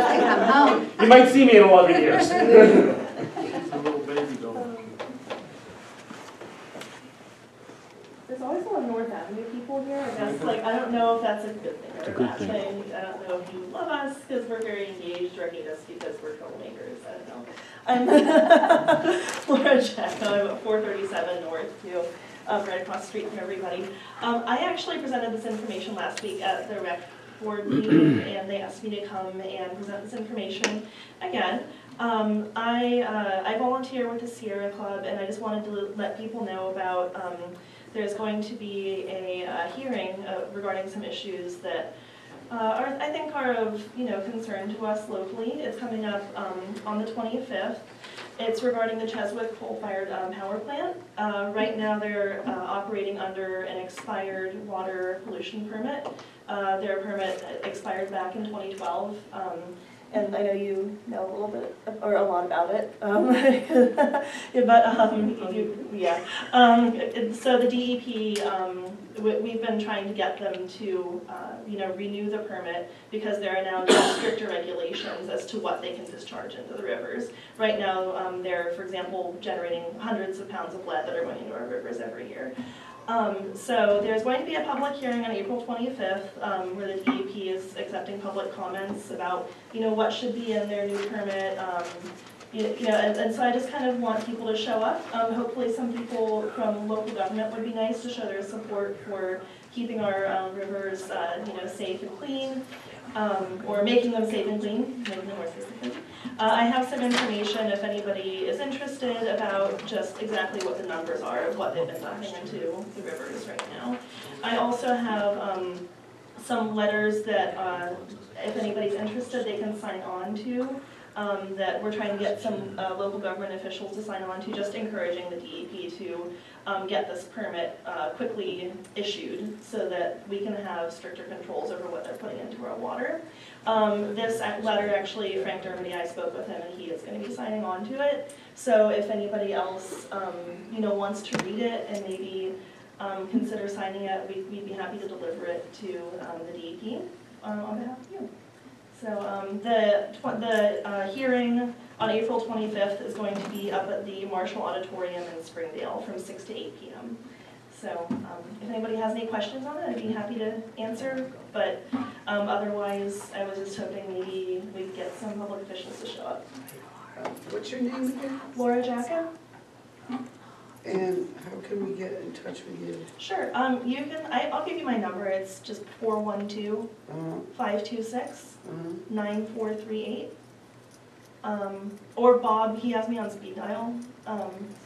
To come home. You might see me in 11 years. It's a little baby doll. There's always a lot of North Avenue people here, I guess, like, I don't know if that's a good thing or a bad thing. I don't know if you love us because we're very engaged or hate us because we're troublemakers, I don't know. I'm Laura Jacko, I'm at 437 North, too, right across the street from everybody. I actually presented this information last week at the rec board meeting, and they asked me to come and present this information again. I volunteer with the Sierra Club, and I just wanted to let people know about there's going to be a hearing regarding some issues that I think are of concern to us locally. It's coming up on the 25th. It's regarding the Cheswick coal-fired power plant. Right now they're operating under an expired water pollution permit. Their permit expired back in 2012. And I know you know a little bit, or a lot about it, so the DEP, we've been trying to get them to, renew the permit because there are now stricter regulations as to what they can discharge into the rivers. Right now, they're, for example, generating hundreds of pounds of lead that are going into our rivers every year. So there's going to be a public hearing on April 25th where the DEP is accepting public comments about, what should be in their new permit. And so I just kind of want people to show up. Hopefully some people from local government would be nice to show their support for keeping our rivers, safe and clean, or making them safe and clean, making them more safe and clean. I have some information if anybody is interested about just exactly what the numbers are of what they've been dumping into the rivers right now. I also have some letters that if anybody's interested they can sign on to. that we're trying to get some local government officials to sign on to, just encouraging the DEP to get this permit quickly issued so that we can have stricter controls over what they're putting into our water. This letter, actually, Frank Dermody, I spoke with him, and he is going to be signing on to it. So if anybody else, wants to read it and maybe consider signing it, we'd be happy to deliver it to the DEP on behalf of you. So the hearing on April 25th is going to be up at the Marshall Auditorium in Springdale from 6 to 8 p.m. So if anybody has any questions on it, I'd be happy to answer. But otherwise, I was just hoping maybe we'd get some public officials to show up. What's your name again? Laura Jacka? And how can we get in touch with you? Sure. You can. I'll give you my number. It's just 412-526-9438. Or Bob. He has me on speed dial.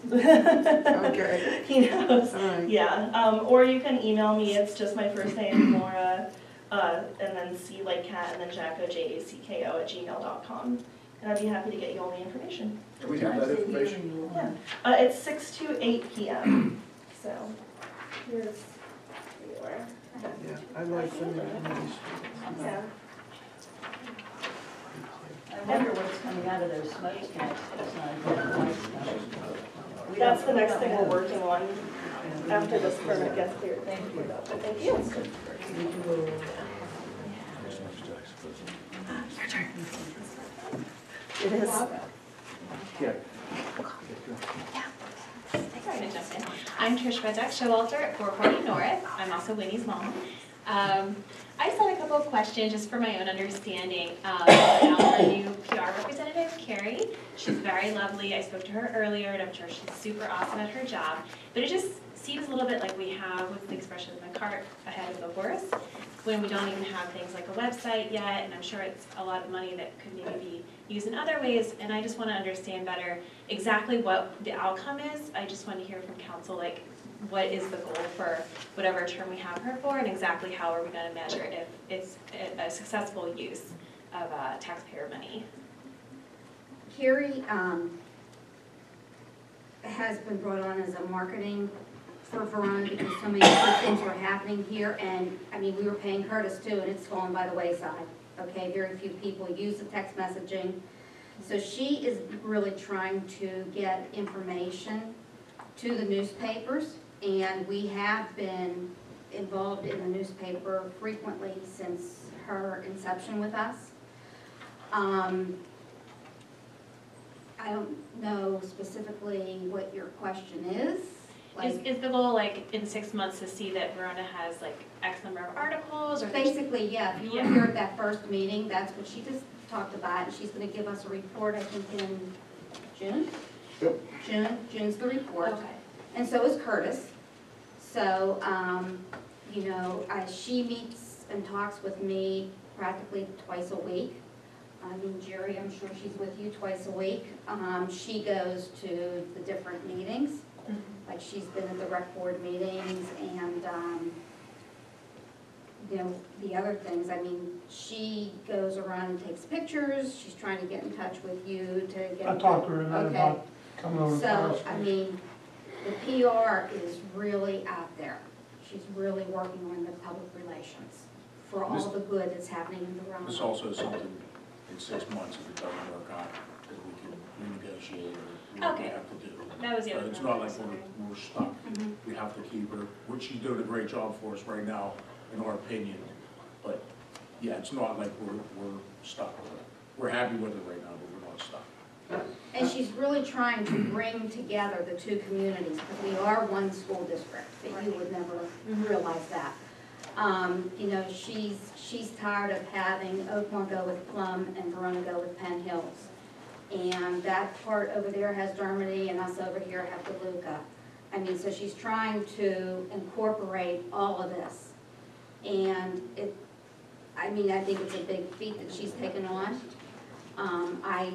Okay. He knows. All right. Yeah. Or you can email me. It's just my first name, Laura, and then C like cat, and then Jacko, JACKO @gmail.com. And I'd be happy to get you all the information. Do we have that information? Yeah. It's 6 to 8 p.m. So here's your. Yeah, I'd like some information. Yeah. I wonder what's coming out of those smokestacks. That's the next thing we're working on after this permit gets cleared. Thank you. Thank you. It is. Yeah. Sorry to jump in. I'm Trish Redduck, Showalter at 440 North. I'm also Winnie's mom. I just had a couple of questions just for my own understanding about our new PR representative, Carrie. She's very lovely. I spoke to her earlier, and I'm sure she's super awesome at her job. But it just seems a little bit like we have, with the expression of the cart ahead of the horse, when we don't even have things like a website yet, and I'm sure it's a lot of money that could maybe be used in other ways, and I just want to understand better exactly what the outcome is. I just want to hear from council, like, what is the goal for whatever term we have her for, and exactly how are we going to measure if it's a successful use of taxpayer money. Carrie has been brought on as a marketing for Verona because so many good things were happening here, and I mean, we were paying Curtis too, and it's gone by the wayside. Okay, very few people use the text messaging. So she is really trying to get information to the newspapers, and we have been involved in the newspaper frequently since her inception with us. I don't know specifically what your question is. Is the goal, like, in 6 months to see that Verona has, like, X number of articles? Or Basically, yeah, if you were here at that first meeting, that's what she just talked about, and she's gonna give us a report, I think, in June? Yep. June's the report. Okay. And so is Curtis. So, she meets and talks with me practically twice a week. I mean, Jerry, I'm sure she's with you twice a week. She goes to the different meetings. Like, she's been at the rec board meetings and, the other things. I mean, she goes around and takes pictures. She's trying to get in touch with you to get. I talked to her tonight about coming over to Fire So, I mean, the PR is really out there. She's really working on the public relations for all the good that's happening in Verona. This also is something in 6 months, if it doesn't work out, that we can renegotiate or what we have to do. That was the other It's one. not like we're stuck. We have to keep her, which she's doing a great job for us right now, in our opinion. But, yeah, it's not like we're stuck. We're happy with it right now, but we're not stuck. And she's really trying to bring together the two communities, because we are one school district, but you would never realize that. She's tired of having Oakmont go with Plum and Verona go with Penn Hills. And that part over there has Dermody, and us over here have DeLuca. I mean, so she's trying to incorporate all of this. And I think it's a big feat that she's taken on. I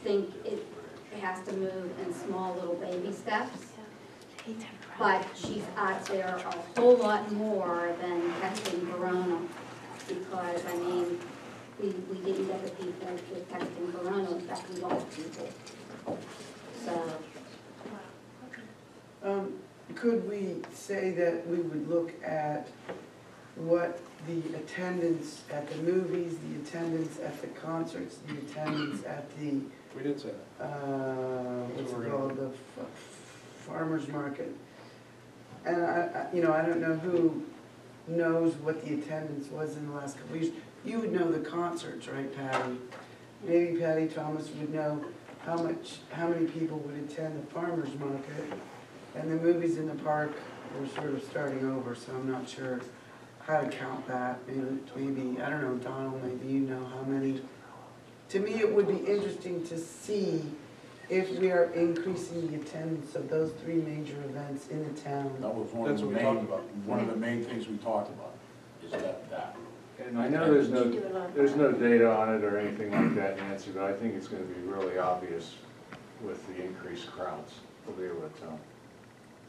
think it has to move in small little baby steps. But she's out there a whole lot more than texting Verona, because, we didn't get the people to text in Verona, in fact, we lost people. So, Could we say that we would look at what the attendance at the movies, the attendance at the concerts, the attendance at the, We did say that. what's it called, the farmer's market? And I don't know who knows what the attendance was in the last couple of years. You would know the concerts, right, Patty? Maybe Patty Thomas would know how many people would attend the farmer's market. And the movies in the park were sort of starting over, so I'm not sure how to count that. Maybe, I don't know, Donald, maybe you know how many. To me, it would be interesting to see if we are increasing the attendance of those three major events in the town. That was one of the main things we talked about, is that. And I know there's no data on it or anything like that, Nancy, but I think it's gonna be really obvious with the increased crowds. We'll be able to tell.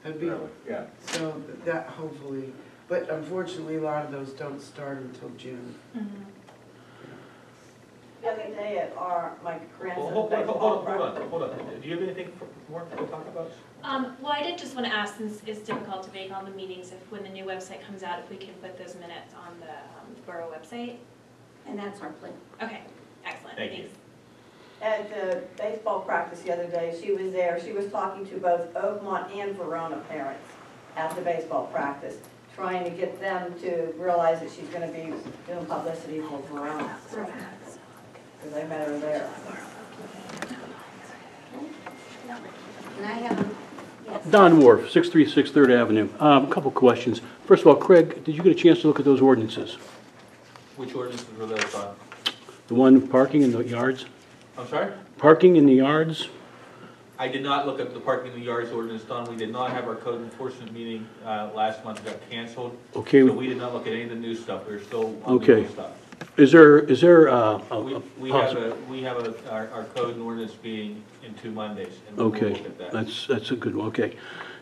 That'd be, Yeah. so that hopefully, but unfortunately, a lot of those don't start until June. The other day at my grandson's Hold baseball on. Do you have anything more to talk about? Well, I did just want to ask, since it's difficult to make all the meetings, if when the new website comes out, if we can put those minutes on the borough website? and that's our plan. Okay, excellent, Thank you. At the baseball practice the other day, she was there, she was talking to both Oakmont and Verona parents at the baseball practice, trying to get them to realize that she's gonna be doing publicity for Verona. Because I met her there. And I have, yes. Don Worf, 636 3rd Avenue. A couple questions. First of all, Craig, did you get a chance to look at those ordinances? Which ordinances were those on? The one parking in the yards? I'm sorry? Parking in the yards? I did not look at the parking in the yards ordinance, Don. We did not have our code enforcement meeting last month. It got canceled. Okay. So we did not look at any of the new stuff. We're still on the Okay. old stuff. Is there We have our code and ordinance meeting in 2 Mondays, and we'll Okay, look at that. that's a good one, okay.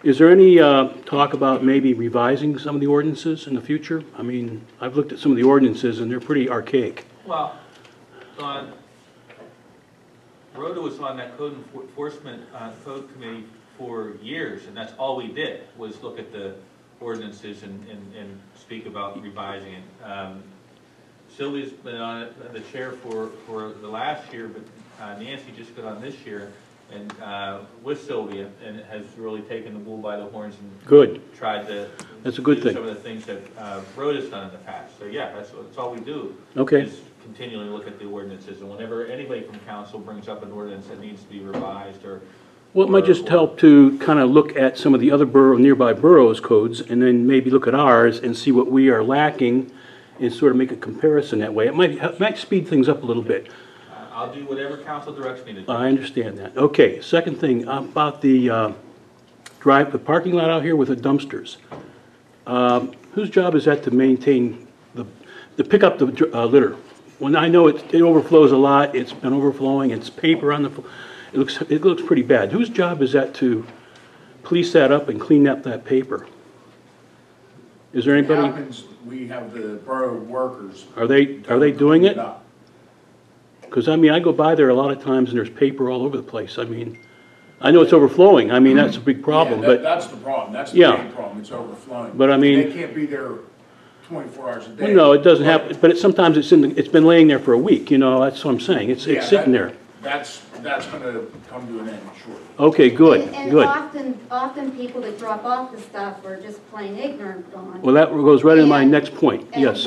Is there any talk about maybe revising some of the ordinances in the future? I mean, I've looked at some of the ordinances and they're pretty archaic. Well, Don, Rhoda was on that code enforcement code committee for years, and that's all we did, was look at the ordinances and speak about revising it. Sylvia's been on it, the chair for the last year, but Nancy just got on this year, and with Sylvia, and has really taken the bull by the horns and Good. tried to That's a good do thing. some of the things that Rhoda's done in the past. So yeah, that's all we do. Okay. Is continually look at the ordinances, and whenever anybody from council brings up an ordinance that needs to be revised or Well, it might just help to kind of look at some of the other nearby boroughs' codes and then maybe look at ours and see what we are lacking and sort of make a comparison that way. It might speed things up a little bit. I'll do whatever council directs me to do. I understand that. Okay, second thing, about the the parking lot out here with the dumpsters. Whose job is that to maintain to pick up the litter? When I know it overflows a lot, it's been overflowing, it's paper on the, it looks pretty bad. Whose job is that to police that up and clean up that paper? Is there anybody? What happens, we have the borough workers. Are they doing it? Because, I mean, I go by there a lot of times and there's paper all over the place. I mean, I know it's overflowing. I mean, that's a big problem, Yeah, but. that's the problem. That's the Yeah. main problem. It's overflowing. But, I mean. They can't be there 24 hours a day. Well, no, it doesn't happen, but sometimes it's been laying there for a week, you know, that's what I'm saying. It's sitting there. That's gonna come to an end shortly. Okay, good, And good. often people that drop off the stuff are just plain ignorant, Dawn. Well, that goes right into my next point, yes.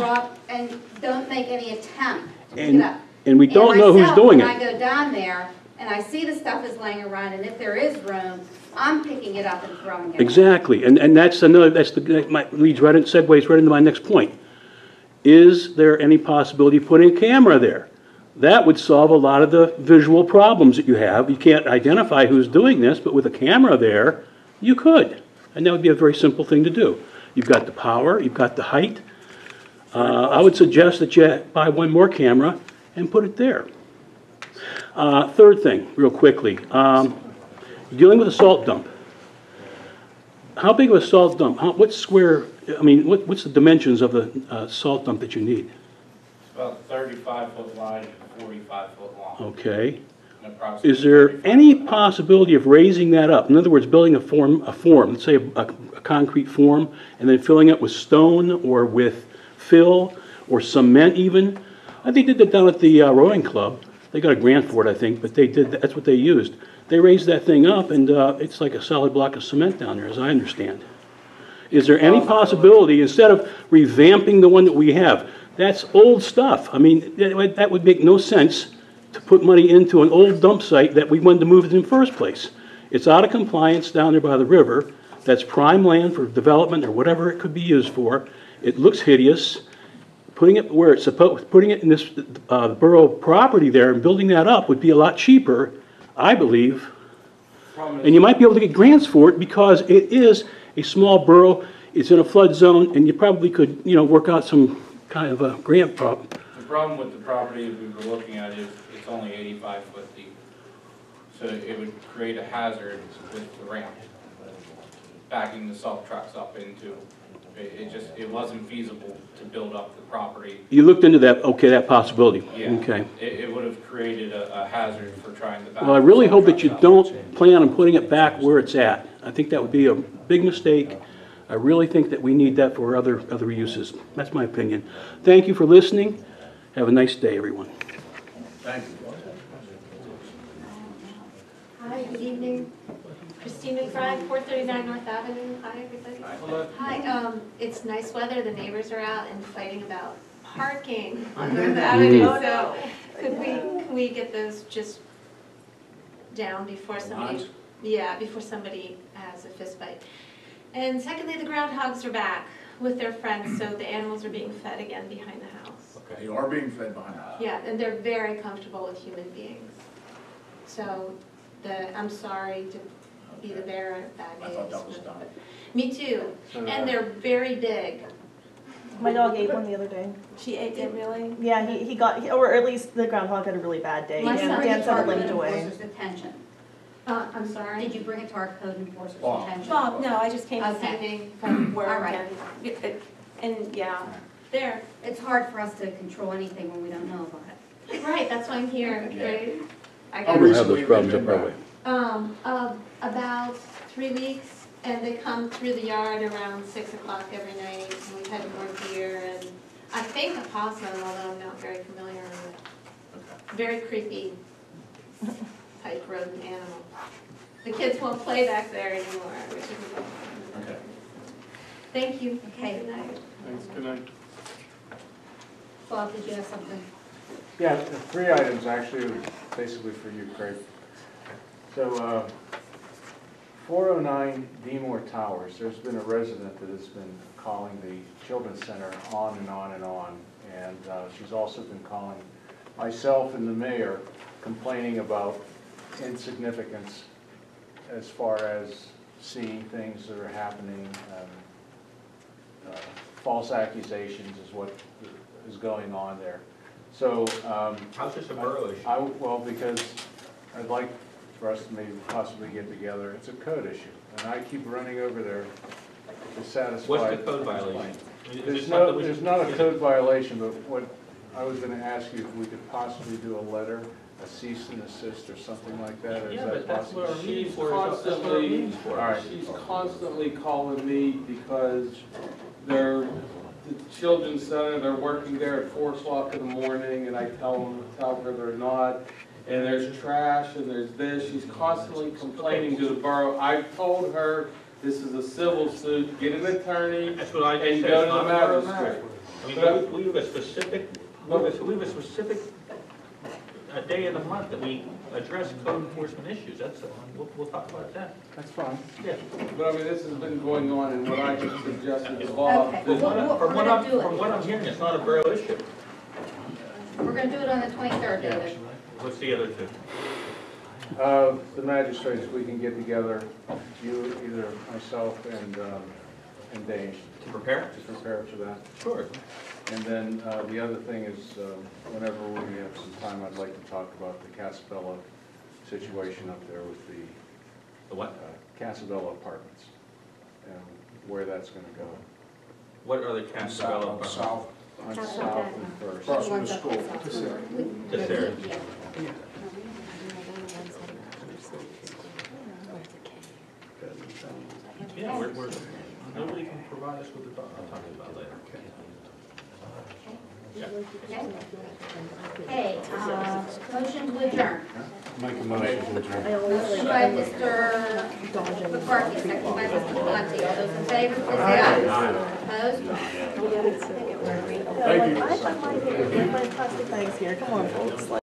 And don't make any attempt to pick And- it up. and we don't know who's doing When I it. go down there and I see the stuff is laying around, and if there is room, I'm picking it up and throwing it out. Exactly, and that's another, segues right into my next point. Is there any possibility of putting a camera there? That would solve a lot of the visual problems that you have. You can't identify who's doing this, but with a camera there, you could. And that would be a very simple thing to do. You've got the power, you've got the height. I would suggest that you buy one more camera and put it there. Third thing, real quickly, dealing with a salt dump. How big of a salt dump? What's the dimensions of the salt dump that you need? About 35-foot wide and 45-foot long. Okay. And approximately Is there 35 any foot high. possibility of raising that up? In other words, building a form, let's say a concrete form, and then filling it with stone or with fill or cement even? I think they did that down at the rowing club. They got a grant for it, I think, but that's what they used. They raised that thing up, and it's like a solid block of cement down there, as I understand. Is there any possibility, instead of revamping the one that we have, that's old stuff. I mean, that would make no sense to put money into an old dump site that we wanted to move it in the first place. It's out of compliance down there by the river. That's prime land for development or whatever it could be used for. It looks hideous. Putting it where it's supposed, putting it in this borough property there and building that up would be a lot cheaper, I believe. And you might be able to get grants for it because it is a small borough. It's in a flood zone, and you probably could, work out some kind of a grant problem. The problem with the property we were looking at is it's only 85 foot deep. So it would create a hazard with the ramp, backing the salt trucks up into. It wasn't feasible to build up the property. You looked into that, okay, that possibility. Yeah. Okay. It would have created a hazard for trying to back. Well, I really the salt hope that you trucks up. don't plan on putting it back where it's at. I think that would be a big mistake. I really think that we need that for other uses. That's my opinion. Thank you for listening. Have a nice day, everyone. Thank you. Hi, good evening. Christine McBride, 439 North Avenue. Hi, everybody. Hi, it's nice weather. The neighbors are out and fighting about parking on North Avenue. So can we get those just down before somebody, before somebody has a fist fight? And secondly, the groundhogs are back with their friends, so the animals are being fed again behind the house. Okay, you are being fed behind the house. Yeah, and they're very comfortable with human beings. So I'm sorry to be the bearer of bad news. I thought that was done. Me too. And they're very big. My dog ate one the other day. She ate it, really? Yeah, he got, or at least the groundhog had a really bad day. My son Dan said it bring it limped to away. enforcer's attention. I'm sorry? Did you bring it to our code enforcer's Well, attention? Well, no, I just came this Okay. evening from work. All right. And yeah, there. It's hard for us to control anything when we don't know about it. Right, that's why I'm here, right? I How got, We have recently those problems have up you our been way. about 3 weeks, and they come through the yard around 6 o'clock every night, and we've had more deer, and I think a possum, although I'm not very familiar with it. Very creepy type rodent animal. The kids won't play back there anymore, which is, Okay. thank you. Okay. Good night. Thanks, good night. Bob, did you have something? Yeah, 3 items actually, basically for you, Craig. So, 409 Demore Towers, there's been a resident that has been calling the Children's Center on and on and on, and she's also been calling myself and the mayor complaining about insignificance as far as seeing things that are happening. False accusations is what is going on there. So, How's this a borough issue? well, because I'd like for us to maybe possibly get together. It's a code issue, and I keep running over there to satisfy. What's the code violation? Is There's this something we there's should- not a code violation, but what I was gonna ask you if we could possibly do a letter, a cease and desist or something like that, or is Yeah, that but that's possible? what our meeting's for. That's what our meeting's for. All right. She's constantly calling me because the children's center, they're working there at 4 o'clock in the morning, and I tell her they're not. And there's trash, and there's this. She's constantly complaining to the borough. I've told her this is a civil suit, get an attorney, That's what I just and said. go It's to the not a borough magistrate. matter. I mean, we have a specific, a day of the month that we address code enforcement issues. That's, we'll talk about that. That's fine. Yeah. But I mean, this has been going on, and what I had suggested to Bob. Okay. From We're gonna do it. from what I'm hearing, it's not a borough issue. We're gonna do it on the 23rd, David. What's the other two? The magistrates, we can get together, you, either myself and Dane. To prepare? To prepare for that. Sure. And then the other thing is, whenever we have some time, I'd like to talk about the Casabella situation up there with The what? Casabella Apartments, and where that's gonna go. What are the Casabella apartments? South on South and First. Across from the school. This area. Yeah, nobody can provide us with the, I'll talk about later. Okay, motion to adjourn. Make a motion to adjourn. Motion by Mr. McCarthy, second by Mr. Conti. All those in favor, please say aye. Opposed? I have my plastic bags here, come on folks,